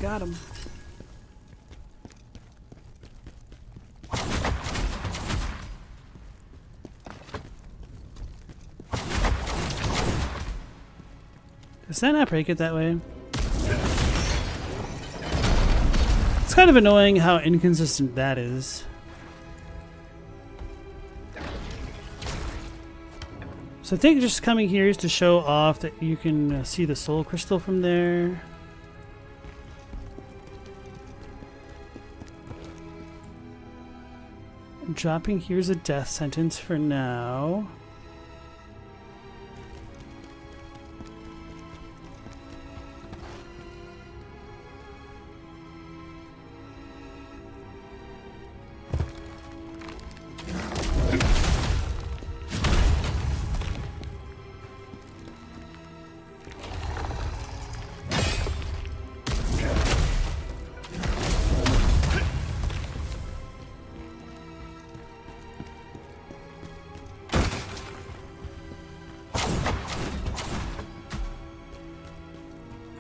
Got him. Does that not break it that way? It's kind of annoying how inconsistent that is. So I think just coming here is to show off that you can see the soul crystal from there. Dropping here's a death sentence for now.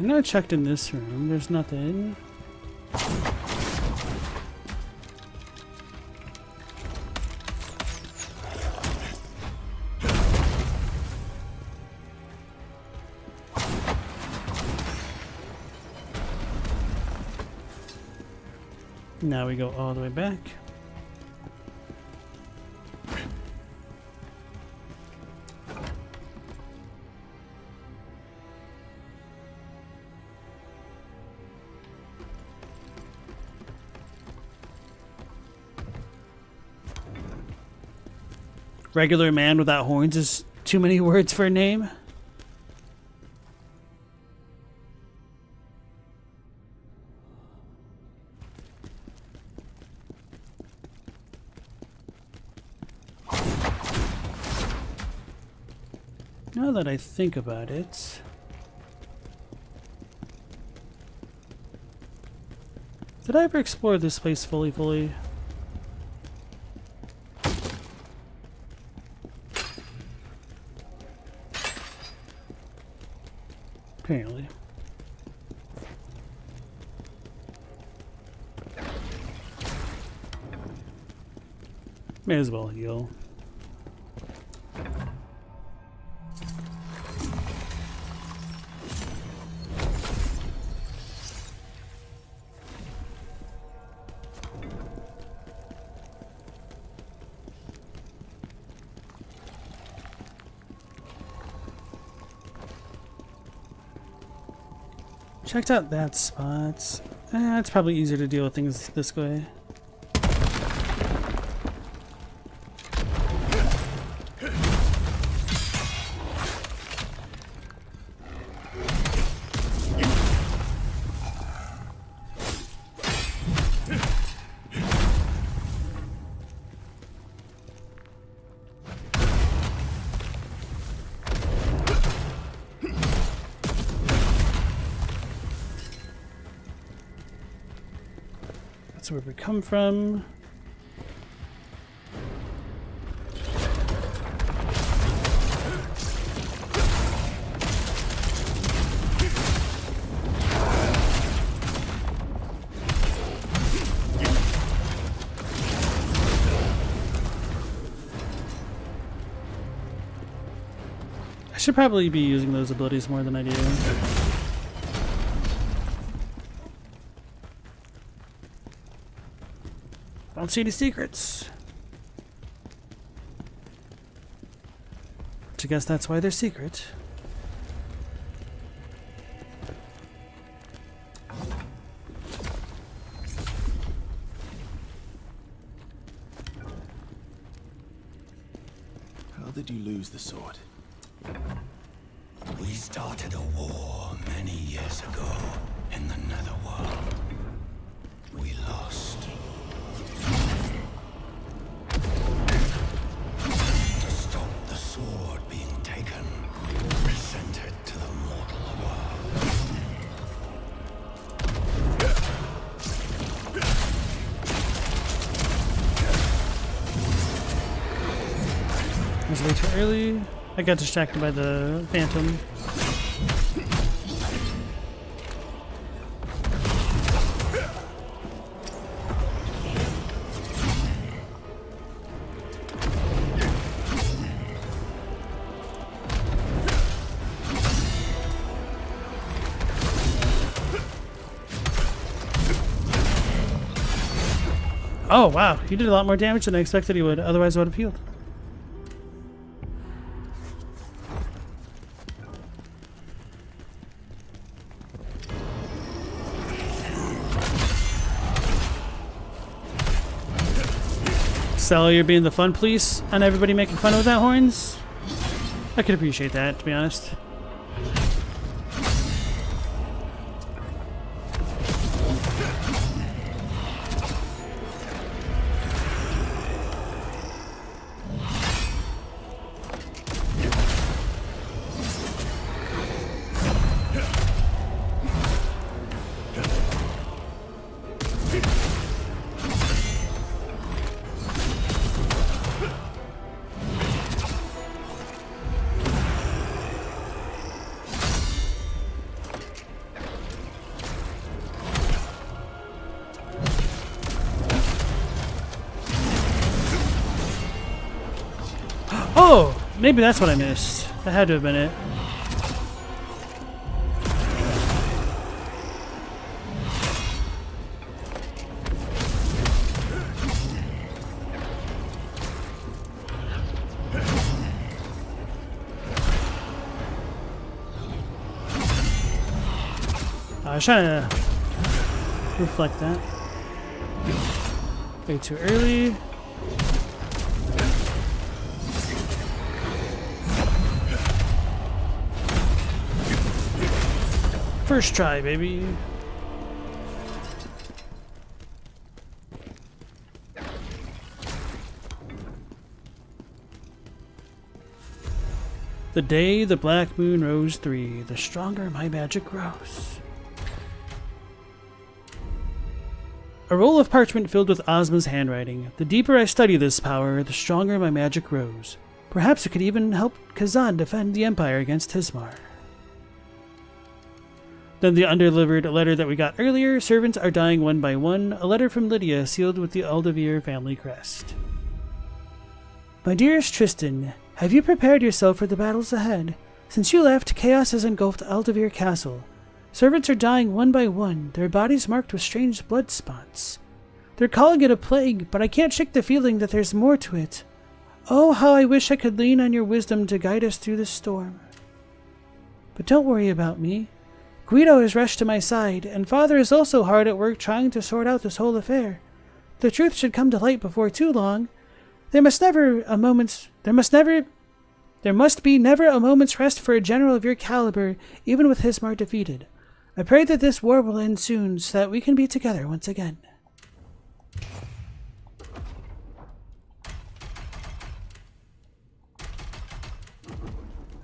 I know I checked in this room. There's nothing. Now we go all the way back. regular man without horns is too many words for a name. Now that I think about it, did I ever explore this place fully? Apparently. May as well heal. Checked out that spot. It's probably easier to deal with things this way. That's where we come from. I should probably be using those abilities more than I do. Don't see any secrets. Which I guess that's why they're secret. How did you lose the sword? We started a war many years ago in the Netherworld. We lost. To stop the sword being taken, we sent it to the mortal world. It was way too early. I got distracted by the phantom. Oh wow, he did a lot more damage than I expected he would, otherwise I would have healed. So you're being the fun police and everybody making fun of that horns? I could appreciate that, to be honest. Oh, maybe that's what I missed. That had to have been it. I was trying to reflect that. Way too early. First try, baby. The day the black moon rose 3, the stronger my magic grows. A roll of parchment filled with Ozma's handwriting. The deeper I study this power, the stronger my magic grows. Perhaps it could even help Khazan defend the Empire against Hismar. Then the undelivered letter that we got earlier. Servants are dying one by one. A letter from Lydia sealed with the Aldavir family crest. My dearest Tristan, have you prepared yourself for the battles ahead? Since you left, chaos has engulfed Aldavir Castle. Servants are dying one by one, their bodies marked with strange blood spots. They're calling it a plague, but I can't shake the feeling that there's more to it. Oh, how I wish I could lean on your wisdom to guide us through this storm. But don't worry about me. Guido has rushed to my side, and Father is also hard at work trying to sort out this whole affair. The truth should come to light before too long. There must be never a moment's rest for a general of your caliber, even with Hismar defeated. I pray that this war will end soon, so that we can be together once again.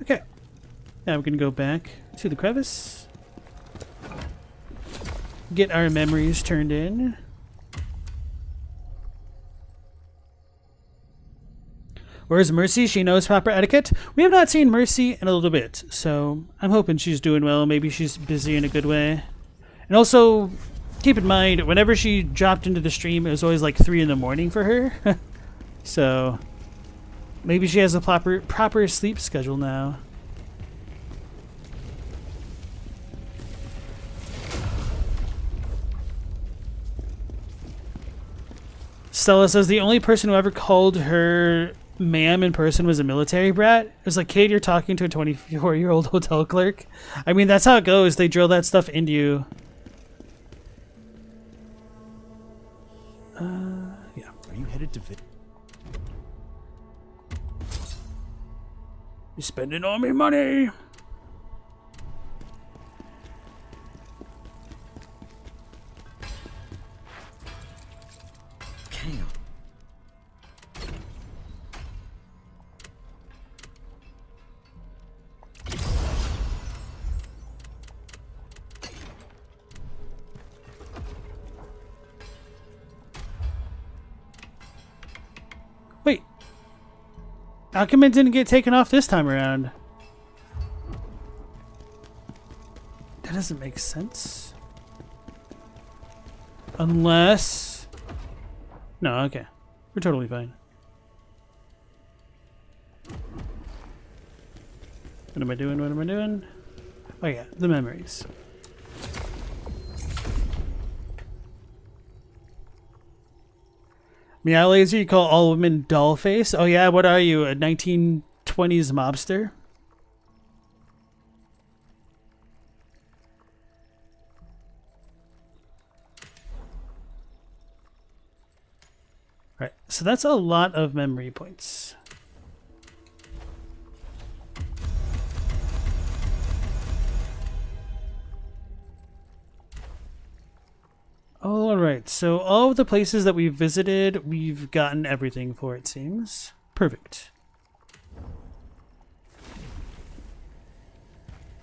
Okay. Now we can go back to the crevice. Get our memories turned in. Where's Mercy? She knows proper etiquette. We have not seen Mercy in a little bit, so I'm hoping she's doing well. Maybe she's busy in a good way. And also, keep in mind, whenever she dropped into the stream, it was always like 3 in the morning for her. So, maybe she has a proper sleep schedule now. Stella says the only person who ever called her ma'am in person was a military brat. It was like, kid, you're talking to a 24-year-old hotel clerk. I mean, that's how it goes. They drill that stuff into you. Yeah. Are you headed to You're spending all my money. Wait. How come it didn't get taken off this time around? That doesn't make sense. Unless... No, okay. We're totally fine. What am I doing? What am I doing? Oh yeah, the memories. Meow Laser, you call all women doll face? Oh yeah, what are you, a 1920s mobster? Right, so that's a lot of memory points. Alright, so all of the places that we've visited, we've gotten everything for, it seems. Perfect.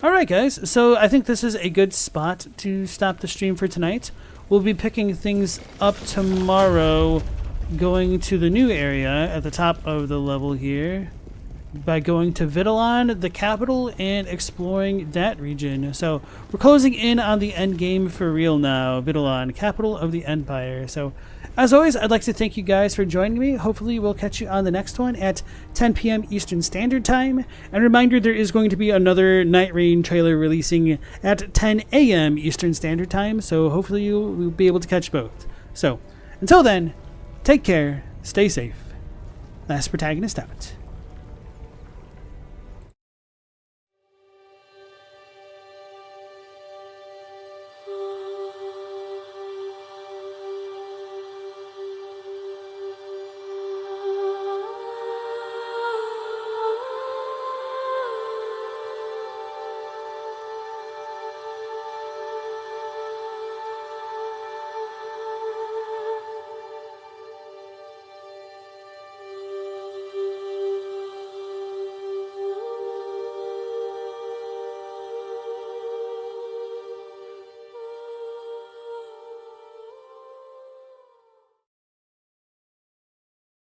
Alright guys, so I think this is a good spot to stop the stream for tonight. We'll be picking things up tomorrow, going to the new area at the top of the level here by going to Vidalon, the capital, and exploring that region. So we're closing in on the end game for real now. Vidalon, capital of the Empire. So as always, I'd like to thank you guys for joining me. Hopefully we'll catch you on the next one at 10 p.m. Eastern Standard Time. And reminder, there is going to be another Night Rain trailer releasing at 10 a.m. Eastern Standard Time. So hopefully you'll be able to catch both. So until then, take care, stay safe. Last Protagonist out.